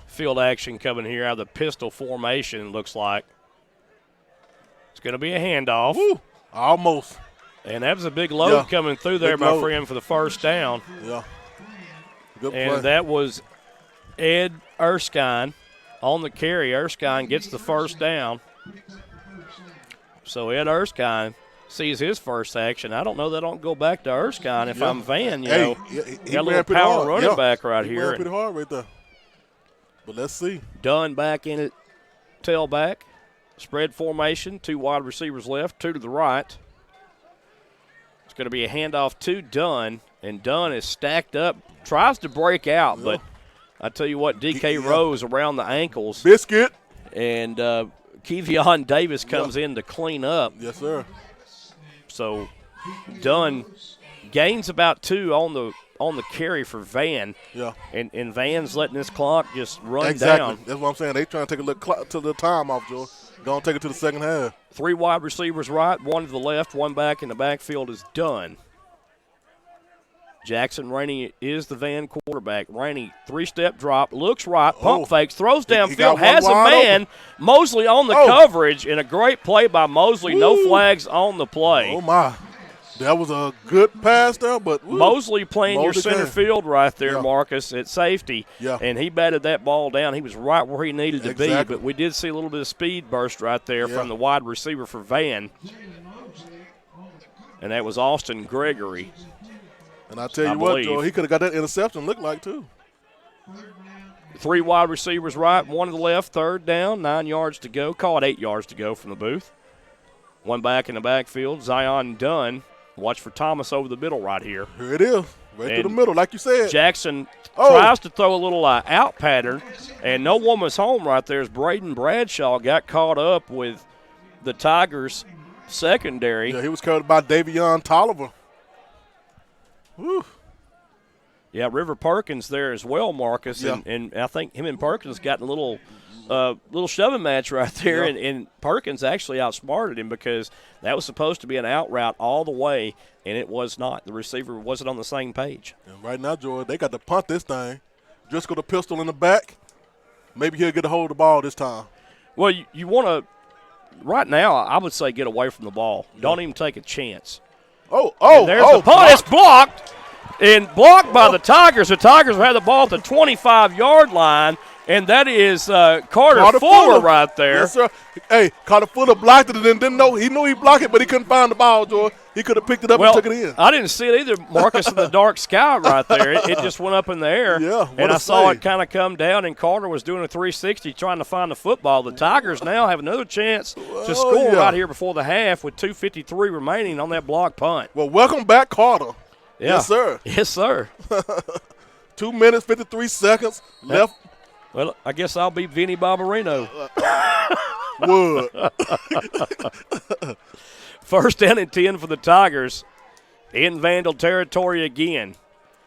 field action coming here out of the pistol formation, it looks like. It's going to be a handoff. Woo. Almost. And that was a big load coming through there, my friend, for the first down. Yeah. Good play. And that was Ed Erskine on the carry. Erskine gets the first down. So Ed Erskine sees his first action. I don't know that I don't go back to Erskine if I'm Van, he got a little power running back right here. He pretty hard right there. But let's see. Dunn back in it, tailback. Spread formation, 2 wide receivers left, 2 to the right. It's going to be a handoff to Dunn, and Dunn is stacked up, tries to break out, but I tell you what, D.K. Rose around the ankles. Biscuit. And Kevion Davis comes in to clean up. Yes, sir. So Dunn gains about 2 on the carry for Van. Yeah. And Van's letting this clock just run down. That's what I'm saying. They trying to take a little time off, Joe. Going to take it to the second half. 3 wide receivers right, 1 to the left, 1 back in the backfield is Dunn. Jackson Rainey is the Van quarterback. Rainey, 3-step drop, looks right, pump fakes, throws downfield, has a man. Open. Mosley on the coverage, and a great play by Mosley. No flags on the play. Oh, my. That was a good pass there, but Mosley playing your center field right there, Marcus, at safety. Yeah. And he batted that ball down. He was right where he needed to be, but we did see a little bit of speed burst right there from the wide receiver for Van. And that was Austin Gregory. And I tell you what, Joe, he could have got that interception, looked like, too. 3 wide receivers right, 1 to the left, 3rd down, 9 yards to go. Call it 8 yards to go from the booth. 1 back in the backfield, Zion Dunn. Watch for Thomas over the middle right here. Here it is, right through the middle, like you said. Jackson tries to throw a little out pattern, and no one was home right there as Braden Bradshaw got caught up with the Tigers' secondary. Yeah, he was covered by Davion Tolliver. Whew. Yeah, River Perkins there as well, Marcus, and I think him and Perkins got a little shoving match right there, and Perkins actually outsmarted him because that was supposed to be an out route all the way, and it was not. The receiver wasn't on the same page. And right now, Jordan, they got to punt this thing. Driscoll the pistol in the back. Maybe he'll get a hold of the ball this time. Well, you want to – right now, I would say get away from the ball. Don't even take a chance. And there's the punt. It's blocked. And blocked by the Tigers. The Tigers have had the ball at the 25-yard line, and that is Carter Fuller right there. Yes, sir. Hey, Carter Fuller blocked it and then didn't know. He knew he blocked it, but he couldn't find the ball, George. He could have picked it up and took it in. I didn't see it either, Marcus, in the dark sky right there. It just went up in the air. Yeah, and I saw it kind of come down, and Carter was doing a 360 trying to find the football. The Tigers now have another chance to score right here before the half with 2:53 remaining on that block punt. Well, welcome back, Carter. Yeah. Yes, sir. Yes, sir. 2 minutes, 53 seconds left. Well, I guess I'll be Vinny Barbarino. Would. 1st down and 10 for the Tigers in Vandal territory again.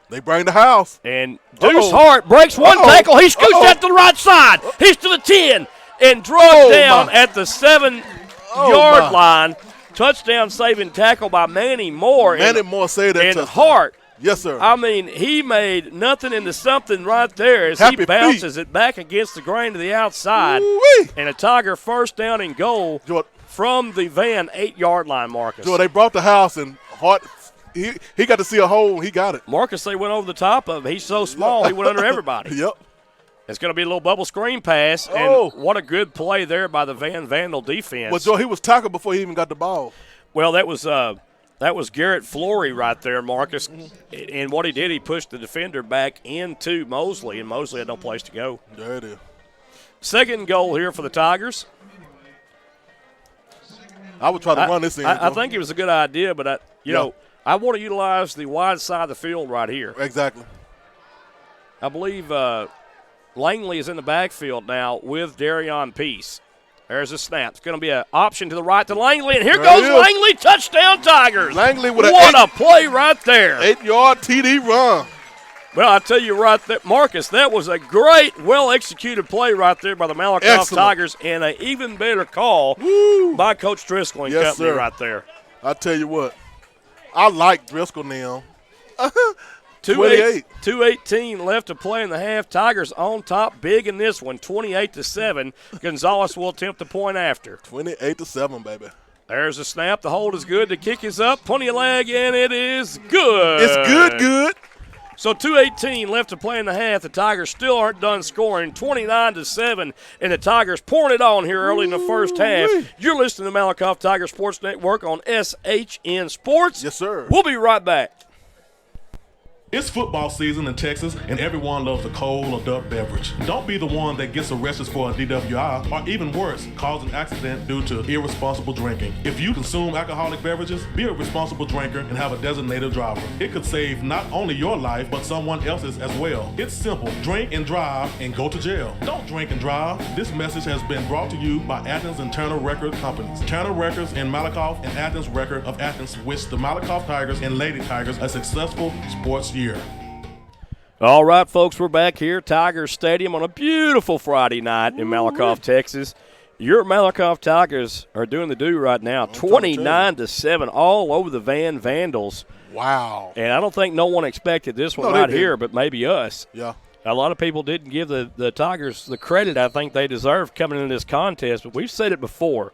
They bring the house. And Deuce Hart breaks one tackle. He scoots out to the right side. He's to the 10 and drugged down at the 7-yard line. Touchdown saving tackle by Manny Moore. Manny Moore saved that and touchdown. Hart Yes, sir. I mean, he made nothing into something right there as Happy he bounces it back against the grain to the outside. Woo-wee. And a Tiger first down and goal from the Van 8-yard line, Marcus. So they brought the house, and Hart, he got to see a hole, and he got it. Marcus, they went over the top of him. He's so small, he went under everybody. Yep. It's going to be a little bubble screen pass, and what a good play there by the Vandal defense. Well, Joe, he was tackled before he even got the ball. Well, that was Garrett Flory right there, Marcus. And what he did, he pushed the defender back into Mosley, and Mosley had no place to go. There it is. Second goal here for the Tigers. I would try to run this in. I think it was a good idea, but you know, I want to utilize the wide side of the field right here. Exactly. I believe Langley is in the backfield now with Darion Peace. There's a snap. It's going to be an option to the right to Langley, and here goes Langley. Touchdown, Tigers. Langley with a play right there. 8-yard TD run. Well, I tell you right there, Marcus, that was a great, well-executed play right there by the Malakoff Tigers, and an even better call by Coach Driscoll and company right there. I tell you what, I like Driscoll now. 2:18 left to play in the half. Tigers on top, big in this one, 28-7. Gonzalez will attempt the point after. 28-7, baby. There's a snap. The hold is good. The kick is up. Plenty of leg, and it is good. It's good. So 2:18 left to play in the half. The Tigers still aren't done scoring, 29-7, and the Tigers pouring it on here early in the first half. You're listening to Malakoff Tiger Sports Network on SHN Sports. Yes, sir. We'll be right back. It's football season in Texas, and everyone loves a cold adult beverage. Don't be the one that gets arrested for a DWI, or even worse, cause an accident due to irresponsible drinking. If you consume alcoholic beverages, be a responsible drinker and have a designated driver. It could save not only your life, but someone else's as well. It's simple. Drink and drive and go to jail. Don't drink and drive. This message has been brought to you by Athens and Turner Record Companies. Turner Records in Malakoff and Athens Record of Athens wish the Malakoff Tigers and Lady Tigers a successful sports year. All right, folks, we're back here, Tigers Stadium, on a beautiful Friday night in Malakoff, Texas. Your Malakoff Tigers are doing the do right now, 29-7, all over the Vandals. Wow. And I don't think no one expected this one here, but maybe us. Yeah. A lot of people didn't give the Tigers the credit I think they deserve coming into this contest, but we've said it before.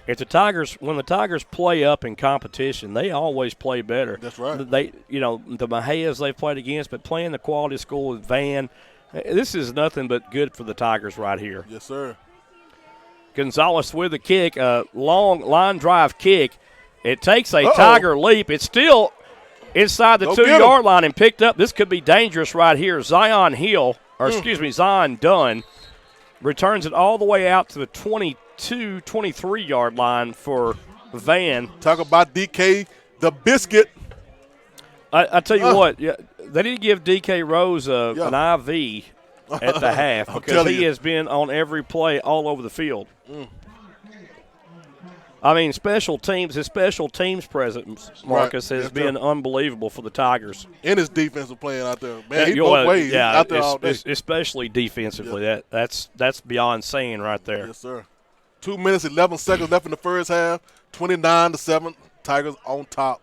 When the Tigers play up in competition, they always play better. That's right. The Mejias they've played against, but playing the quality school with Van, this is nothing but good for the Tigers right here. Yes, sir. Gonzalez with the kick, a long line drive kick. It takes a Tiger leap. It's still inside the 2-yard line and picked up. This could be dangerous right here. Zion Dunn returns it all the way out to the 23-yard line for Van. Talk about DK, the biscuit. I tell you what, they didn't give DK Rose an IV at the half because he has been on every play all over the field. I mean, his special teams presence, Marcus, has been unbelievable for the Tigers. And his defensive playing out there. Man, he both ways out there all day. Especially defensively. That's beyond saying right there. Yes, sir. 2 minutes, 11 seconds left in the first half. 29-7, Tigers on top.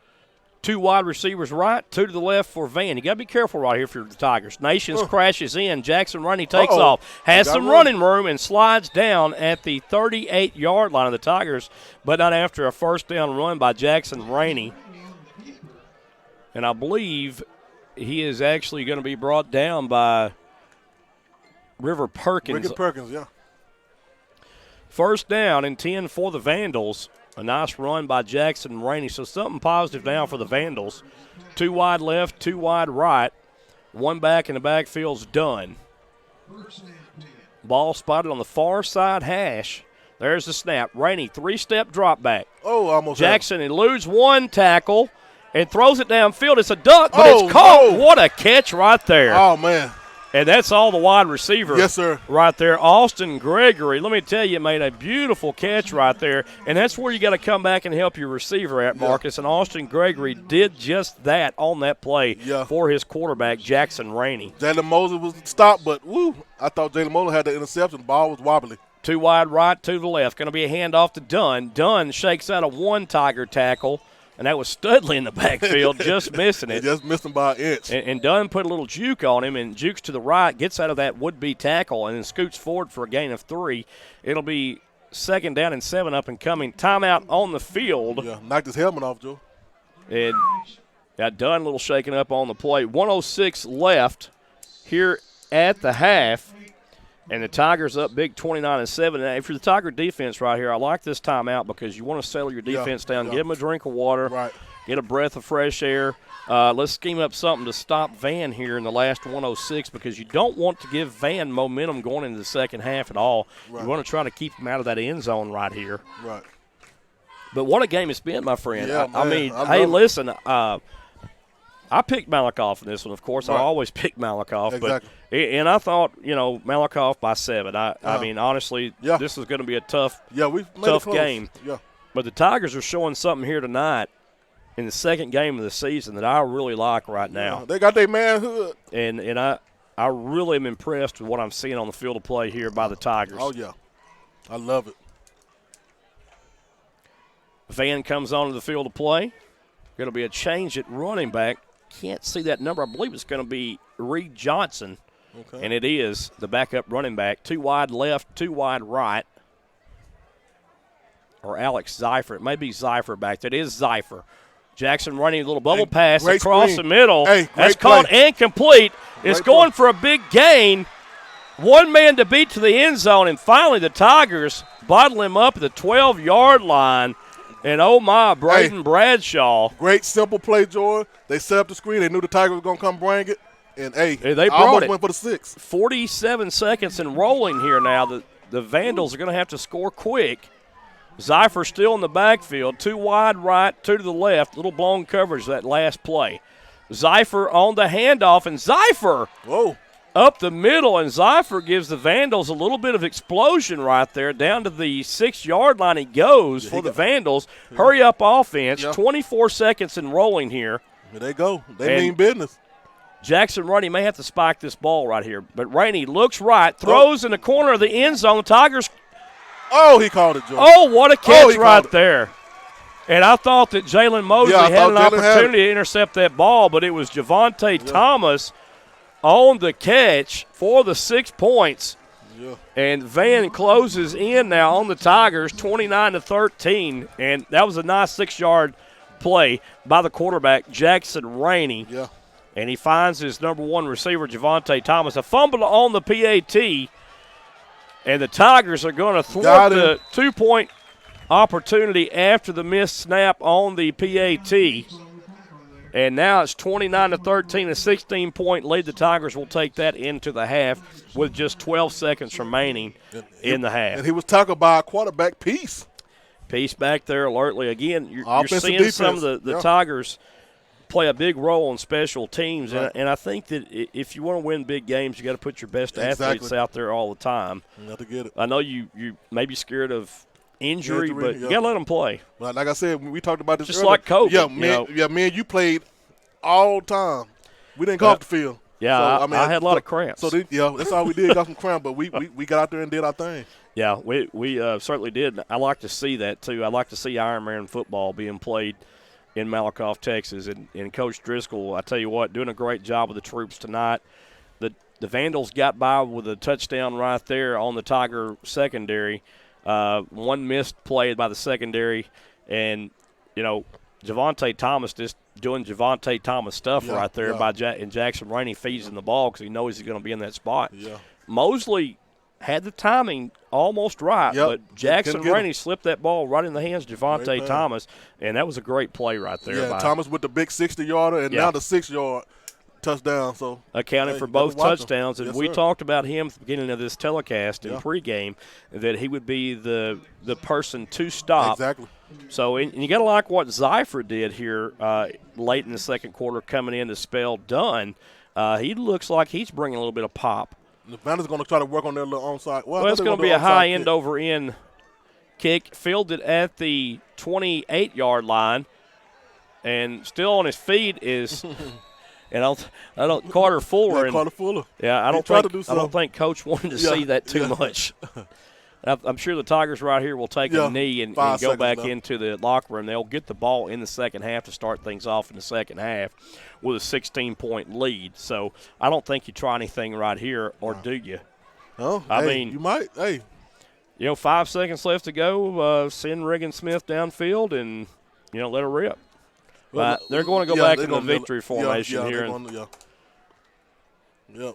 2 wide receivers right, 2 to the left for Van. You got to be careful right here for the Tigers. Nations crashes in. Jackson Rainey takes off. Has some running room and slides down at the 38-yard line of the Tigers, but not after a first down run by Jackson Rainey. And I believe he is actually going to be brought down by River Perkins. Yeah. First down and 10 for the Vandals. A nice run by Jackson Rainey. So something positive now for the Vandals. 2 wide left, 2 wide right. 1 back in the backfield's done. Ball spotted on the far side hash. There's the snap. Rainey, 3-step drop back. Almost. Jackson eludes 1 tackle and throws it downfield. It's a duck, but it's caught. What a catch right there. Oh, man. And that's all the wide receiver. Yes, sir. Right there. Austin Gregory, let me tell you, made a beautiful catch right there. And that's where you got to come back and help your receiver at, Marcus. And Austin Gregory did just that on that play for his quarterback, Jackson Rainey. Jalen Moses was stopped, but I thought Jalen Moses had the interception. The ball was wobbly. 2 wide right, 2 to the left. Going to be a handoff to Dunn. Dunn shakes out a 1 Tiger tackle. and that was Studley in the backfield, just missing it. Just missed him by an inch. And Dunn put a little juke on him, and jukes to the right, gets out of that would-be tackle, and then scoots forward for a gain of 3. It'll be 2nd down and 7 up and coming. Timeout on the field. Yeah, knocked his helmet off, Joe. And got Dunn a little shaken up on the play. 1:06 left here at the half. And the Tigers up big 29-7. And if you're the Tiger defense right here, I like this timeout because you want to settle your defense down, give them a drink of water, get a breath of fresh air. Let's scheme up something to stop Van here in the last 1:06 because you don't want to give Van momentum going into the second half at all. You want to try to keep him out of that end zone right here. Right. But what a game it's been, my friend. Yeah, I mean, hey, listen, I picked Malakoff in this one, of course. I always pick Malakoff. Exactly. And I thought, Malakoff by 7. I mean, honestly, this is going to be a tough game. Yeah. But the Tigers are showing something here tonight in the second game of the season that I really like right now. Yeah, they got their manhood. And I really am impressed with what I'm seeing on the field of play here by the Tigers. Oh, yeah. I love it. Van comes onto the field of play. Going to be a change at running back. Can't see that number. I believe it's going to be Reed Johnson. Okay. And it is the backup running back. 2 wide left, 2 wide right. Or Alex Zeifer. It may be Zeifer back there. It is Zeifer. Jackson running a little bubble pass across the middle. Hey, that's caught and complete. It's going for a big gain. 1 man to beat to the end zone. And finally the Tigers bottle him up at the 12-yard line. And, oh, my, Braden Bradshaw. Great simple play, Jordan. They set up the screen. They knew the Tigers were going to come bring it. And, they almost brought it. Went for the 6. 47 seconds and rolling here now. The Vandals are going to have to score quick. Zeifer still in the backfield. 2 wide right, 2 to the left. Little blown coverage that last play. Zeifer on the handoff, and Zeifer up the middle, and Zeifer gives the Vandals a little bit of explosion right there. Down to the 6-yard line he goes for the Vandals. Hurry up offense. 24 seconds and rolling here. Here they go. They mean business. Jackson Rainey may have to spike this ball right here. But Rainey looks right, throws in the corner of the end zone. The Tigers. Oh, he called it, Joe. Oh, what a catch right there. And I thought that Jalen Mosley had an opportunity to intercept that ball, but it was Javonte Thomas on the catch for the 6 points. Yeah. And Van closes in now on the Tigers, 29-13. And that was a nice 6-yard play by the quarterback, Jackson Rainey. Yeah. And he finds his number 1 receiver, Javonte Thomas. A fumble on the PAT. And the Tigers are going to thwart the 2-point opportunity after the missed snap on the PAT. And now it's 29-13, a 16-point lead. The Tigers will take that into the half with just 12 seconds remaining in the half. And he was talking about quarterback Peace. Peace back there alertly. Again, you're seeing defense. Some of the Tigers play a big role on special teams. Right. And I think that if you want to win big games, you got to put your best athletes out there all the time. You have to get it. I know you may be scared of injury, but you got to let them play. Well, like I said, we talked about this just earlier. like COVID. Me and you played all time. We didn't go off the field. Yeah, so, I had a lot of cramps. So that's all we did, got some cramps, but we got out there and did our thing. Yeah, we certainly did. I like to see that, too. I like to see Ironman football being played in Malakoff, Texas. And Coach Driscoll, I tell you what, doing a great job with the troops tonight. The Vandals got by with a touchdown right there on the Tiger secondary. 1 missed play by the secondary. And, Javonte Thomas just doing Javonte Thomas stuff right there and Jackson Rainey feeds him the ball because he knows he's going to be in that spot. Yeah. Mosley had the timing almost right, but Jackson Rainey slipped that ball right in the hands of Javonte Thomas, and that was a great play right there. Yeah, Thomas with the big 60-yarder and now the 6-yard touchdown. So accounted for both touchdowns, and we talked about him at the beginning of this telecast in pregame that he would be the person to stop. Exactly. So, and you got to like what Zeifer did here late in the second quarter coming in to spell Dunn. He looks like he's bringing a little bit of pop. The Vandals going to try to work on their little onside. Well, it's going to be a high end-over-end kick, fielded at the 28-yard line, and still on his feet is Carter Fuller. Carter Fuller. Yeah, I don't think Coach wanted to see that too much. I'm sure the Tigers right here will take a knee and go back into the locker room. They'll get the ball in the second half to start things off in the second half with a 16-point lead. So I don't think you try anything right here, or do you? Oh, I mean, you might. Hey. 5 seconds left to go. Send Regan Smith downfield and, let her rip. But they're going to go back in the victory formation here.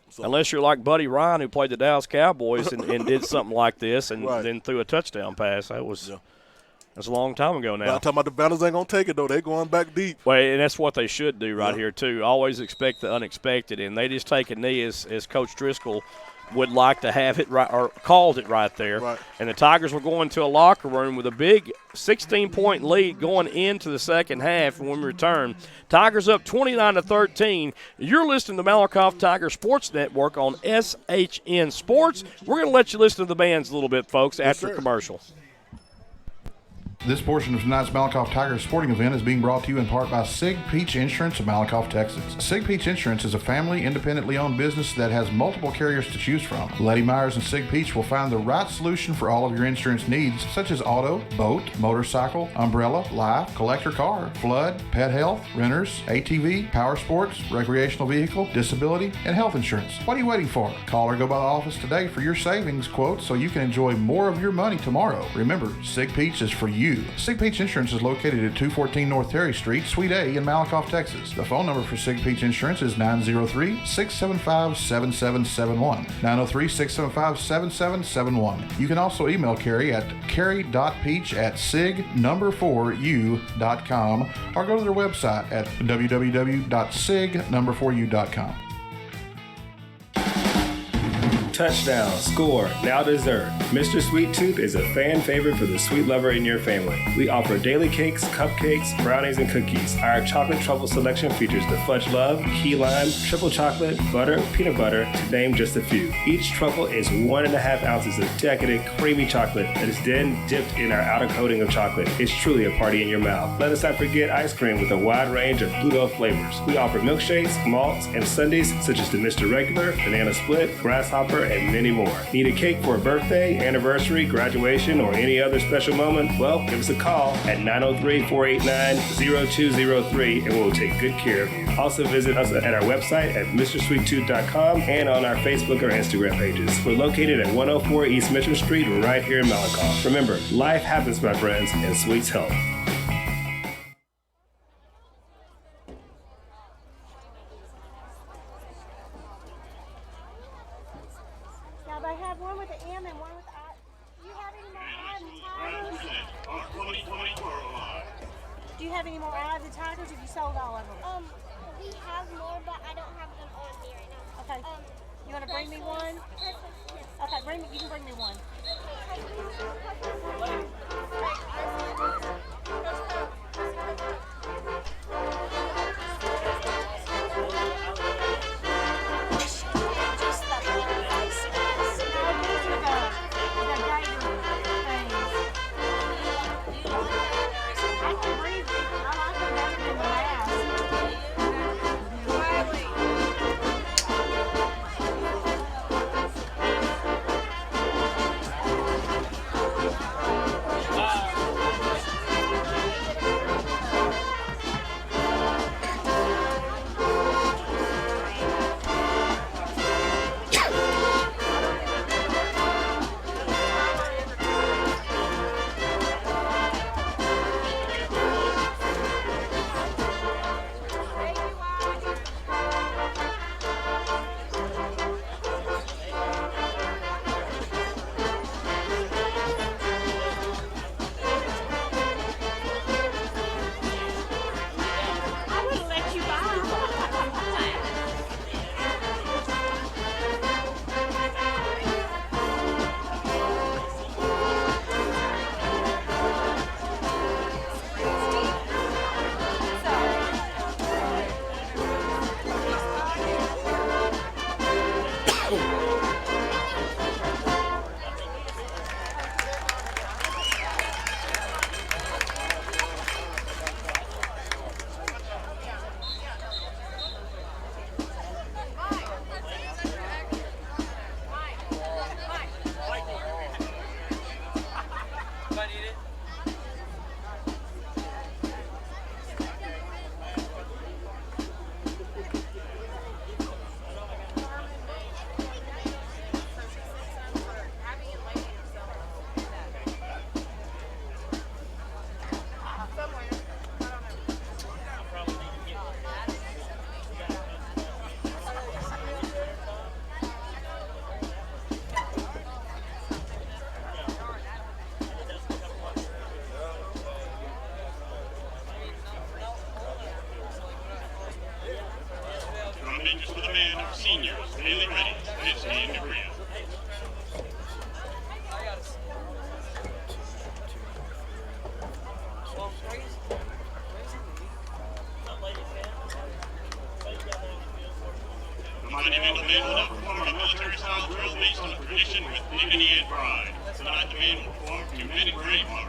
So. Unless you're like Buddy Ryan, who played the Dallas Cowboys and did something like this and then threw a touchdown pass. That's a long time ago now. I'm talking about the Vandals ain't going to take it, though. They're going back deep. Well, and that's what they should do right here, too. Always expect the unexpected. And they just take a knee as Coach Driscoll would like to have it right, or called it right there. Right. And the Tigers were going to a locker room with a big 16-point lead going into the second half when we return. Tigers up 29-13. You're listening to Malakoff Tiger Sports Network on SHN Sports. We're going to let you listen to the bands a little bit, folks, after commercial. This portion of tonight's Malakoff Tigers sporting event is being brought to you in part by Sig Peach Insurance of Malakoff, Texas. Sig Peach Insurance is a family, independently owned business that has multiple carriers to choose from. Letty Myers and Sig Peach will find the right solution for all of your insurance needs, such as auto, boat, motorcycle, umbrella, life, collector car, flood, pet health, renters, ATV, power sports, recreational vehicle, disability, and health insurance. What are you waiting for? Call or go by the office today for your savings quote so you can enjoy more of your money tomorrow. Remember, Sig Peach is for you. Sig Peach Insurance is located at 214 North Terry Street, Suite A in Malakoff, Texas. The phone number for Sig Peach Insurance is 903-675-7771. 903-675-7771. You can also email Carrie at carrie.peach@sig4u.com or go to their website at www.sig4u.com. Touchdown, score, now dessert. Mr. Sweet Tooth is a fan favorite for the sweet lover in your family. We offer daily cakes, cupcakes, brownies, and cookies. Our chocolate truffle selection features the Fudge Love, Key Lime, Triple Chocolate, Butter, Peanut Butter, to name just a few. Each truffle is 1.5 ounces of decadent, creamy chocolate that is then dipped in our outer coating of chocolate. It's truly a party in your mouth. Let us not forget ice cream with a wide range of Pluto flavors. We offer milkshakes, malts, and sundaes such as the Mr. Regular, Banana Split, Grasshopper, and many more. Need a cake for a birthday, anniversary, graduation, or any other special moment? Well, give us a call at 903-489-0203 and we'll take good care of you. Also visit us at our website at MrSweetTooth.com and on our Facebook or Instagram pages. We're located at 104 East Mitchell Street right here in Malakoff. Remember, life happens, my friends, and sweets help. Do you have any more Eye of the Tigers, or have you sold all of them? We have more, but I don't have them on me right now. Okay. You want to bring me one? Okay, you can bring me one. Just for the band of seniors, Haley Reddy, Misty, and Cabria. The monumental men will now perform a military-style drill based on tradition with dignity and pride. Tonight the men will perform 2 minute grave march.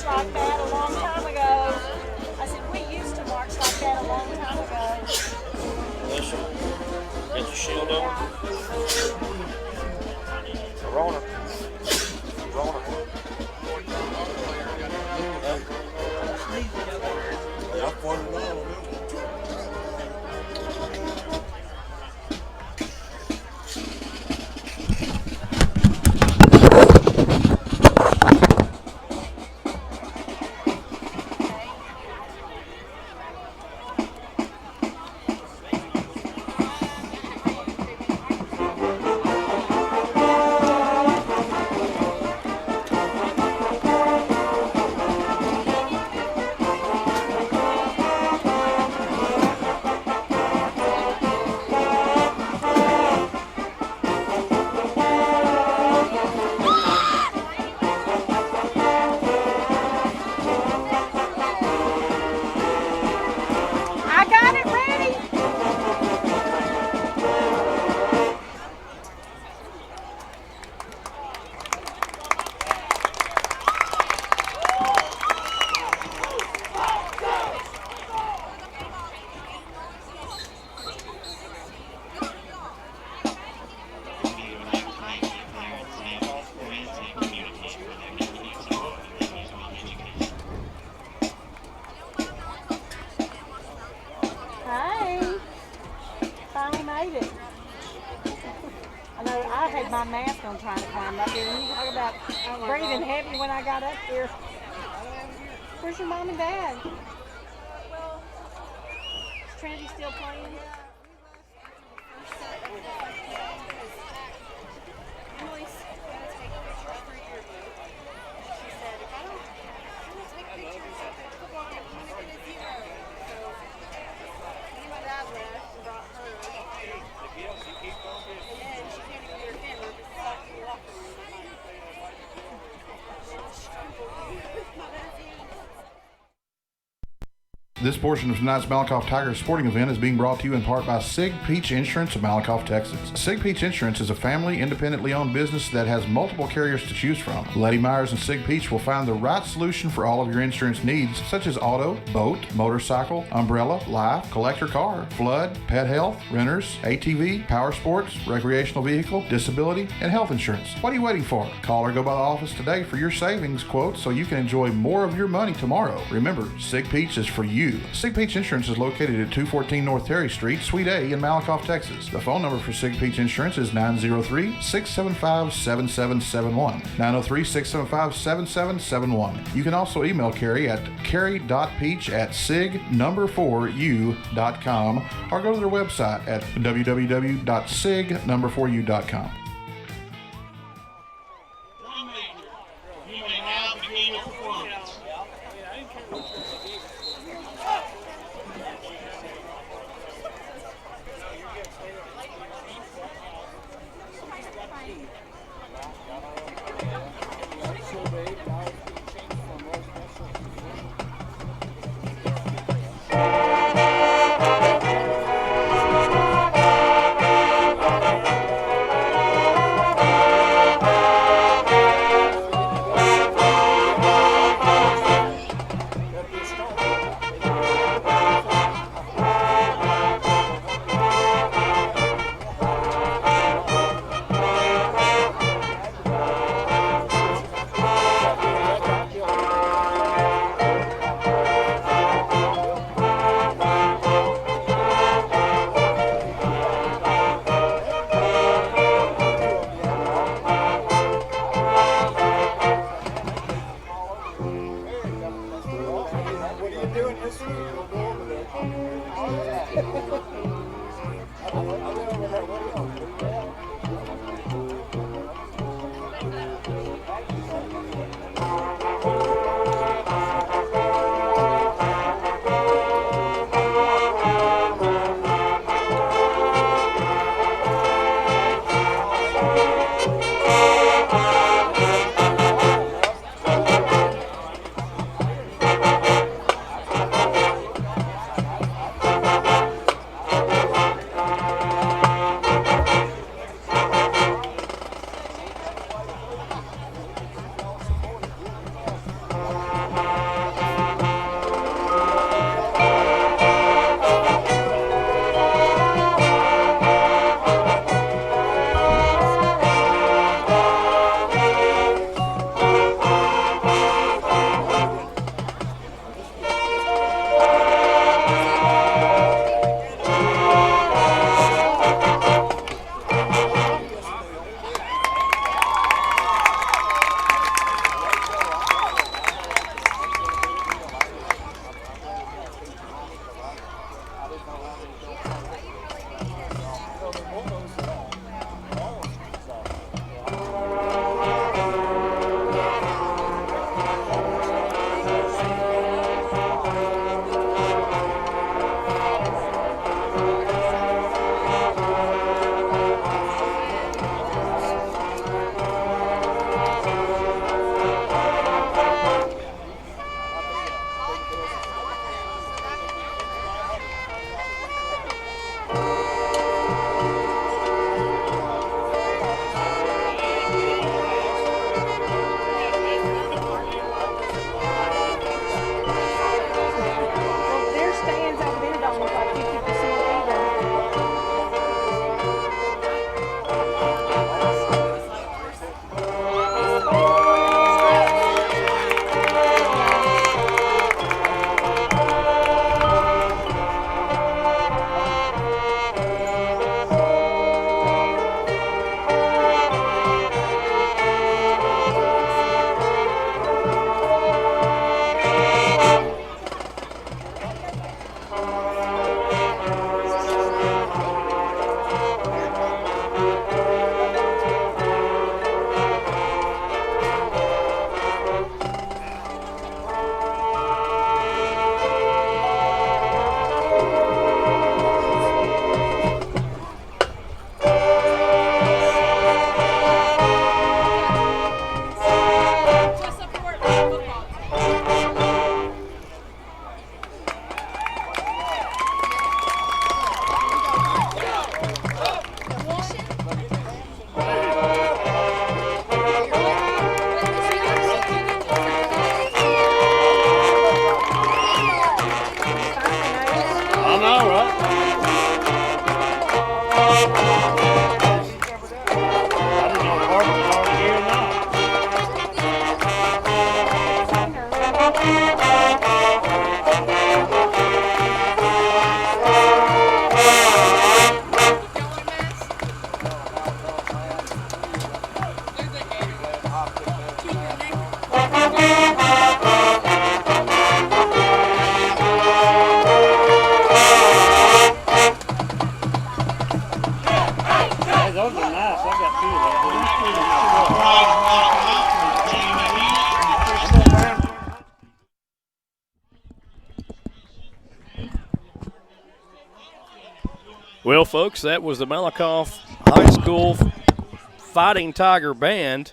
Like that a long time ago. I said, we used to march like that a long time ago. Get your shield on. Corona. I fought it all. My mask on trying to climb up here. And you talk about breathing heavy when I got up here. Where's your mom and dad? Is Trinity still playing? Emily's going to take pictures for your book. She said, if I don't take pictures of the football game, I'm going to get a zero. So, anybody that left and brought her. And then she can't even get her camera because it's off the locker room. This portion of tonight's Malakoff Tigers sporting event is being brought to you in part by Sig Peach Insurance of Malakoff, Texas. Sig Peach Insurance is a family, independently owned business that has multiple carriers to choose from. Letty Myers and Sig Peach will find the right solution for all of your insurance needs, such as auto, boat, motorcycle, umbrella, life, collector car, flood, pet health, renters, ATV, power sports, recreational vehicle, disability, and health insurance. What are you waiting for? Call or go by the office today for your savings quote so you can enjoy more of your money tomorrow. Remember, Sig Peach is for you. Sig Peach Insurance is located at 214 North Terry Street, Suite A in Malakoff, Texas. The phone number for Sig Peach Insurance is 903-675-7771. 903-675-7771. You can also email Carrie at carrie.peach@sig4u.com or go to their website at www.sig4u.com. You may now begin your performance. Well, folks, that was the Malakoff High School Fighting Tiger Band.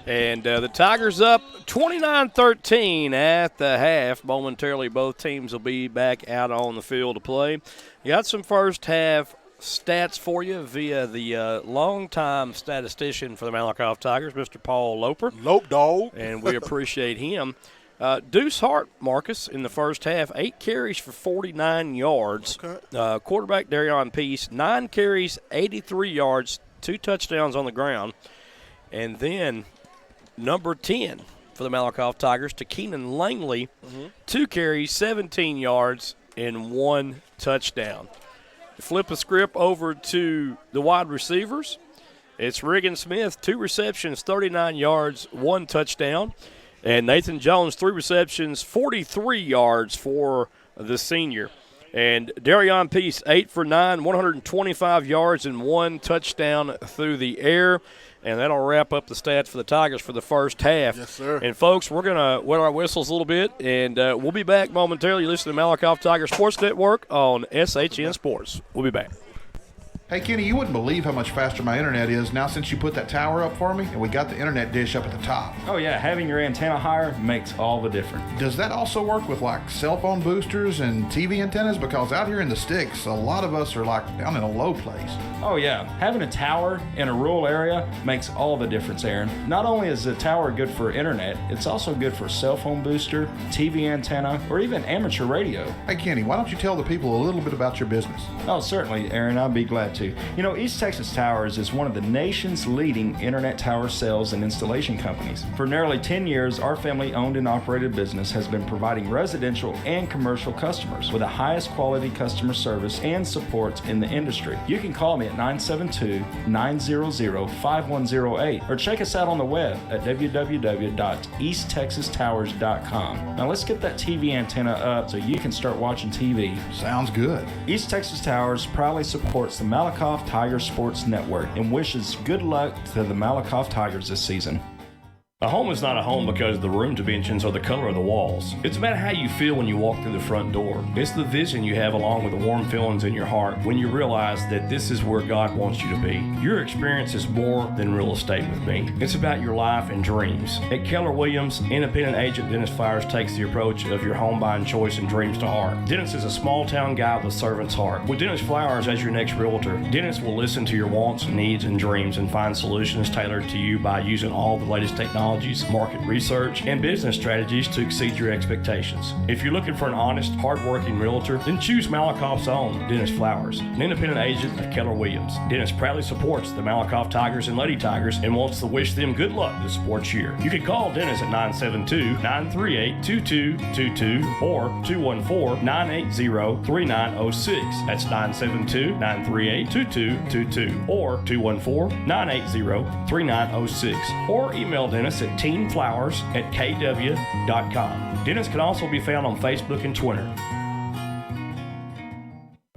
And the Tigers up 29-13 at the half. Momentarily, both teams will be back out on the field to play. Got some first half stats for you via the longtime statistician for the Malakoff Tigers, Mr. Paul Loper. Lope dog. And we appreciate him. Deuce Hart, Marcus, in the first half, 8 carries for 49 yards. Okay. Quarterback Darion Peace, 9 carries, 83 yards, 2 touchdowns on the ground. And then number 10 for the Malakoff Tigers, to Keenan Langley, 2 carries, 17 yards, and 1 touchdown. Flip the script over to the wide receivers. It's Regan Smith, 2 receptions, 39 yards, 1 touchdown. And Nathan Jones, 3 receptions, 43 yards for the senior. And Darion Peace, 8 for 9, 125 yards and 1 touchdown through the air. And that'll wrap up the stats for the Tigers for the first half. Yes, sir. And, folks, we're going to wet our whistles a little bit, and we'll be back momentarily. Listen to Malakoff Tiger Sports Network on SHN Sports. We'll be back. Hey, Kenny, you wouldn't believe how much faster my internet is now since you put that tower up for me and we got the internet dish up at the top. Oh yeah, having your antenna higher makes all the difference. Does that also work with like cell phone boosters and TV antennas? Because out here in the sticks, a lot of us are like down in a low place. Oh yeah, having a tower in a rural area makes all the difference, Aaron. Not only is the tower good for internet, it's also good for cell phone booster, TV antenna, or even amateur radio. Hey, Kenny, why don't you tell the people a little bit about your business? Oh, certainly, Aaron, I'd be glad to. You know, East Texas Towers is one of the nation's leading internet tower sales and installation companies. For nearly 10 years, our family-owned and operated business has been providing residential and commercial customers with the highest quality customer service and support in the industry. You can call me at 972-900-5108 or check us out on the web at www.easttexastowers.com. Now let's get that TV antenna up so you can start watching TV. Sounds good. East Texas Towers proudly supports the Malakoff Tiger Sports Network and wishes good luck to the Malakoff Tigers this season. A home is not a home because of the room dimensions or the color of the walls. It's about how you feel when you walk through the front door. It's the vision you have along with the warm feelings in your heart when you realize that this is where God wants you to be. Your experience is more than real estate with me. It's about your life and dreams. At Keller Williams, independent agent Dennis Flowers takes the approach of your home buying choice and dreams to heart. Dennis is a small town guy with a servant's heart. With Dennis Flowers as your next realtor, Dennis will listen to your wants, needs, and dreams and find solutions tailored to you by using all the latest technologies, market research, and business strategies to exceed your expectations. If you're looking for an honest, hard-working realtor, then choose Malakoff's own Dennis Flowers, an independent agent of Keller Williams. Dennis proudly supports the Malakoff Tigers and Lady Tigers and wants to wish them good luck this sports year. You can call Dennis at 972-938-2222 or 214-980-3906. That's 972-938-2222 or 214-980-3906. Or email Dennis at teamflowers@kw.com. Dennis can also be found on Facebook and Twitter.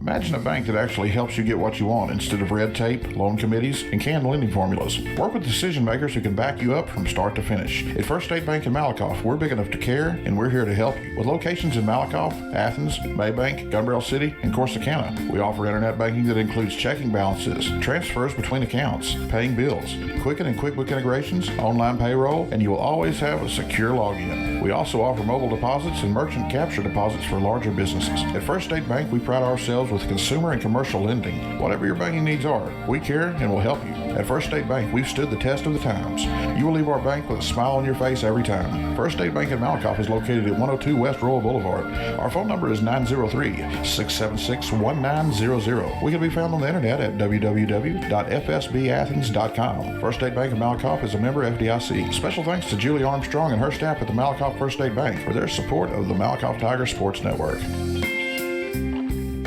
Imagine a bank that actually helps you get what you want instead of red tape, loan committees, and canned lending formulas. Work with decision makers who can back you up from start to finish. At First State Bank in Malakoff, we're big enough to care, and we're here to help you. With locations in Malakoff, Athens, Maybank, Gun Barrel City, and Corsicana, we offer internet banking that includes checking balances, transfers between accounts, paying bills, Quicken and QuickBook integrations, online payroll, and you will always have a secure login. We also offer mobile deposits and merchant capture deposits for larger businesses. At First State Bank, we pride ourselves with consumer and commercial lending. Whatever your banking needs are, we care and will help you. At First State Bank, we've stood the test of the times. You will leave our bank with a smile on your face every time. First State Bank in Malakoff is located at 102 West Royal Boulevard. Our phone number is 903-676-1900. We can be found on the internet at www.fsbathens.com. First State Bank in Malakoff is a member FDIC. Special thanks to Julie Armstrong and her staff at the Malakoff First State Bank for their support of the Malakoff Tiger Sports Network.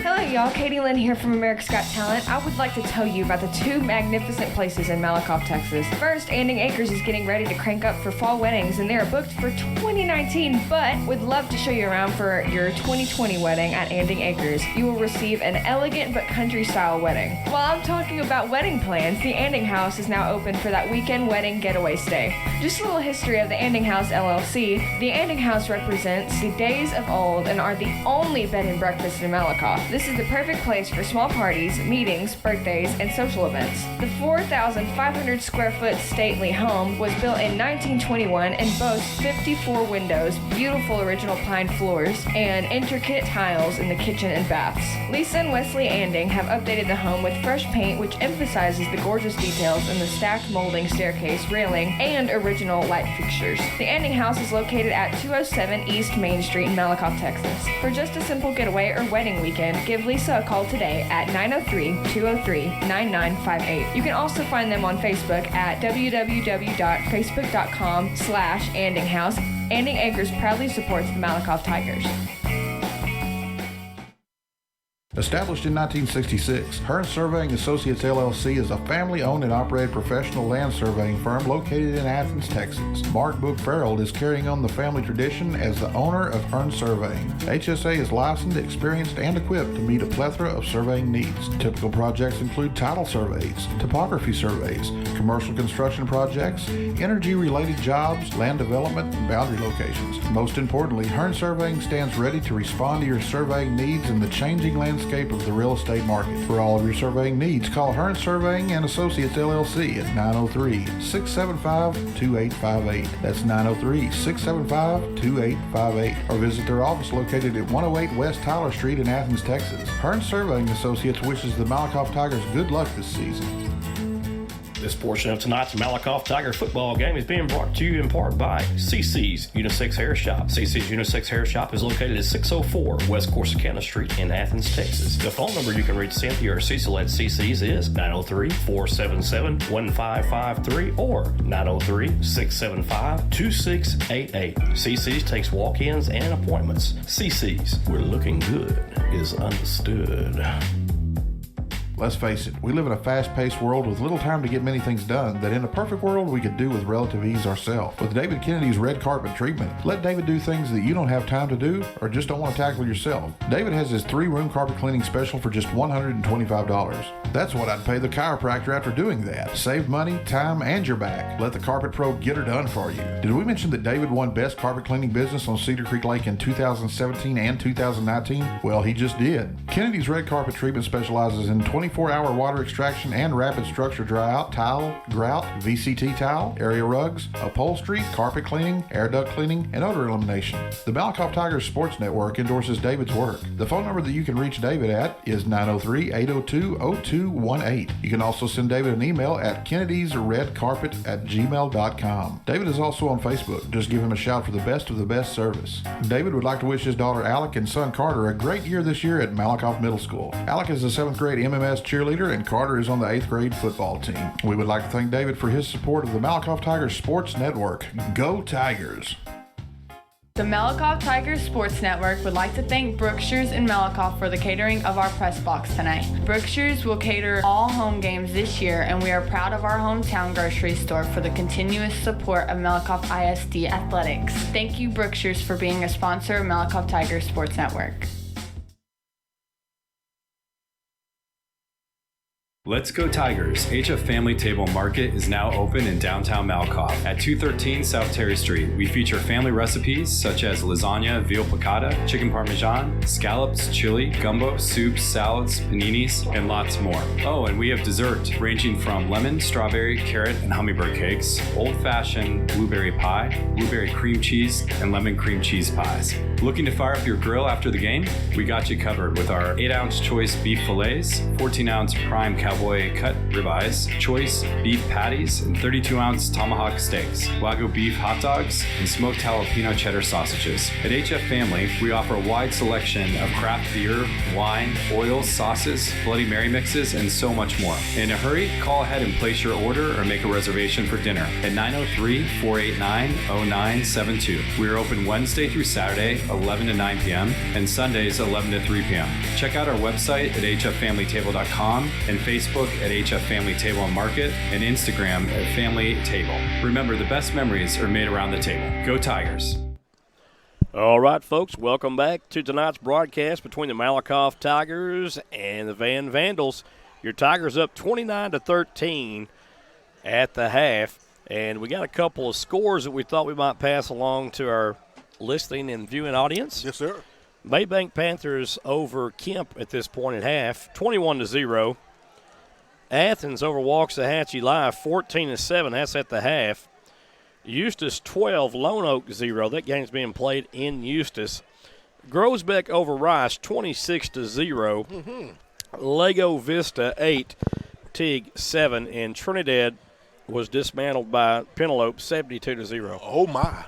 Hello, y'all. Katie Lynn here from America's Got Talent. I would like to tell you about the 2 magnificent places in Malakoff, Texas. First, Anding Acres is getting ready to crank up for fall weddings, and they are booked for 2019, but would love to show you around for your 2020 wedding at Anding Acres. You will receive an elegant but country-style wedding. While I'm talking about wedding plans, the Anding House is now open for that weekend wedding getaway stay. Just a little history of the Anding House LLC. The Anding House represents the days of old and are the only bed and breakfast in Malakoff. This is the perfect place for small parties, meetings, birthdays, and social events. The 4,500 square foot stately home was built in 1921 and boasts 54 windows, beautiful original pine floors, and intricate tiles in the kitchen and baths. Lisa and Wesley Anding have updated the home with fresh paint which emphasizes the gorgeous details in the stacked molding staircase, railing, and original light fixtures. The Anding House is located at 207 East Main Street in Malakoff, Texas. For just a simple getaway or wedding weekend, give Lisa a call today at 903-203-9958. You can also find them on Facebook at www.facebook.com/AndingHouse. Anding Acres proudly supports the Malakoff Tigers. Established in 1966, Hearn Surveying Associates LLC is a family-owned and operated professional land surveying firm located in Athens, Texas. Mark Book Farrell is carrying on the family tradition as the owner of Hearn Surveying. HSA is licensed, experienced, and equipped to meet a plethora of surveying needs. Typical projects include title surveys, topography surveys, commercial construction projects, energy-related jobs, land development, and boundary locations. Most importantly, Hearn Surveying stands ready to respond to your surveying needs in the changing landscape of the real estate market. For all of your surveying needs, call Hearn Surveying and Associates LLC at 903-675-2858. That's 903-675-2858. Or visit their office located at 108 West Tyler Street in Athens, Texas. Hearn Surveying Associates wishes the Malakoff Tigers good luck this season. This portion of tonight's Malakoff Tiger football game is being brought to you in part by CC's Unisex Hair Shop. CC's Unisex Hair Shop is located at 604 West Corsicana Street in Athens, Texas. The phone number you can reach Cynthia or Cecil at CC's is 903-477-1553 or 903-675-2688. CC's takes walk-ins and appointments. CC's, where looking good is understood. Let's face it, we live in a fast-paced world with little time to get many things done that in a perfect world we could do with relative ease ourselves. With David Kennedy's red carpet treatment, let David do things that you don't have time to do or just don't want to tackle yourself. David has his 3-room carpet cleaning special for just $125. That's what I'd pay the chiropractor after doing that. Save money, time, and your back. Let the Carpet Pro get her done for you. Did we mention that David won Best Carpet Cleaning Business on Cedar Creek Lake in 2017 and 2019? Well, he just did. Kennedy's red carpet treatment specializes in 24-hour water extraction and rapid structure dry-out, tile, grout, VCT tile, area rugs, upholstery, carpet cleaning, air duct cleaning, and odor elimination. The Malakoff Tigers Sports Network endorses David's work. The phone number that you can reach David at is 903-802-0218. You can also send David an email at kennedysredcarpet@gmail.com. David is also on Facebook. Just give him a shout for the best of the best service. David would like to wish his daughter Alec and son Carter a great year this year at Malakoff Middle School. Alec is a 7th grade MMS cheerleader and Carter is on the 8th grade football team. We would like to thank David for his support of the Malakoff Tigers Sports Network. Go Tigers! The Malakoff Tigers Sports Network would like to thank Brookshire's and Malakoff for the catering of our press box tonight. Brookshire's will cater all home games this year, and we are proud of our hometown grocery store for the continuous support of Malakoff ISD Athletics. Thank you, Brookshire's, for being a sponsor of Malakoff Tigers Sports Network. Let's Go Tigers HF Family Table Market is now open in downtown Malakoff at 213 South Terry Street. We feature family recipes such as lasagna, veal piccata, chicken parmesan, scallops, chili, gumbo, soups, salads, paninis, and lots more. Oh, and we have dessert ranging from lemon, strawberry, carrot, and hummingbird cakes, old-fashioned blueberry pie, blueberry cream cheese, and lemon cream cheese pies. Looking to fire up your grill after the game? We got you covered with our 8-ounce choice beef fillets, 14-ounce prime cowboy cut ribeyes, choice beef patties, and 32-ounce tomahawk steaks, Wagyu beef hot dogs, and smoked jalapeno cheddar sausages. At HF Family, we offer a wide selection of craft beer, wine, oils, sauces, Bloody Mary mixes, and so much more. In a hurry, call ahead and place your order or make a reservation for dinner at 903-489-0972. We are open Wednesday through Saturday, 11 to 9 p.m., and Sundays, 11 to 3 p.m. Check out our website at hffamilytable.com and Facebook at HF Family Table and Market and Instagram at Family Table. Remember, the best memories are made around the table. Go Tigers! All right, folks, welcome back to tonight's broadcast between the Malakoff Tigers and the Vandals. Your Tigers up 29-13 at the half, and we got a couple of scores that we thought we might pass along to our listening and viewing audience. Yes, sir. Maybank Panthers over Kemp at this point at half, 21-0. Athens over Waxahachie Live, 14-7. That's at the half. Eustis 12, Lone Oak 0. That game's being played in Eustis. Grosbeck over Rice, 26-0. Mm-hmm. Lego Vista 8, Teague 7, and Trinidad was dismantled by Penelope, 72-0. Oh my!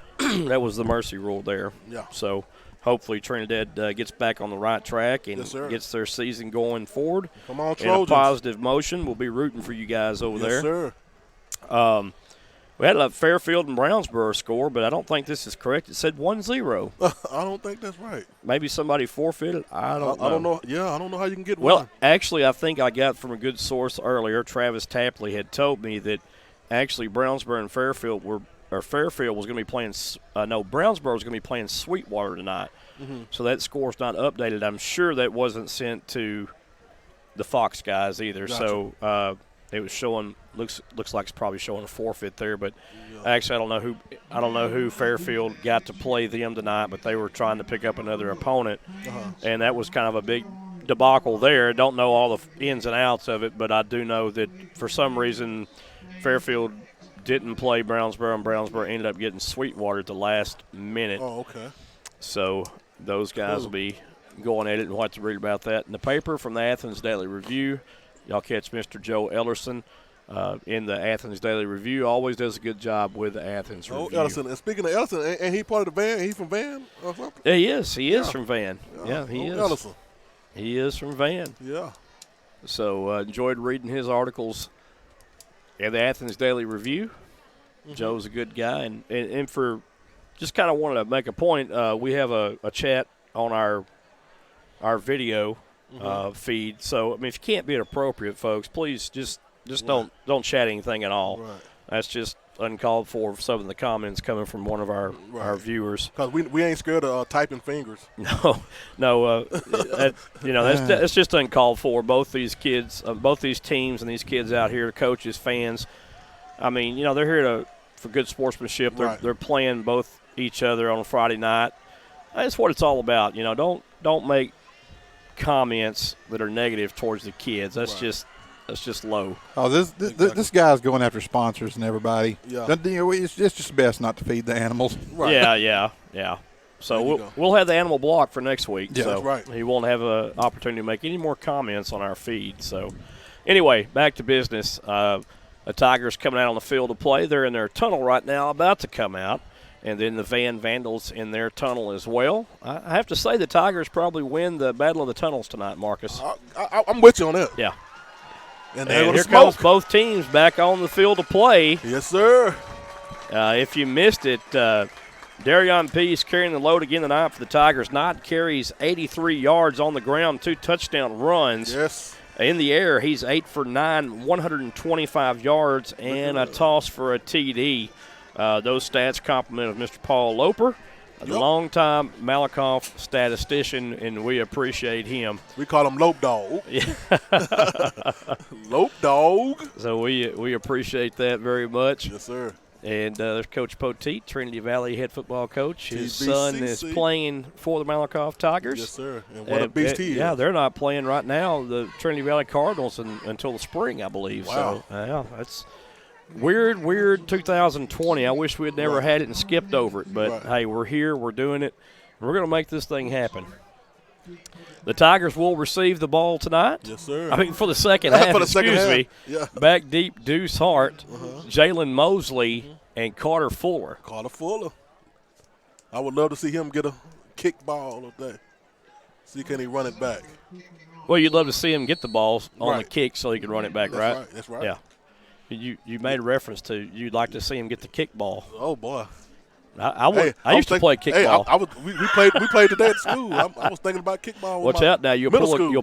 That was the mercy rule there. Yeah. So hopefully Trinidad gets back on the right track and yes, gets their season going forward. Come on, in Trojans. a positive motion. We'll be rooting for you guys over there. Yes, sir. We had a Fairfield and Brownsboro score, but I don't think this is correct. It said 1-0. I don't think that's right. Maybe somebody forfeited. I don't know. I don't know. Yeah, I don't know how you can get Well, one. actually, I think I got from a good source earlier. Travis Tapley had told me that actually Brownsboro and Fairfield Fairfield was going to be playing. Brownsboro was going to be playing Sweetwater tonight. Mm-hmm. So that score's not updated. I'm sure that wasn't sent to the Fox guys either. Gotcha. So it was showing. Looks like it's probably showing a forfeit there. But actually, I don't know who Fairfield got to play them tonight. But they were trying to pick up another opponent, and that was kind of a big debacle there. Don't know all the ins and outs of it, but I do know that for some reason Fairfield didn't play Brownsboro, and Brownsboro ended up getting Sweetwater at the last minute. Oh, okay. So those guys will be going at it, and we'll have to read about that in the paper from the Athens Daily Review. Y'all catch Mr. Joe Ellerson in the Athens Daily Review. Always does a good job with the Athens Review. Ellerson. And speaking of Ellerson, and he part of the Van? He from Van or something? Yeah, he is. He is from Van. Yeah, he is. Ellerson. He is from Van. Yeah. So enjoyed reading his articles in the Athens Daily Review. Mm-hmm. Joe's a good guy. And for just kind of wanted to make a point, we have a chat on our video feed. So, I mean, if you can't be inappropriate, folks, please just don't chat anything at all. Right. That's just uncalled for some of the comments coming from one of our viewers. Because we ain't scared of typing fingers. No. That's just uncalled for. Both these kids, both these teams and these kids out here, coaches, fans, I mean, they're here for good sportsmanship. They're playing both each other on a Friday night. That's what it's all about. Don't make comments that are negative towards the kids. That's just low. Oh, this guy's going after sponsors and everybody. Yeah. It's just best not to feed the animals. Right. Yeah. So we'll have the animal block for next week. Yeah, so that's right. He won't have an opportunity to make any more comments on our feed. So anyway, back to business. The Tigers coming out on the field to play. They're in their tunnel right now, about to come out. And then the Vandals in their tunnel as well. I have to say the Tigers probably win the Battle of the Tunnels tonight, Marcus. I'm with you on that. Yeah. And here comes both teams back on the field to play. Yes, sir. If you missed it, Darion Pease carrying the load again tonight for the Tigers. Knott carries 83 yards on the ground, 2 touchdown runs. Yes. In the air, he's 8 for 9, 125 yards, and a toss for a TD. Those stats compliment of Mr. Paul Loper, the longtime Malakoff statistician, and we appreciate him. We call him Lope Dog. Lope Dog. So we appreciate that very much. Yes, sir. And there's Coach Poteet, Trinity Valley head football coach. His TBCC. son is playing for the Malakoff Tigers. Yes, sir. And what a beast he is. Yeah, they're not playing right now, the Trinity Valley Cardinals, until the spring, I believe. Wow. So, that's weird 2020. I wish we had never had it and skipped over it. But, hey, we're here. We're doing it. We're going to make this thing happen. The Tigers will receive the ball tonight. Yes, sir. I mean, for the second half, excuse me. Yeah. Back deep, Deuce Hart, Jalen Mosley, and Carter Fuller. Carter Fuller. I would love to see him get a kick ball up there. See, can he run it back? Well, you'd love to see him get the ball on the kick so he can run it back, right? That's right. Yeah. You made a reference to you'd like to see him get the kick ball. Oh, boy. I used to play kickball. We played today at school. I was thinking about kickball. Watch out now. You'll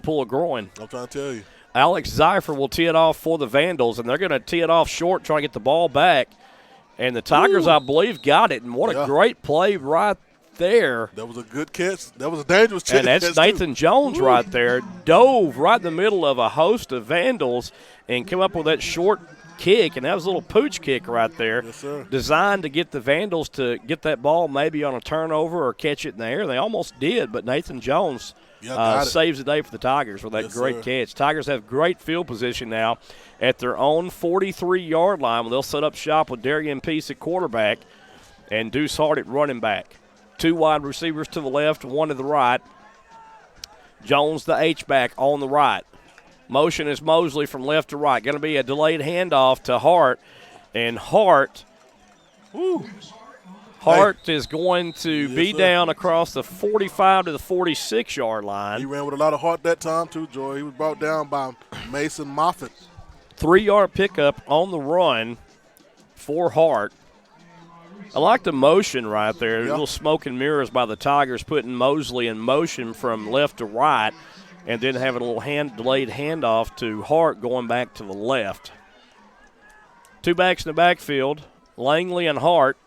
pull a groin. I'm trying to tell you. Alex Zeifer will tee it off for the Vandals, and they're going to tee it off short, trying to get the ball back. And the Tigers, I believe, got it. And what a great play right there. That was a good catch. That was a dangerous catch. And that's Nathan Jones right there. Dove right in the middle of a host of Vandals and came up with that short kick, and that was a little pooch kick right there. Yes, sir. Designed to get the Vandals to get that ball maybe on a turnover or catch it in the air. They almost did, but Nathan Jones saves the day for the Tigers with that great catch. Tigers have great field position now at their own 43-yard line. They'll set up shop with Darian Peace at quarterback and Deuce Hart at running back. 2 wide receivers to the left, 1 to the right. Jones, the H-back, on the right. Motion is Mosley from left to right. Going to be a delayed handoff to Hart. And Hart is going to be down across the 45 to the 46-yard line. He ran with a lot of heart that time, too, Joy. He was brought down by Mason Moffitt. 3-yard pickup on the run. for Hart. I like the motion right there. Yeah. Little smoke and mirrors by the Tigers, putting Mosley in motion from left to right, and then having a little delayed handoff to Hart going back to the left. Two backs in the backfield, Langley and Hart.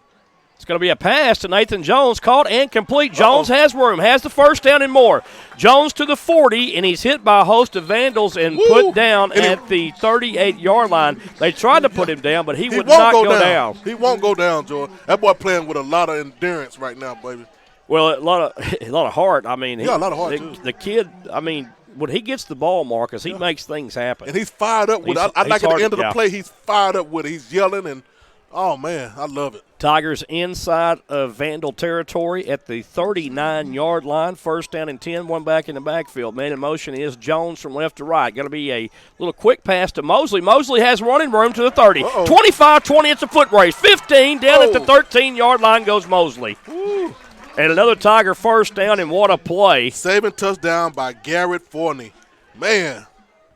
It's going to be a pass to Nathan Jones, caught and complete. Jones has room, has the first down and more. Jones to the 40, and he's hit by a host of Vandals and put down at the 38-yard line. They tried to put him down, but he would not go down. He won't go down, Jordan. That boy playing with a lot of endurance right now, baby. Well, a lot of heart. I mean, a lot of heart, too. The kid, I mean, when he gets the ball, Marcus, he makes things happen. And he's fired up with it. I like at the end of the play, he's fired up with it. He's yelling, and, oh, man, I love it. Tigers inside of Vandal territory at the 39-yard line. First down and 10, one back in the backfield. Man in motion is Jones from left to right. Going to be a little quick pass to Mosley. Mosley has running room to the 30. 25-20, it's a foot race. 15, down at the 13-yard line goes Mosley. Ooh. And another Tiger first down, and what a play. Saving touchdown by Garrett Forney. Man.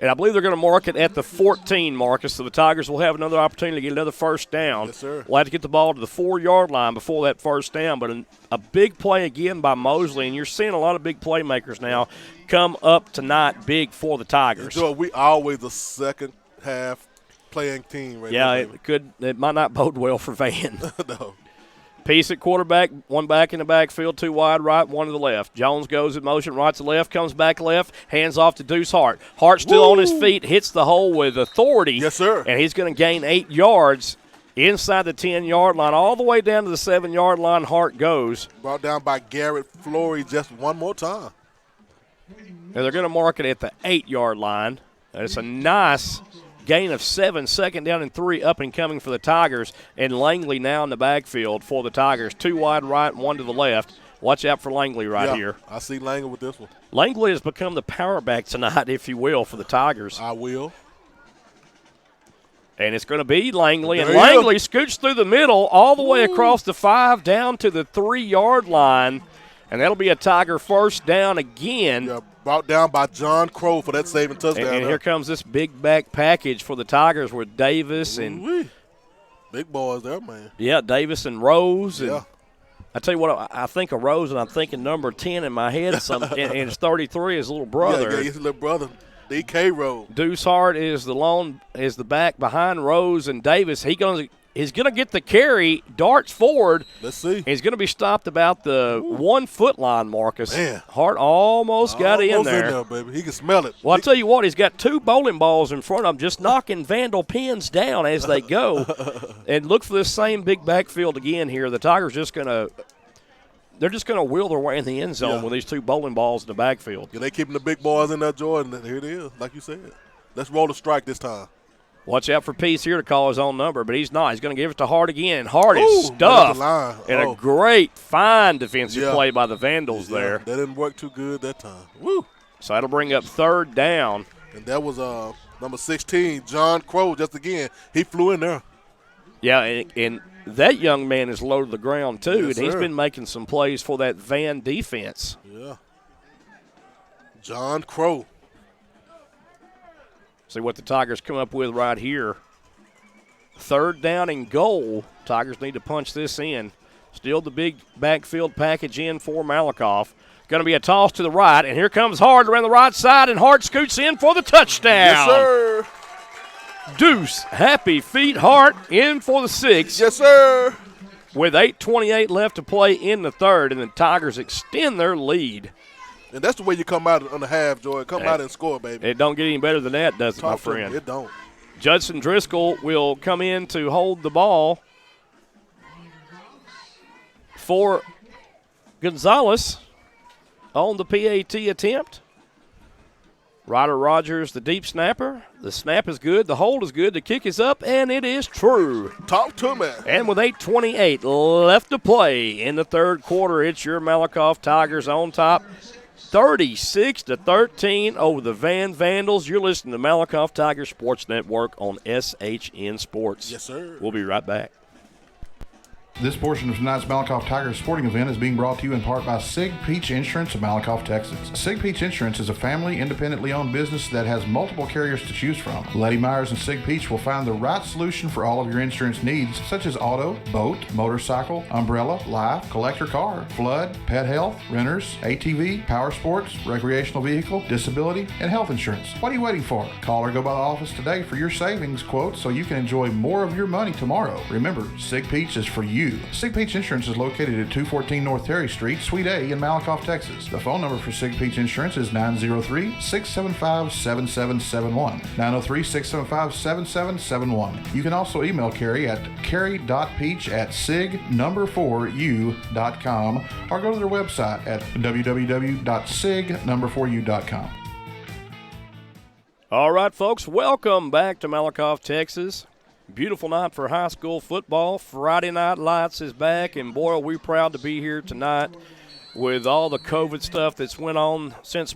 And I believe they're going to mark it at the 14, Marcus, so the Tigers will have another opportunity to get another first down. Yes, sir. We'll have to get the ball to the 4-yard line before that first down, but a big play again by Mosley, and you're seeing a lot of big playmakers now come up tonight big for the Tigers. Joe, we always a second half playing team right now. Yeah, it might not bode well for Van. No. Piece at quarterback, one back in the backfield, two wide right, one to the left. Jones goes in motion, right to left, comes back left, hands off to Deuce Hart. Hart still on his feet, hits the hole with authority. Yes, sir. And he's going to gain 8 yards inside the 10-yard line. All the way down to the 7-yard line, Hart goes. Brought down by Garrett Flory just one more time. And they're going to mark it at the 8-yard line. And it's a nice gain of 7, second down and 3 up and coming for the Tigers. And Langley now in the backfield for the Tigers. 2 wide right, 1 to the left. Watch out for Langley here. I see Langley with this one. Langley has become the power back tonight, if you will, for the Tigers. I will. And it's going to be Langley. And Langley scoots through the middle all the way across the 5 down to the 3-yard line. And that'll be a Tiger first down again. Yeah, brought down by John Crow for that saving touchdown. And here comes this big back package for the Tigers with Davis and big boys there, man. Yeah, Davis and Rose. And yeah. I tell you what, I think of Rose, and I'm thinking number 10 in my head. And it's 33, his little brother. Yeah, his little brother, DK Rose. Deuce Hart is the back behind Rose and Davis. He's going to get the carry, darts forward. Let's see. He's going to be stopped about the 1 foot line, Marcus. Man. Hart almost got in there. Baby. He can smell it. Well, I'll tell you what, he's got 2 bowling balls in front of him, just knocking Vandal pins down as they go. And look for this same big backfield again here. The Tigers they're just going to wheel their way in the end zone with these 2 bowling balls in the backfield. Yeah, they keeping the big boys in there, Jordan. Here it is, like you said. Let's roll the strike this time. Watch out for Peace here to call his own number, but he's not. He's going to give it to Hart again. Hart is stuffed. And a great, fine defensive play by the Vandals there. That didn't work too good that time. Woo! So that'll bring up 3rd down. And that was number 16, John Crow, just again. He flew in there. Yeah, and that young man is low to the ground, too, Yes, and he's sir. been making some plays for that Van defense. Yeah. John Crow. See what the Tigers come up with right here. 3rd down and goal. Tigers need to punch this in. Still the big backfield package in for Malakoff. Going to be a toss to the right, and here comes Hart around the right side, and Hart scoots in for the touchdown. Yes, sir. Deuce, happy feet, Hart in for the 6. Yes, sir. With 8:28 left to play in the 3rd, and the Tigers extend their lead. And that's the way you come out on the half, Joy. Come out and score, baby. It don't get any better than that, does it, my friend? It don't. Judson Driscoll will come in to hold the ball for Gonzalez on the PAT attempt. Ryder Rogers, the deep snapper. The snap is good. The hold is good. The kick is up, and it is true. Talk to me. And with 8:28 left to play in the 3rd quarter, it's your Malakoff Tigers on top. 36-13 over the Vandals. You're listening to Malakoff Tiger Sports Network on SHN Sports. Yes, sir. We'll be right back. This portion of tonight's Malakoff Tigers sporting event is being brought to you in part by Sig Peach Insurance of Malakoff, Texas. Sig Peach Insurance is a family, independently owned business that has multiple carriers to choose from. Letty Myers and Sig Peach will find the right solution for all of your insurance needs, such as auto, boat, motorcycle, umbrella, life, collector car, flood, pet health, renters, ATV, power sports, recreational vehicle, disability, and health insurance. What are you waiting for? Call or go by the office today for your savings quote so you can enjoy more of your money tomorrow. Remember, Sig Peach is for you. Sig Peach Insurance is located at 214 North Terry Street, Suite A in Malakoff, Texas. The phone number for Sig Peach Insurance is 903-675-7771. 903-675-7771. You can also email Carrie at carrie.peach@sig4u.com or go to their website at www.sig4u.com. All right, folks, welcome back to Malakoff, Texas. Beautiful night for high school football. Friday Night Lights is back, and boy, are we proud to be here tonight with all the COVID stuff that's went on since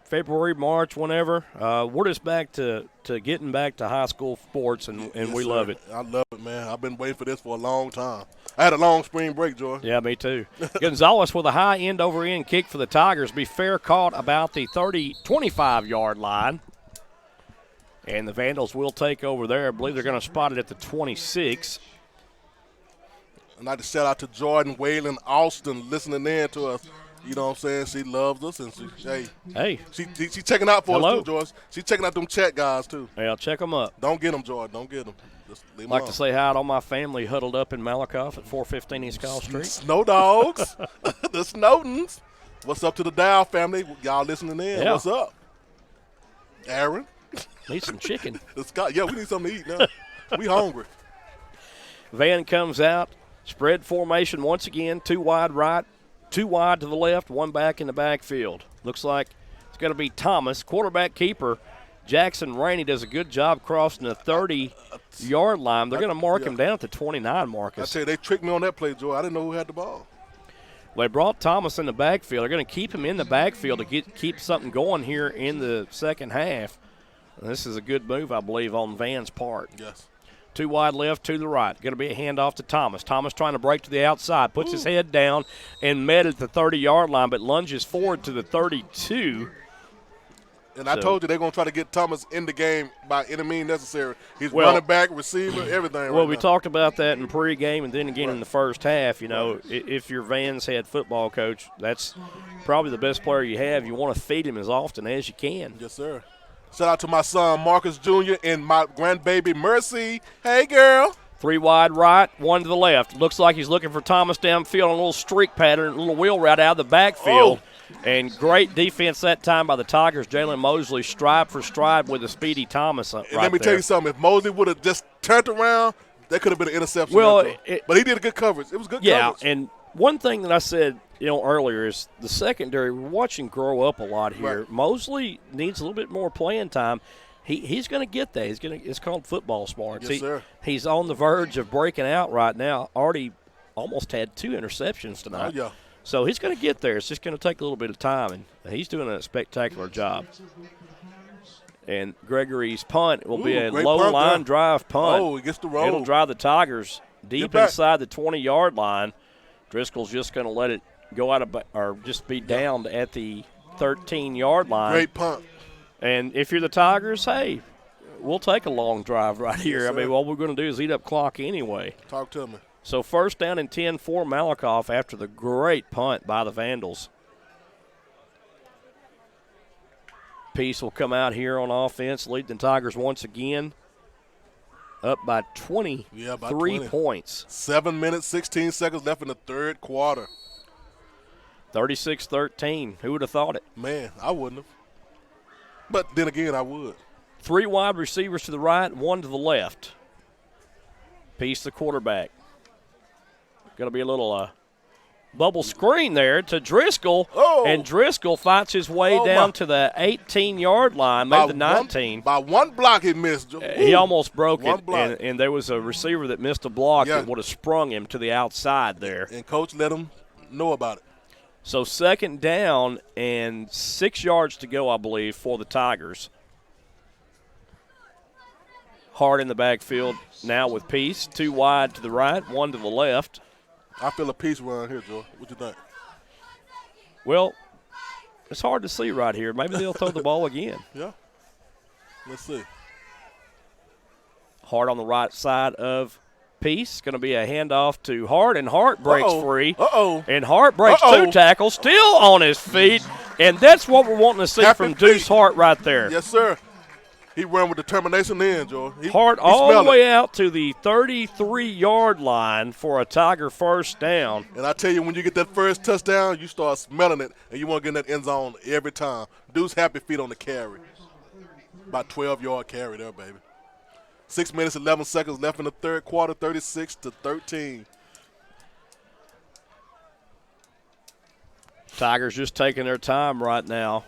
February, March, whenever. We're just back to getting back to high school sports, and Yes, we sir. love it. I love it, man. I've been waiting for this for a long time. I had a long spring break, Joy. Yeah, me too. Gonzalez with a high end-over-end kick for the Tigers. Be fair caught about the 25-yard line. And the Vandals will take over there. I believe they're going to spot it at the 26. And I'd like to shout out to Jordan, Waylon, Austin listening in to us. You know what I'm saying? She loves us, and she's checking out for us too, George. She's checking out them chat guys too. Yeah, check them up. Don't get them, Jordan. Don't get them. Just leave them Like alone. to say hi to all my family huddled up in Malakoff at 415 East Call Street. Snow Dogs, the Snowdens. What's up to the Dow family? Y'all listening in? Yeah. What's up, Aaron? Need some chicken. Scott, yeah, we need something to eat now. We hungry. Van comes out, spread formation once again, 2 wide right, 2 wide to the left, 1 back in the backfield. Looks like it's going to be Thomas. Quarterback keeper Jackson Rainey does a good job crossing the 30-yard line. They're going to mark him down at the 29 mark. I tell you, they tricked me on that play, Joe. I didn't know who had the ball. Well, they brought Thomas in the backfield. They're going to keep him in the backfield to keep something going here in the second half. And this is a good move, I believe, on Van's part. Yes. 2 wide left, to the right. Going to be a handoff to Thomas. Thomas trying to break to the outside, puts his head down and met at the 30-yard line, but lunges forward to the 32. And I told you they're going to try to get Thomas in the game by any means necessary. He's running back, receiver, everything. Well, we talked about that in pregame and then again in the first half. You know, if you're Van's head football coach, that's probably the best player you have. You want to feed him as often as you can. Yes, sir. Shout out to my son, Marcus Jr., and my grandbaby, Mercy. Hey, girl. 3 wide right, 1 to the left. Looks like he's looking for Thomas downfield on a little streak pattern, a little wheel route out of the backfield. And great defense that time by the Tigers. Jalen Mosley stride for stride with a speedy Thomas right there. Let me tell you something. If Mosley would have just turned around, that could have been an interception. Well, but he did a good coverage. It was good coverage. Yeah, and one thing that I said earlier is the secondary, we're watching grow up a lot here. Right. Mosley needs a little bit more playing time. He's going to get that. It's called football smarts. Yes, sir. He's on the verge of breaking out right now. Already almost had 2 interceptions tonight. Oh, yeah. So he's going to get there. It's just going to take a little bit of time, and he's doing a spectacular job. And Gregory's punt will be a low-line drive punt. Oh, he gets the roll. It'll drive the Tigers deep inside the 20-yard line. Driscoll's just going to let it go out of or just be downed at the 13-yard line. Great punt. And if you're the Tigers, hey, we'll take a long drive right here. Yes, I mean, all we're going to do is eat up clock anyway. Talk to me. So first down and 10 for Malakoff after the great punt by the Vandals. Peace will come out here on offense, lead the Tigers once again. Up by 23 points. 7 minutes, 16 seconds left in the third quarter. 36-13. Who would have thought it? Man, I wouldn't have. But then again, I would. 3 wide receivers to the right, 1 to the left. Peace, the quarterback. Going to be a little bubble screen there to Driscoll. Oh. And Driscoll fights his way down to the 18-yard line, maybe the 19. By 1 block he missed. He almost broke one it, block. and there was a receiver that missed a block that would have sprung him to the outside there. And Coach let him know about it. So second down and 6 yards to go, I believe, for the Tigers. Hart in the backfield now with Peace. 2 wide to the right, 1 to the left. I feel a Peace run here, Joe. What you think? Well, it's hard to see right here. Maybe they'll throw the ball again. Yeah. Let's see. Hart on the right side of Peace. Going to be a handoff to Hart, and Hart breaks free. And Hart breaks 2 tackles, still on his feet. And that's what we're wanting to see from Deuce Hart right there. Yes, sir. He ran with determination in, Joe. Hart all the way out to the 33-yard line for a Tiger first down. And I tell you, when you get that first touchdown, you start smelling it, and you want to get in that end zone every time. Deuce happy feet on the carry. About 12-yard carry there, baby. 6 minutes, 11 seconds left in the third quarter, 36-13. Tigers just taking their time right now.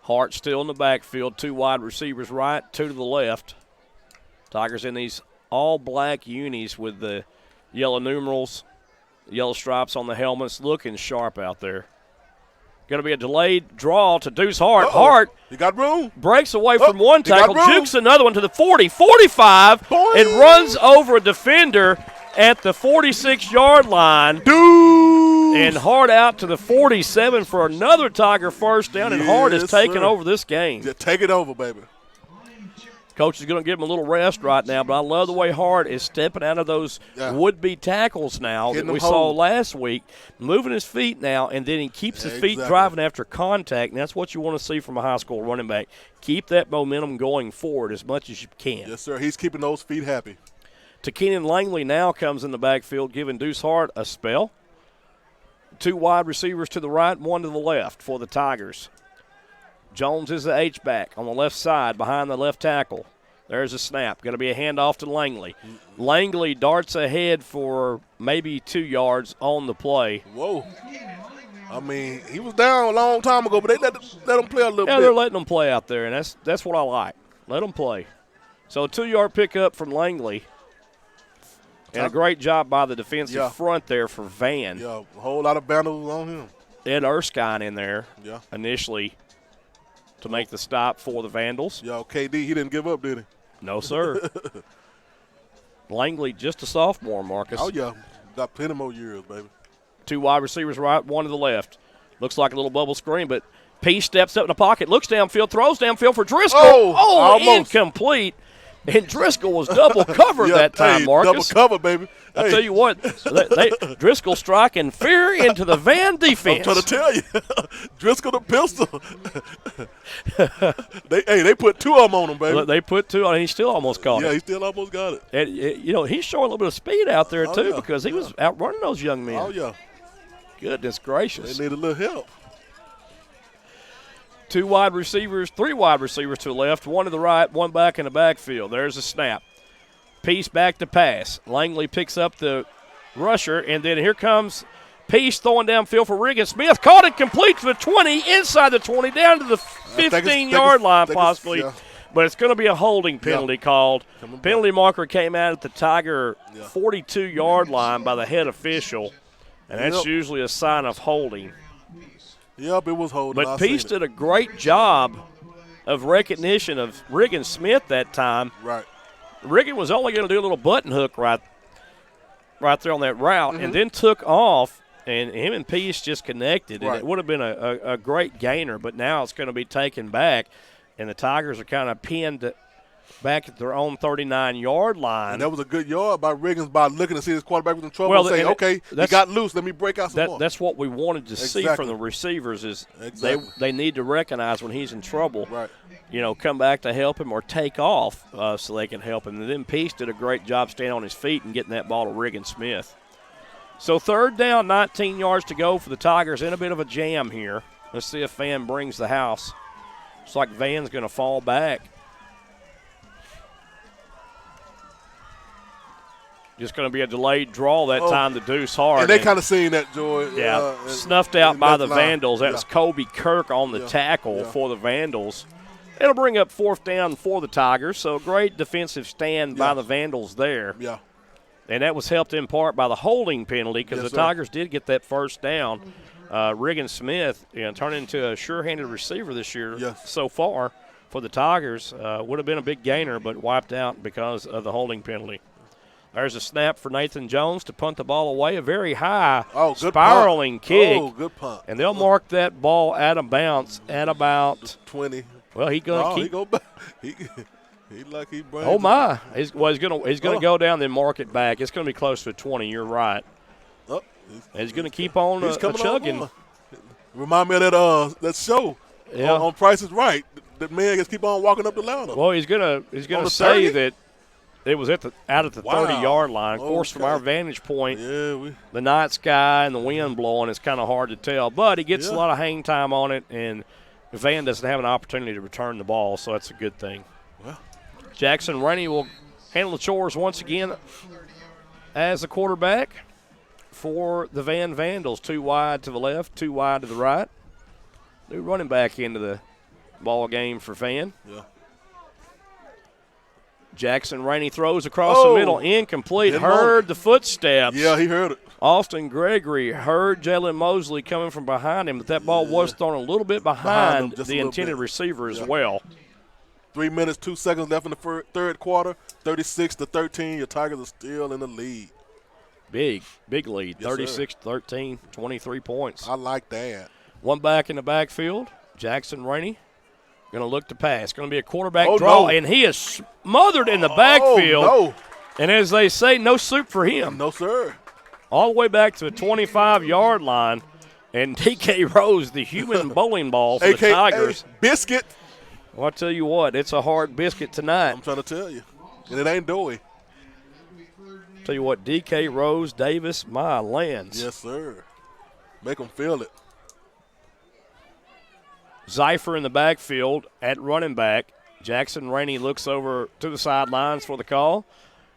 Hart still in the backfield, 2 wide receivers right, 2 to the left. Tigers in these all-black unis with the yellow numerals, yellow stripes on the helmets, looking sharp out there. Going to be a delayed draw to Deuce Hart. Hart, you got room. Breaks away from one tackle, jukes another one to the 40, 45, and runs over a defender at the 46-yard line. And Hart out to the 47 for another Tiger first down, and Hart is taking over this game. Yeah, take it over, baby. Coach is going to give him a little rest right now, but I love the way Hart is stepping out of those would-be tackles now that we saw last week, moving his feet now, and then he keeps his feet driving after contact, and that's what you want to see from a high school running back. Keep that momentum going forward as much as you can. Yes, sir. He's keeping those feet happy. Keenan Langley now comes in the backfield, giving Deuce Hart a spell. 2 wide receivers to the right, 1 to the left for the Tigers. Jones is the H-back on the left side behind the left tackle. There's a snap. Going to be a handoff to Langley. Langley darts ahead for maybe 2 yards on the play. Whoa. I mean, he was down a long time ago, but they let him play a little bit. Yeah, they're letting him play out there, and that's what I like. Let him play. So a 2-yard pickup from Langley. And a great job by the defensive front there for Van. Yeah, a whole lot of Vandals on him. Ed Erskine in there initially to make the stop for the Vandals. Yeah, KD, he didn't give up, did he? No, sir. Langley, just a sophomore, Marcus. Oh, yeah. Got plenty more years, baby. 2 wide receivers right, 1 to the left. Looks like a little bubble screen, but Peace steps up in the pocket, looks downfield, throws downfield for Driscoll. Almost. Incomplete. And Driscoll was double covered that time, Marcus. Double cover, baby. I tell you what, Driscoll striking fear into the Van defense. I'm trying to tell you, Driscoll the pistol. They put 2 of them on him, baby. They put 2 on him. He still almost caught it. Yeah, he still almost got it. And, he's showing a little bit of speed out there, too, because he was outrunning those young men. Oh, yeah. Goodness gracious. They need a little help. 2 wide receivers, 3 wide receivers to the left, 1 to the right, 1 back in the backfield. There's a snap. Peace back to pass. Langley picks up the rusher, and then here comes Peace throwing downfield for Regan Smith. Caught it complete to the 20, inside the 20, down to the 15-yard line possibly. But it's going to be a holding penalty called. Penalty marker came out at the Tiger 42-yard line by the head official, and that's usually a sign of holding. Yep, it was holding. But Peace did a great job of recognition of Regan Smith that time. Right. Regan was only going to do a little button hook right there on that route, and then took off, and him and Peace just connected, and it would have been a great gainer, but now it's going to be taken back, and the Tigers are kind of pinned back at their own 39-yard line. And that was a good yard by Riggins by looking to see his quarterback was in trouble and saying, okay, he got loose, let me break out some more. That's what we wanted to see from the receivers is they need to recognize when he's in trouble, come back to help him or take off so they can help him. And then Peace did a great job staying on his feet and getting that ball to Regan Smith. So 3rd down, 19 yards to go for the Tigers in a bit of a jam here. Let's see if Van brings the house. Looks like Van's going to fall back. Just going to be a delayed draw that time to Deuce Hart. And they kind of seen that, Joy. Yeah, snuffed out by the Vandals. That was Kobe Kirk on the tackle for the Vandals. It'll bring up 4th down for the Tigers, so a great defensive stand by the Vandals there. Yeah. And that was helped in part by the holding penalty because the Tigers did get that 1st down. Regan Smith, turning into a sure-handed receiver this year so far. for the Tigers. Would have been a big gainer, but wiped out because of the holding penalty. There's a snap for Nathan Jones to punt the ball away. A very high spiraling kick. Oh, good punt. And they'll mark that ball out of bounds at about 20. Well, he's going to keep. He go back. He like he brings. Oh my! He's going to go down then mark it back. It's going to be close to 20. You're right. Oh, he's going to keep on chugging. On. Remind me of that show on Price is Right. That man just keep on walking up the ladder. Well, he's going to say that it was out at the 30-yard line. Of course, from our vantage point, the night sky and the wind blowing, it's kind of hard to tell. But he gets a lot of hang time on it, and Van doesn't have an opportunity to return the ball, so that's a good thing. Well, Jackson Rainey will handle the chores once again as the quarterback for the Vandals. 2 wide to the left, 2 wide to the right. New running back into the ball game for Van. Yeah. Jackson Rainey throws across the middle, incomplete. Heard the footsteps. Yeah, he heard it. Austin Gregory heard Jalen Mosley coming from behind him, but that ball was thrown a little bit behind the intended receiver as well. 3 minutes, 2 seconds left in the third quarter. 36-13. Your Tigers are still in the lead. Big lead. Yes, 36-13, 23 points. I like that. One back in the backfield. Jackson Rainey going to look to pass. Going to be a quarterback draw, and he is smothered in the backfield. Oh, no. And as they say, no soup for him. No, sir. All the way back to the 25-yard line. And DK Rose, the human bowling ball for the Tigers. Biscuit. Well, I'll tell you what, it's a hard biscuit tonight. I'm trying to tell you. And it ain't doughy. Tell you what, DK Rose, Davis, my lands. Yes, sir. Make them feel it. Zeifer in the backfield at running back. Jackson Rainey looks over to the sidelines for the call.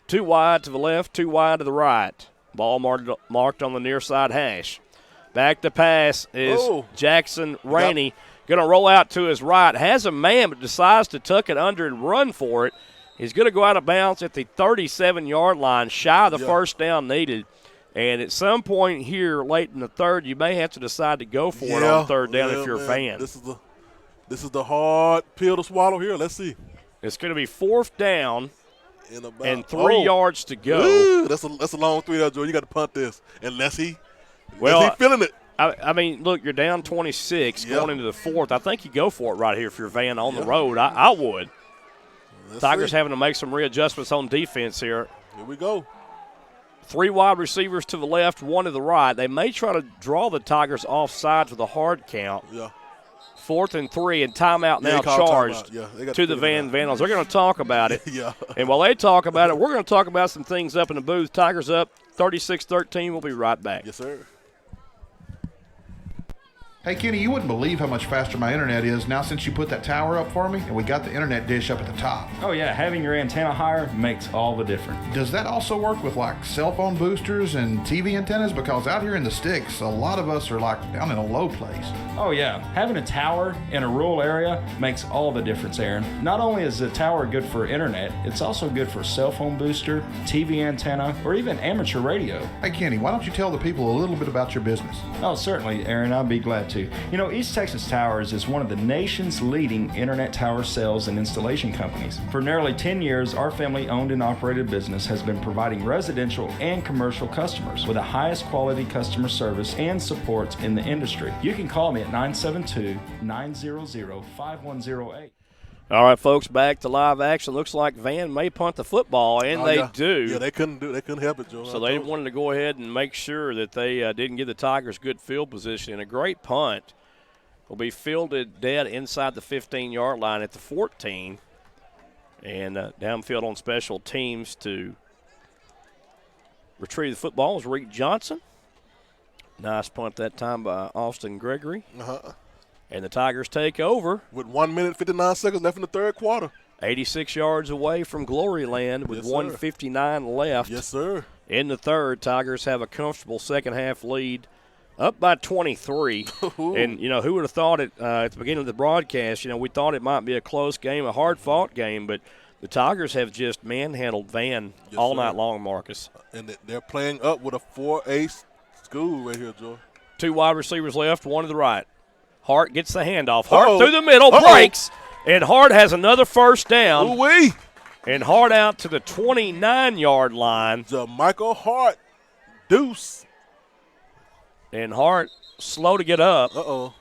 2 wide to the left, 2 wide to the right. Ball marked on the near side hash. Back to pass is Jackson Rainey. Going to roll out to his right. Has a man, but decides to tuck it under and run for it. He's going to go out of bounds at the 37-yard line, shy of the first down needed. And at some point here late in the third, you may have to decide to go for it on third down if you're a fan. This is the hard pill to swallow here. Let's see. It's going to be 4th down and 3 yards to go. Ooh, that's a long 3 there, Joe. You got to punt this unless he feeling it. I mean, look, you're down 26 going into the 4th. I think you go for it right here if you're Van on the road. I would. Tigers having to make some readjustments on defense here. Here we go. 3 wide receivers to the left, 1 to the right. They may try to draw the Tigers off sides with a hard count. Yeah. 4th and 3, and timeout now charged to the Vandals. They're going to talk about it. And while they talk about it, we're going to talk about some things up in the booth. Tigers up 36-13. We'll be right back. Yes, sir. Hey, Kenny, you wouldn't believe how much faster my internet is now since you put that tower up for me and we got the internet dish up at the top. Oh, yeah, having your antenna higher makes all the difference. Does that also work with, like, cell phone boosters and TV antennas? Because out here in the sticks, a lot of us are, like, down in a low place. Oh, yeah, having a tower in a rural area makes all the difference, Aaron. Not only is the tower good for internet, it's also good for cell phone booster, TV antenna, or even amateur radio. Hey, Kenny, why don't you tell the people a little bit about your business? Oh, certainly, Aaron, I'd be glad to. You know, East Texas Towers is one of the nation's leading internet tower sales and installation companies. For nearly 10 years, our family-owned and operated business has been providing residential and commercial customers with the highest quality customer service and support in the industry. You can call me at 972-900-5108. All right, folks, back to live action. Looks like Van may punt the football, and they do. Yeah, they couldn't help it, Joe. So they wanted to go ahead and make sure that they didn't give the Tigers good field position. And a great punt will be fielded dead inside the 15-yard line at the 14. And downfield on special teams to retrieve the football is Reed Johnson. Nice punt that time by Austin Gregory. And the Tigers take over. With 1 minute, 59 seconds left in the third quarter. 86 yards away from Gloryland with 1:59 left. Yes, sir. In the third, Tigers have a comfortable second-half lead, up by 23. And, you know, who would have thought it at the beginning of the broadcast, you know, we thought it might be a close game, a hard-fought game, but the Tigers have just manhandled Van all night long, Marcus. And they're playing up with a 4A school right here, Joe. 2 wide receivers left, 1 to the right. Hart gets the handoff. Hart through the middle, breaks, And Hart has another first down. Ooh-wee. And Hart out to the 29-yard line. Michael Hart, deuce. And Hart slow to get up. Uh-oh.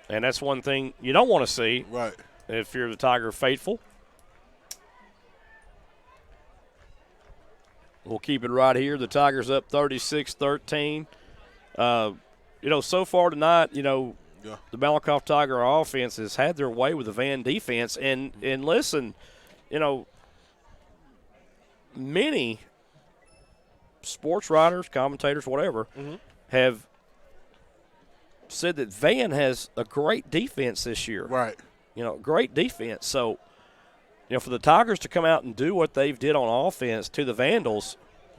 And that's one thing you don't want to see. Right. If you're the Tiger faithful. We'll keep it right here. The Tigers up 36-13. So far tonight, the Malakoff Tiger offense has had their way with the Van defense. And listen, many sports writers, commentators, whatever, have said that Van has a great defense this year. Right. Great defense. So, for the Tigers to come out and do what they've did on offense to the Vandals,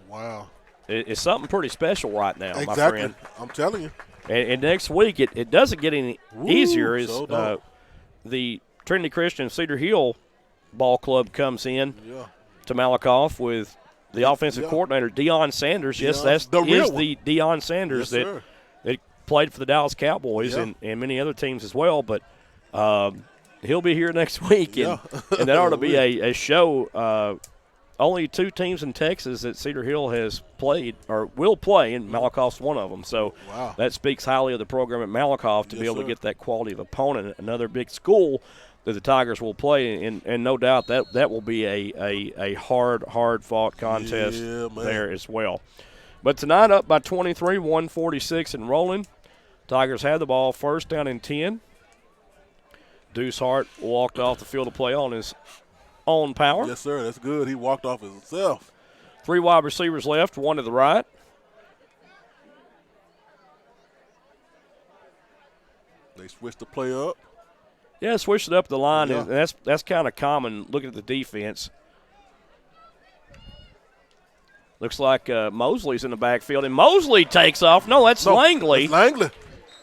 wow, it's something pretty special right now, exactly. my friend. I'm telling you. And next week, it doesn't get any easier. So the Trinity Christian Cedar Hill Ball Club comes in to Malakoff with the offensive coordinator, Deion Sanders. Yes, that's the Deion Sanders that played for the Dallas Cowboys and many other teams as well. But he'll be here next week, and that ought to be a show. Only 2 teams in Texas that Cedar Hill has played or will play, and Malakoff's one of them. So that speaks highly of the program at Malakoff to be able to get that quality of opponent. Another big school that the Tigers will play, and no doubt that will be a hard-fought contest there as well. But tonight up by 23, 146 and rolling. Tigers have the ball, first down and 10. Deuce Hart walked off the field of play on his own power. Yes, sir. That's good. He walked off himself. 3 wide receivers left, 1 to the right. They switched the play up. Yeah, switched it up the line, and that's kind of common looking at the defense. Looks like Mosley's in the backfield, and Mosley takes off. No, that's Langley. That's Langley.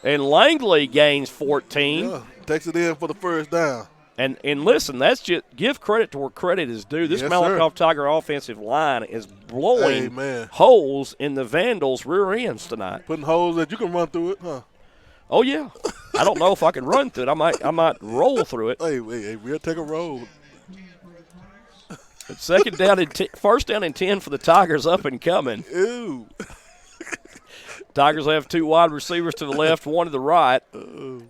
And Langley gains 14. Yeah, takes it in for the first down. And listen, that's just give credit to where credit is due. This Malakoff Tiger offensive line is blowing holes in the Vandals' rear ends tonight. Putting holes that you can run through it, huh? Oh yeah. I don't know if I can run through it. I might roll through it. Hey, we'll take a roll. It's first down and 10 for the Tigers, up and coming. Ew. Tigers have 2 wide receivers to the left, 1 to the right.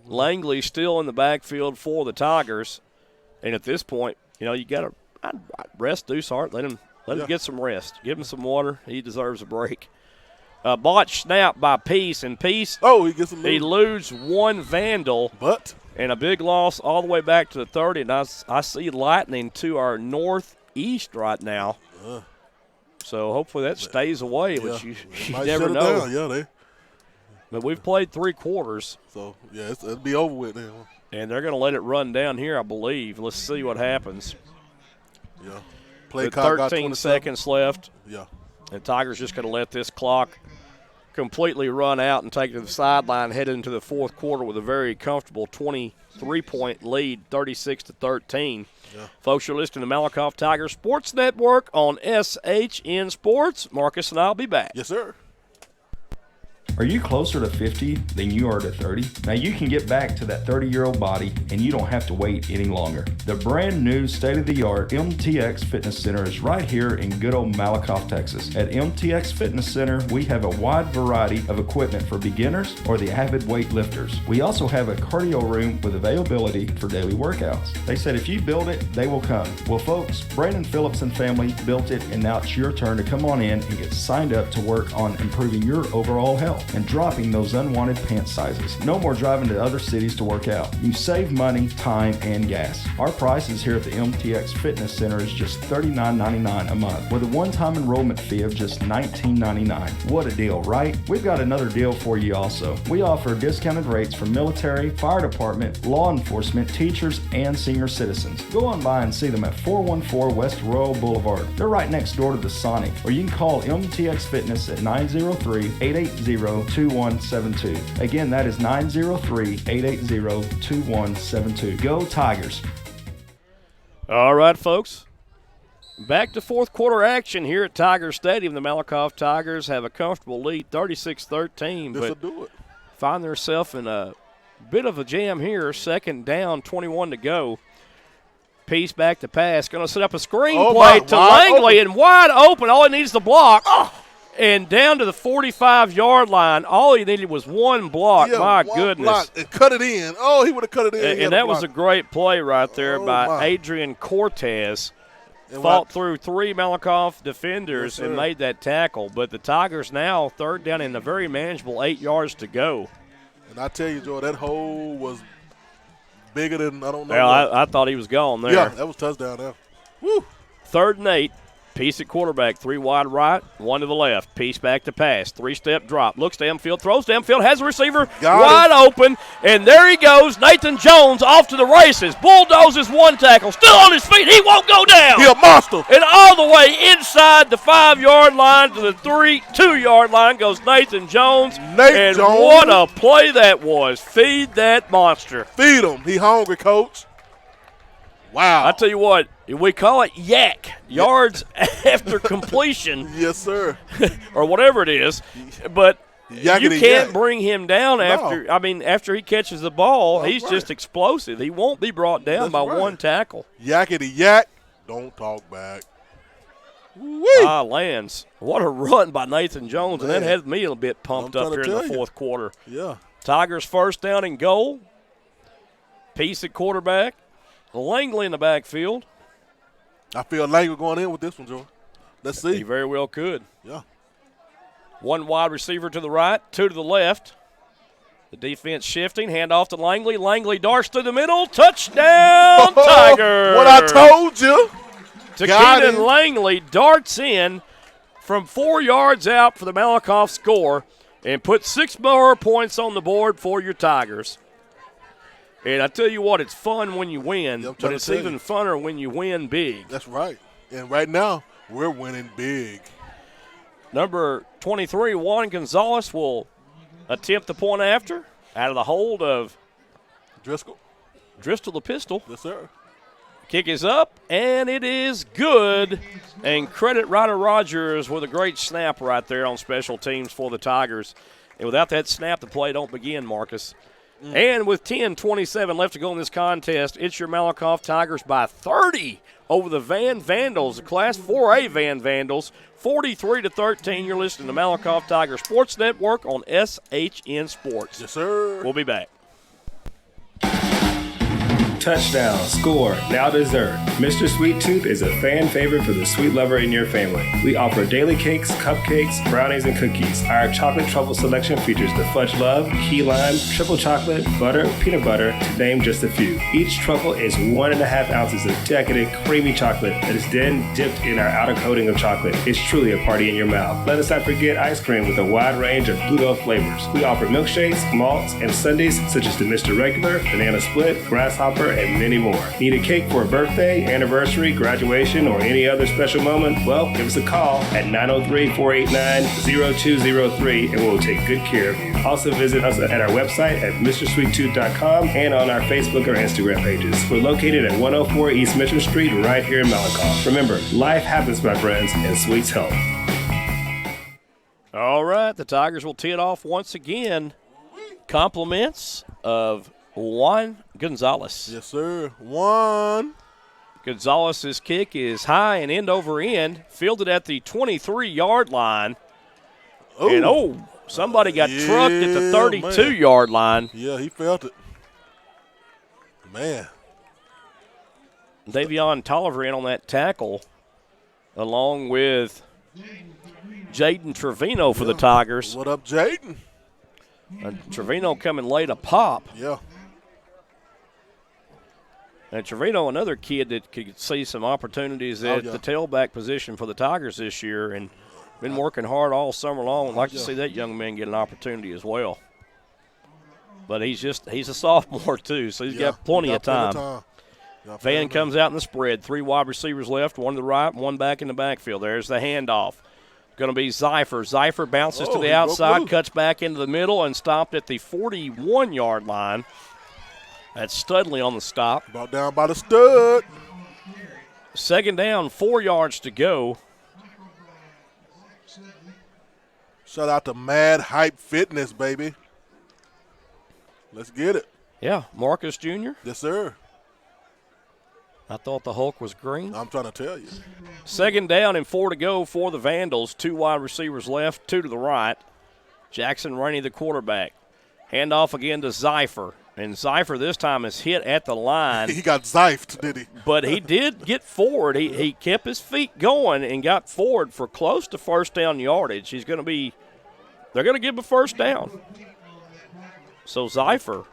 Langley still in the backfield for the Tigers. And at this point, you got to rest Deuce Hart. Let him get some rest. Give him some water. He deserves a break. Botch snap by Peace, and Peace. Oh, he gets a He loses 1 Vandal. And a big loss all the way back to the 30. And I see lightning to our northeast right now. So hopefully that stays away, which you never know. But we've played 3 quarters. So, it'll be over with now. And they're going to let it run down here, I believe. Let's see what happens. Yeah. Play 13 seconds left. Yeah. And Tigers just going to let this clock completely run out and take it to the sideline, head into the fourth quarter with a very comfortable 23-point lead, 36-13. Yeah. Folks, you're listening to Malakoff Tiger Sports Network on SHN Sports. Marcus and I'll be back. Yes, sir. Are you closer to 50 than you are to 30? Now you can get back to that 30-year-old body and you don't have to wait any longer. The brand new state-of-the-art MTX Fitness Center is right here in good old Malakoff, Texas. At MTX Fitness Center, we have a wide variety of equipment for beginners or the avid weightlifters. We also have a cardio room with availability for daily workouts. They said if you build it, they will come. Well, folks, Brandon Phillips and family built it, and now it's your turn to come on in and get signed up to work on improving your overall health and dropping those unwanted pant sizes. No more driving to other cities to work out. You save money, time, and gas. Our prices here at the MTX Fitness Center is just $39.99 a month with a one-time enrollment fee of just $19.99. What a deal, right? We've got another deal for you also. We offer discounted rates for military, fire department, law enforcement, teachers, and senior citizens. Go on by and see them at 414 West Royal Boulevard. They're right next door to the Sonic, or you can call MTX Fitness at 903-880-2172. Again, that is 903-880-2172. Go Tigers. All right, folks. Back to fourth quarter action here at Tiger Stadium. The Malakoff Tigers have a comfortable lead, 36-13. This'll do it. Find themselves in a Bit of a jam here. Second down, 21 to go. Piece back to pass. Going to set up a screen play to Langley and wide open. All he needs to block. And down to the 45-yard line. All he needed was one block. Yeah, My one goodness. block and cut it in. Oh, he would have cut it in. And that was a great play right there by Adrian Cortez. Fought through three Malakoff defenders and made that tackle. But the Tigers now third down and a very manageable 8 yards to go. And I tell you, Joe, that hole was bigger than I don't know. Well, I thought he was gone there. Yeah, that was touchdown there. Woo. 3rd and 8. Piece at quarterback, 3 wide right, 1 to the left. Piece back to pass, 3-step drop. Looks downfield, throws downfield, has a receiver wide open, and there he goes. Nathan Jones off to the races. Bulldozes 1 tackle, still on his feet. He won't go down. He a monster. And all the way inside the 5-yard line to the 2-yard line goes Nathan Jones. Jones. What a play that was. Feed that monster. Feed him. He hungry, coach. Wow. I tell you what, we call it yak, yards after completion. Yes, sir. Or whatever it is. But you can't bring him down after, after he catches the ball. He's just explosive. He won't be brought down by one tackle. Yakety yak. Don't talk back. Lands. What a run by Nathan Jones. And that had me a bit pumped up here in the fourth quarter. Yeah. Tigers first down and goal. Piece at quarterback. Langley in the backfield. I feel Langley going in with this one, Joe. Let's see. He very well could. Yeah. 1 wide receiver to the right, 2 to the left. The defense shifting, hand off to Langley. Langley darts through the middle. Touchdown, Tigers. What I told you. To Keenan Langley darts in from 4 yards out for the Malakoff score and puts 6 more points on the board for your Tigers. And I tell you what, it's fun when you win, but it's even funner when you win big. That's right. And right now, we're winning big. Number 23, Juan Gonzalez, will attempt the point after out of the hold of Driscoll the pistol. Yes, sir. Kick is up, and it is good. And credit Ryder Rogers with a great snap right there on special teams for the Tigers. And without that snap, the play don't begin, Marcus. And with 10:27 left to go in this contest, it's your Malakoff Tigers by 30 over the Vandals, the Class 4A Vandals, 43-13. You're listening to Malakoff Tiger Sports Network on SHN Sports. Yes, sir. We'll be back. Touchdown, score, now dessert. Mr. Sweet Tooth is a fan favorite for the sweet lover in your family. We offer daily cakes, cupcakes, brownies, and cookies. Our chocolate truffle selection features the Fudge Love, Key Lime, Triple Chocolate, Butter, Peanut Butter, to name just a few. Each truffle is 1.5 ounces of decadent, creamy chocolate that is then dipped in our outer coating of chocolate. It's truly a party in your mouth. Let us not forget ice cream with a wide range of Pluto flavors. We offer milkshakes, malts, and sundaes such as the Mr. Regular, Banana Split, Grasshopper, and many more. Need a cake for a birthday, anniversary, graduation, or any other special moment? Well, give us a call at 903-489-0203 and we'll take good care of you. Also visit us at our website at MrSweettooth.com and on our Facebook or Instagram pages. We're located at 104 East Mission Street right here in Malakoff. Remember, life happens, my friends, and sweets help. All right, the Tigers will tee it off once again. Compliments of Juan Gonzalez. Yes, sir. Juan. Gonzalez's kick is high and end over end, fielded at the 23-yard line. Ooh. And, somebody got trucked at the 32-yard line. Yeah, he felt it. Man. Davion Tolliver in on that tackle, along with Jaden Trevino for the Tigers. What up, Jaden? Trevino coming late a pop. Yeah. And Trevino, another kid that could see some opportunities at the tailback position for the Tigers this year, and been working hard all summer long. I'd like to see that young man get an opportunity as well. But he's a sophomore too, so he's got plenty of time. Van comes out in the spread. 3 wide receivers left, 1 to the right, 1 back in the backfield. There's the handoff. Going to be Zeifer. Zeifer bounces to the outside, cuts back into the middle, and stopped at the 41-yard line. That's Studley on the stop. Brought down by the stud. Second down, 4 yards to go. Shout out to Mad Hype Fitness, baby. Let's get it. Yeah, Marcus Jr. Yes, sir. I thought the Hulk was green. I'm trying to tell you. 2nd down and 4 to go for the Vandals. 2 wide receivers left, 2 to the right. Jackson Rainey, the quarterback. Handoff again to Zeifer. And Zeifer this time is hit at the line. He got Zeifed, did he? But he did get forward. He kept his feet going and got forward for close to first down yardage. They're going to give him a first down. So Zeifer,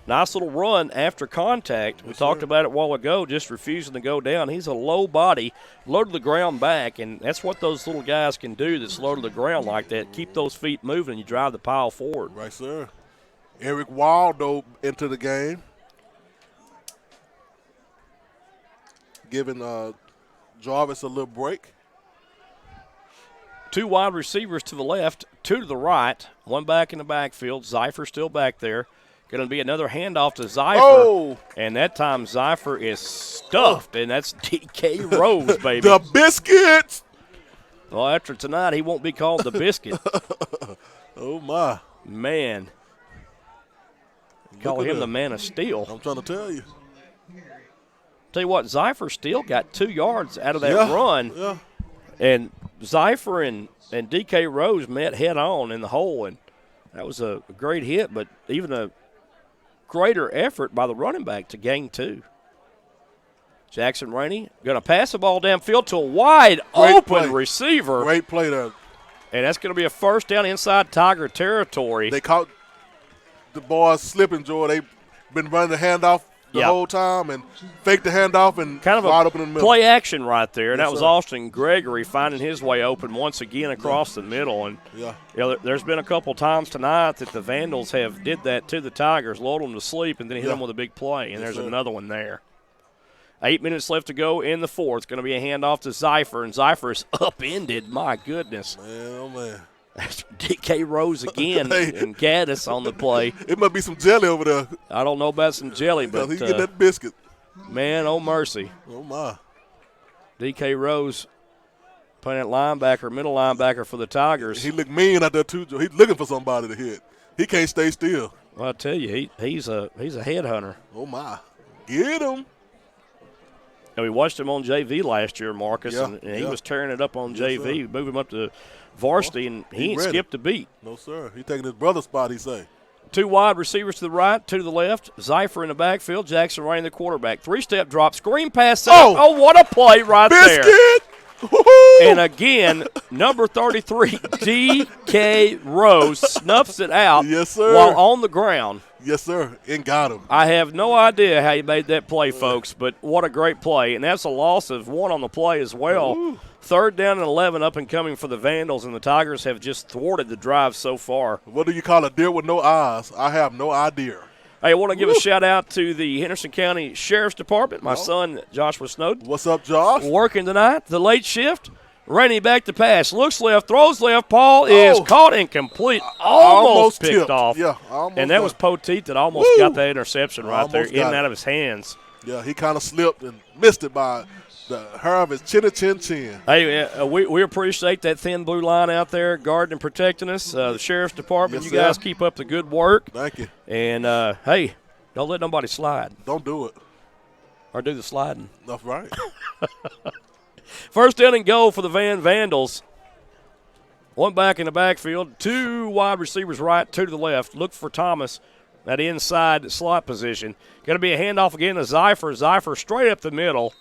nice little run after contact. We talked about it a while ago, just refusing to go down. He's a low body, low to the ground back, and that's what those little guys can do that's low to the ground like that. Keep those feet moving, you drive the pile forward. Right, sir. Eric Waldo into the game. Giving Jarvis a little break. 2 wide receivers to the left, 2 to the right, 1 back in the backfield. Zeifer still back there. Going to be another handoff to Zeifer. Oh! And that time Zeifer is stuffed, and that's DK Rose, baby. The biscuits! Well, after tonight, he won't be called the biscuit. Oh, my. Man. Call him the man of steel. I'm trying to tell you. Tell you what, Zeifer still got 2 yards out of that run. Yeah. And Zeifer and DK Rose met head on in the hole, and that was a great hit, but even a greater effort by the running back to gain 2. Jackson Rainey going to pass the ball downfield to a wide open receiver. Great play there. And that's going to be a first down inside Tiger territory. They caught the boys slipping, Joy. They've been running the handoff the whole time and faked the handoff and kind of wide a open in the middle. play action right there. And Yes, that was sir. Austin Gregory finding his way open once again across the middle. And there's been a couple times tonight that the Vandals have did that to the Tigers, lulled them to sleep, and then hit them with a big play. And there's another one there. 8 minutes left to go in the 4th. Going to be a handoff to Zeifer, and Zeifer is upended. My goodness. Man, oh, man. That's DK Rose again and Gaddis on the play. It must be some jelly over there. I don't know about some jelly, but he's getting that biscuit. Man, oh mercy. Oh, my. DK Rose playing at linebacker, middle linebacker for the Tigers. He looked mean out there, too, Joe. He's looking for somebody to hit. He can't stay still. Well, I tell you, he's a headhunter. Oh, my. Get him. And we watched him on JV last year, Marcus, and he yeah. was tearing it up on JV. Sir. Move him up to varsity, and he ain't ready. skipped a beat. No, sir. He's taking his brother's spot, he say. 2 wide receivers to the right, 2 to the left. Zeifer in the backfield. Jackson Rainey, the quarterback. 3-step drop, screen pass. Set up. Oh, what a play right there. Woo-hoo! And again, number 33, D.K. Rose, snuffs it out Yes, sir. while on the ground. Yes, sir, and got him. I have no idea how he made that play, folks, but what a great play. And that's a loss of 1 on the play as well. Ooh. 3rd down and 11 up and coming for the Vandals, and the Tigers have just thwarted the drive so far. What do you call a deer with no eyes? I have no idea. Hey, I want to give a shout-out to the Henderson County Sheriff's Department. My son, Joshua Snowden. What's up, Josh? Working tonight, the late shift. Rainey back to pass. Looks left, throws left. Paul is caught incomplete. Almost picked tipped. off. Yeah, almost. And that was Poteet that almost got that interception right there, in and out of his hands. Yeah, he kind of slipped and missed it by the hair of his chin. Hey, we appreciate that thin blue line out there guarding and protecting us. The Sheriff's Department, Yes, you guys sir. keep up the good work. Thank you. And, hey, don't let nobody slide. Don't do it. Or do the sliding. That's right. First down and goal for the Vandals. 1 back in the backfield, 2 wide receivers right, 2 to the left. Look for Thomas, that inside slot position. Going to be a handoff again to Zeifer. Zeifer straight up the middle.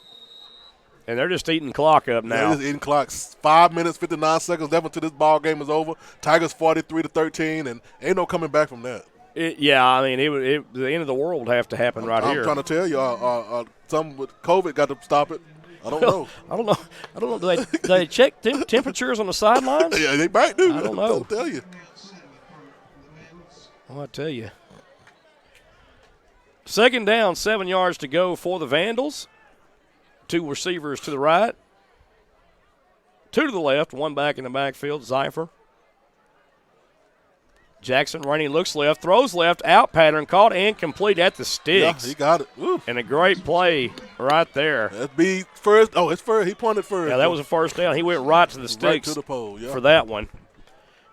And they're just eating clock up now. They're just eating clock. 5 minutes, 59 seconds left until this ball game is over. Tigers 43-13, and ain't no coming back from that. I mean, the end of the world would have to happen right here. I'm trying to tell you, some with COVID got to stop it. I don't know. I don't know. Do they check temperatures on the sidelines? Yeah, they might do. I don't know. I'll tell you. I'll tell you. 2nd down, 7 yards to go for the Vandals. 2 receivers to the right. 2 to the left, 1 back in the backfield, Zeifer. Jackson Rainey looks left, throws left, out pattern, caught and complete at the sticks. Yeah, he got it. Woo. And a great play right there. That'd be first. Oh, it's first. He pointed first. Yeah, that was a first down. He went right to the sticks right to the pole, for that one.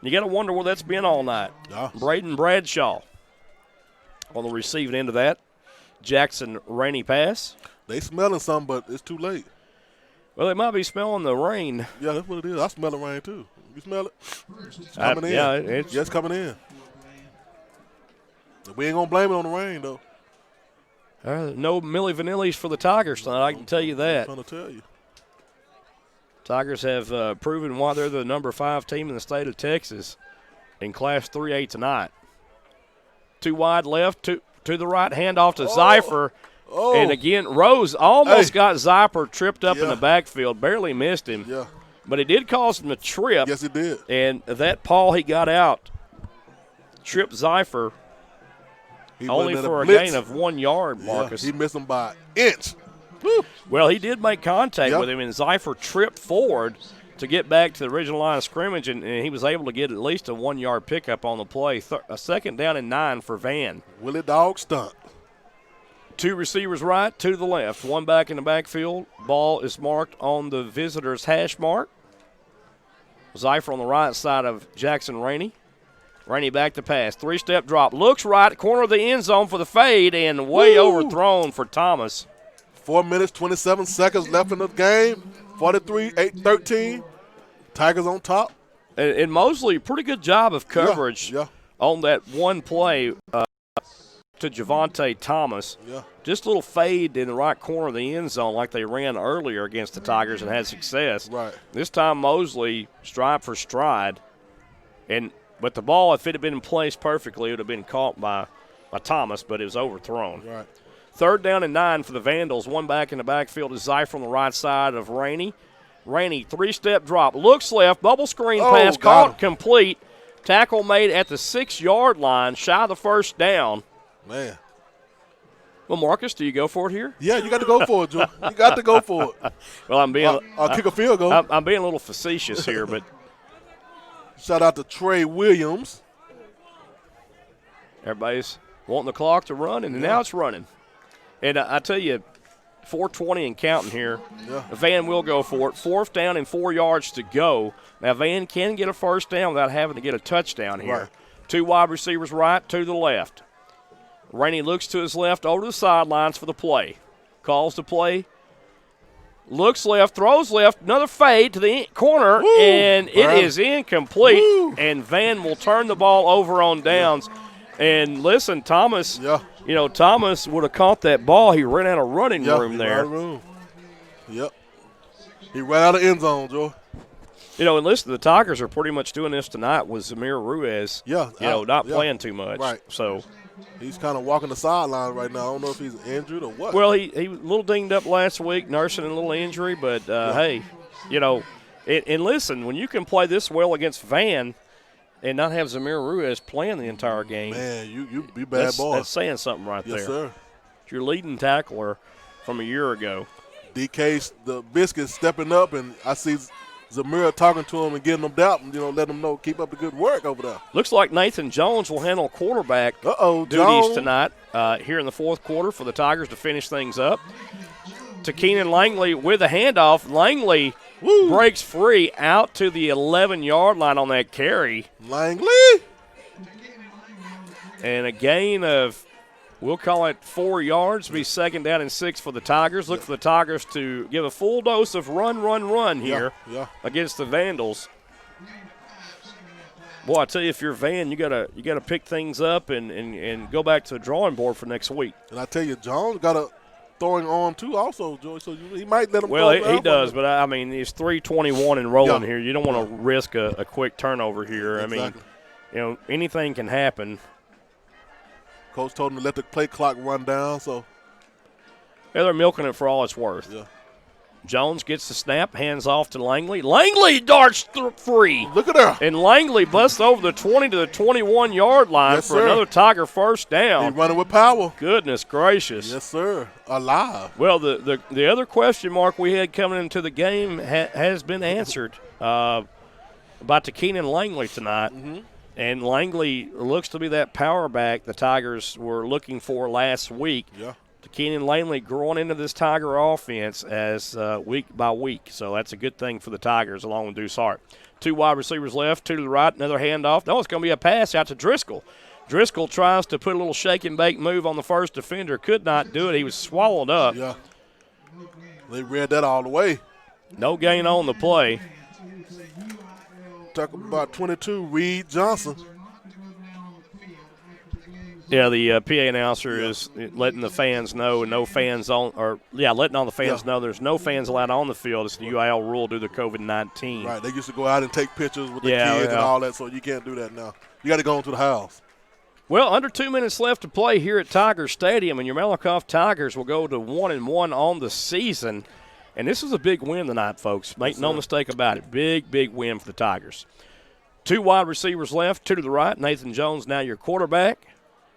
You got to wonder where that's been all night. Yeah. Braden Bradshaw. On the receiving end of that, Jackson Rainey pass. They smelling something, but it's too late. Well, they might be smelling the rain. Yeah, that's what it is. I smell the rain, too. You smell it? It's coming in. Yeah, it's coming in. We ain't going to blame it on the rain, though. No Milli Vanillis for the Tigers tonight, I can tell you that. I'm trying to tell you. Tigers have proven why they're the number 5 team in the state of Texas in Class 3A tonight. 2 wide left, to the right, handoff to Zypher. Oh. And again, Rose almost got Zypher tripped up in the backfield, barely missed him. Yeah. But it did cause him a trip. Yes, it did. And that paw he got out tripped Zypher only for a gain of 1 yard, Marcus. He missed him by an inch. Woo. Well, he did make contact with him, and Zypher tripped forward to get back to the original line of scrimmage, and he was able to get at least a 1 yard pickup on the play. A 2nd down and 9 for Van. Willie Dog stunt. 2 receivers right, 2 to the left. 1 back in the backfield. Ball is marked on the visitor's hash mark. Zypher on the right side of Jackson Rainey. Rainey back to pass. 3-step drop. Looks right, corner of the end zone for the fade, and way overthrown for Thomas. 4 minutes, 27 seconds left in the game. 43-13. Tigers on top. And Mosley, pretty good job of coverage on that one play to Javante Thomas. Yeah. Just a little fade in the right corner of the end zone like they ran earlier against the Tigers and had success. Right. This time Mosley stride for stride. But the ball, if it had been placed perfectly, it would have been caught by Thomas, but it was overthrown. Right. 3rd down and 9 for the Vandals. 1 back in the backfield is Zypher on the right side of Rainey. Rainey, 3-step drop. Looks left. Bubble screen pass. Caught complete. Tackle made at the 6-yard line. Shy of the 1st down. Man. Well, Marcus, do you go for it here? Yeah, you got to go for it, Joe. You got to go for it. Well, I'm being I'll kick a field goal. I'm being a little facetious here, but shout out to Trey Williams. Everybody's wanting the clock to run, and now it's running. And I tell you, 4:20 and counting here. Yeah. Van will go for it. 4th down and 4 yards to go. Now, Van can get a 1st down without having to get a touchdown here. Right. 2 wide receivers right, 2 to the left. Rainey looks to his left, over to the sidelines for the play. Calls the play. Looks left, throws left, another fade to the corner, and it is incomplete. And Van will turn the ball over on downs. And listen, Thomas, Thomas would have caught that ball. He ran out of running room there. Out of room. Yep. He ran out of end zone, Joe. And listen, the Tigers are pretty much doing this tonight with Zamir Ruiz. Not playing too much. Right. So he's kind of walking the sideline right now. I don't know if he's injured or what. Well, he was a little dinged up last week, nursing a little injury. But, hey, and listen, when you can play this well against Van and not have Zamir Ruiz playing the entire game. Man, you be bad boy. That's saying something right there. Yes, sir. It's your leading tackler from a year ago. DK's the Biscuits stepping up, and I see Zamir talking to him and getting them doubt, and letting them know keep up the good work over there. Looks like Nathan Jones will handle quarterback duties Jones tonight here in the 4th quarter for the Tigers to finish things up. To Keenan Langley with a handoff. Langley breaks free out to the 11-yard line on that carry. Langley. And a gain of, we'll call it 4 yards, be 2nd down and 6 for the Tigers. Look for the Tigers to give a full dose of run here against the Vandals. Boy, I tell you, if you're Van, you gotta pick things up and go back to the drawing board for next week. And I tell you, Jones got a throwing arm too also, Joey, so he might let him Well, he does, but I mean, he's 3:21 and rolling here. You don't want to risk a quick turnover here. Exactly. I mean, anything can happen. Coach told him to let the play clock run down, so. Yeah, they're milking it for all it's worth. Yeah. Jones gets the snap, hands off to Langley. Langley darts free. Look at her. And Langley busts over the 20 to the 21-yard line for another Tiger 1st down. He's running with power. Goodness gracious. Yes, sir. Alive. Well, the other question mark we had coming into the game has been answered about the Keenan Langley tonight. Mm-hmm. And Langley looks to be that power back the Tigers were looking for last week. Yeah. Keenan Langley growing into this Tiger offense as week by week. So that's a good thing for the Tigers along with Deuce Hart. 2 wide receivers left, 2 to the right, another handoff. No, it's going to be a pass out to Driscoll. Driscoll tries to put a little shake and bake move on the first defender. Could not do it. He was swallowed up. Yeah. They read that all the way. No gain on the play. Talk about 22, Reed Johnson. Yeah, the PA announcer is letting the fans know, and no fans on, or letting all the fans know there's no fans allowed on the field. It's the UIL rule due to COVID-19. Right, they used to go out and take pictures with the kids and all that, so you can't do that now. You got to go into the house. Well, under 2 minutes left to play here at Tigers Stadium, and your Malakoff Tigers will go to 1-1 on the season. And this is a big win tonight, folks. Make no mistake about it. Big, big win for the Tigers. 2 wide receivers left, 2 to the right. Nathan Jones now your quarterback.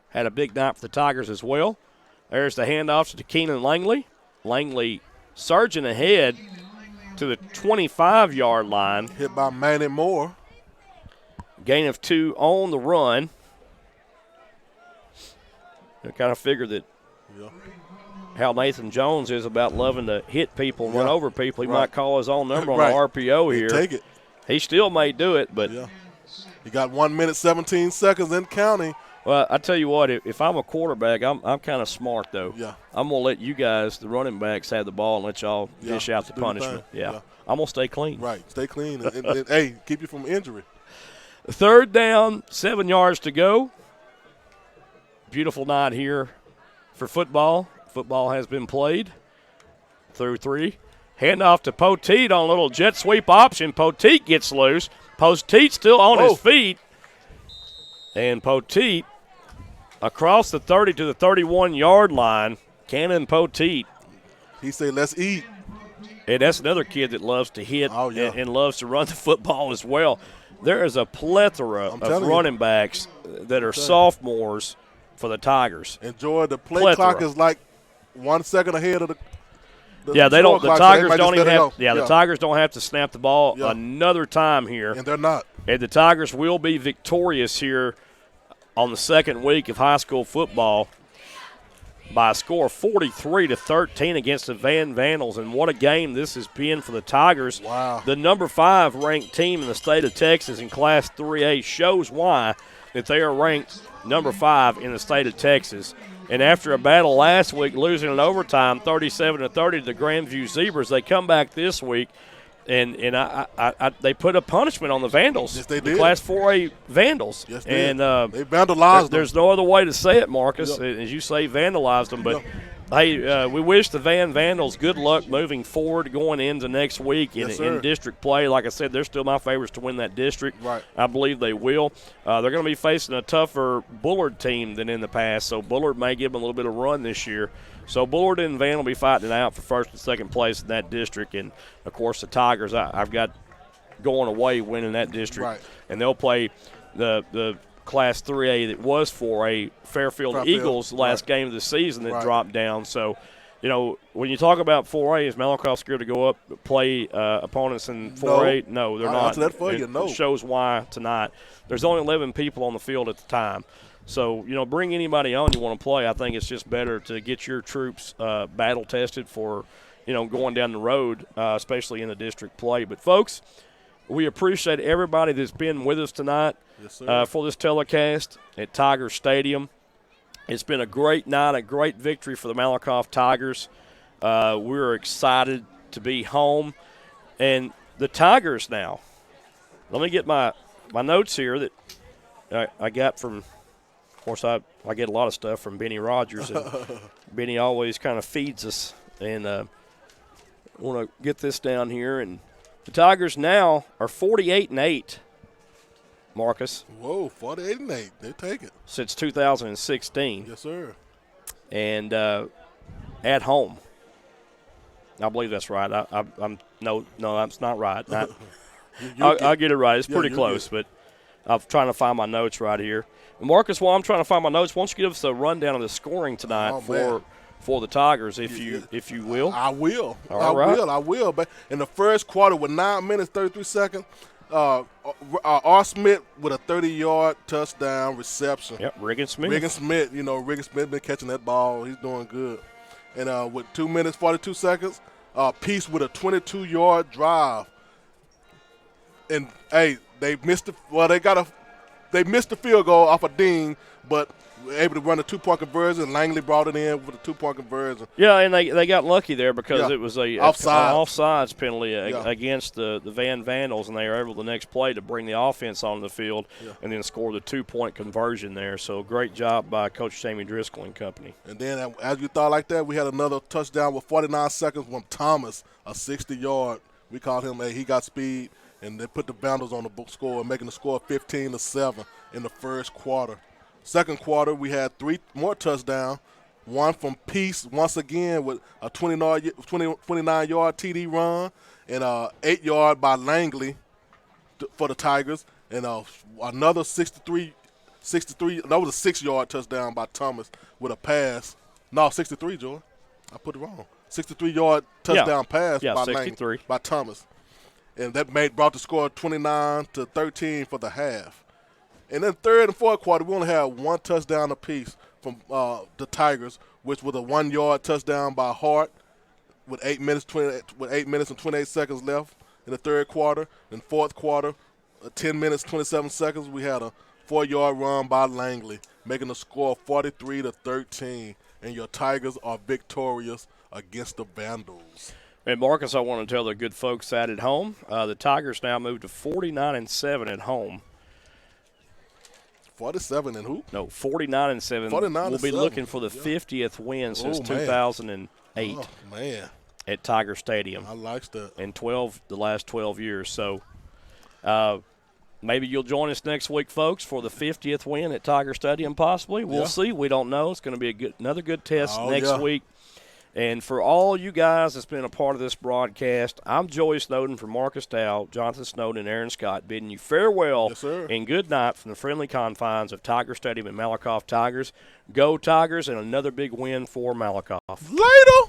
Had a big night for the Tigers as well. There's the handoffs to Keenan Langley. Langley surging ahead to the 25-yard line. Hit by Manny Moore. Gain of 2 on the run. I kind of figured that how Nathan Jones is about loving to hit people and run over people. He might call his own number on the RPO here. Take it. He still may do it, but he got 1 minute 17 seconds and counting. Well, I tell you what, if I'm a quarterback, I'm kind of smart though. Yeah. I'm gonna let you guys, the running backs, have the ball and let y'all dish out the punishment. Yeah. I'm gonna stay clean. Right, stay clean and hey, keep you from injury. 3rd down, 7 yards to go. Beautiful night here for football. Football has been played through 3. Handoff to Poteet on a little jet sweep option. Poteet gets loose. Poteet still on his feet. And Poteet across the 30 to the 31-yard line. Cannon Poteet. He said, let's eat. And that's another kid that loves to hit and loves to run the football as well. There is a plethora of running backs that are sophomores for the Tigers. Enjoy the play clock is like 1 second ahead of the they don't. The Tigers don't even have. The Tigers don't have to snap the ball another time here, and they're not. And the Tigers will be victorious here on the second week of high school football by a score of 43-13 against the Vandals. And what a game this has been for the Tigers. Wow. The number 5 ranked team in the state of Texas in Class 3A shows why that they are ranked number 5 in the state of Texas. And after a battle last week, losing in overtime 37-30 to the Grandview Zebras, they come back this week, and they put a punishment on the Vandals. Yes, they the did. Class 4A Vandals. Yes, they did. They them. vandalized them. There's no other way to say it, Marcus. As you say, vandalized them. But, hey, we wish the Vandals good luck moving forward going into next week in district play. Like I said, they're still my favorites to win that district. Right. I believe they will. They're going to be facing a tougher Bullard team than in the past, so Bullard may give them a little bit of run this year. So Bullard and Van will be fighting it out for first and second place in that district. And, of course, the Tigers I've got going away winning that district. Right. And they'll play the Class 3A that was 4A Fairfield Eagles last game of the season that dropped down. So, you know, when you talk about 4A, is Malakoff scared to go up play opponents in 4A? No, they're not. That's for you. No. It shows why tonight. There's only 11 people on the field at the time. So, you know, bring anybody on you want to play. I think it's just better to get your troops battle tested for, you know, going down the road, especially in the district play. But, folks, we appreciate everybody that's been with us tonight for this telecast at Tiger Stadium. It's been a great night, a great victory for the Malakoff Tigers. We're excited to be home. And the Tigers now, let me get my notes here that I got from, of course, I get a lot of stuff from Benny Rogers. And Benny always kind of feeds us. And I want to get this down here. And the Tigers now are 48-8. Marcus. Whoa, 48-8. They take it. Since 2016. Yes, sir. And at home. I believe that's right. No, that's not right. I'll get it right. It's pretty close, but I'm trying to find my notes right here. And Marcus, while I'm trying to find my notes, why don't you give us a rundown of the scoring tonight for the Tigers, if you will? I will. I will. But in the first quarter, with 9 minutes 33 seconds, R. Smith with a 30-yard touchdown reception. Yep, Riggin Smith. Riggin Smith been catching that ball. He's doing good. And with 2 minutes 42 seconds, Peace with a 22-yard drive. And hey, they missed the field goal off a ding but were able to run a 2-point conversion. Langley brought it in with a 2-point conversion. Yeah, and they got lucky there because it was an offsides penalty against the Vandals, and they were able the next play to bring the offense onto the field and then score the 2-point conversion there. So great job by Coach Jamie Driscoll and company. And then as you thought like that, we had another touchdown with 49 seconds from Thomas, a 60-yard. We called him he got speed, and they put the Vandals on the score, making the score 15-7 in the first quarter. Second quarter, we had 3 more touchdowns, one from Peace once again with a 29-yard TD run and 8-yard by Langley for the Tigers, and another 63. That was a 6-yard touchdown by Thomas with a pass. No, 63, Joy. I put it wrong. 63-yard touchdown pass by Thomas. And that brought the score 29-13 for the half. And then third and fourth quarter, we only had 1 touchdown apiece from the Tigers, which was a 1-yard touchdown by Hart with 8 minutes and 28 seconds left in the third quarter. In fourth quarter, 10 minutes 27 seconds, we had a 4-yard run by Langley, making the score 43-13. And your Tigers are victorious against the Vandals. And Marcus, I want to tell the good folks that at home, the Tigers now move to 49-7 at home. 47 and who? No, 49-7. 49-7. We'll be looking for the 50th win since 2008. Oh, man. At Tiger Stadium. I like that. In the last 12 years. So maybe you'll join us next week, folks, for the 50th win at Tiger Stadium possibly. We'll see. We don't know. It's going to be another good test next week. And for all you guys that's been a part of this broadcast, I'm Joey Snowden from Marcus Dow, Jonathan Snowden, and Aaron Scott bidding you farewell and good night from the friendly confines of Tiger Stadium and Malakoff Tigers. Go Tigers, and another big win for Malakoff. Later!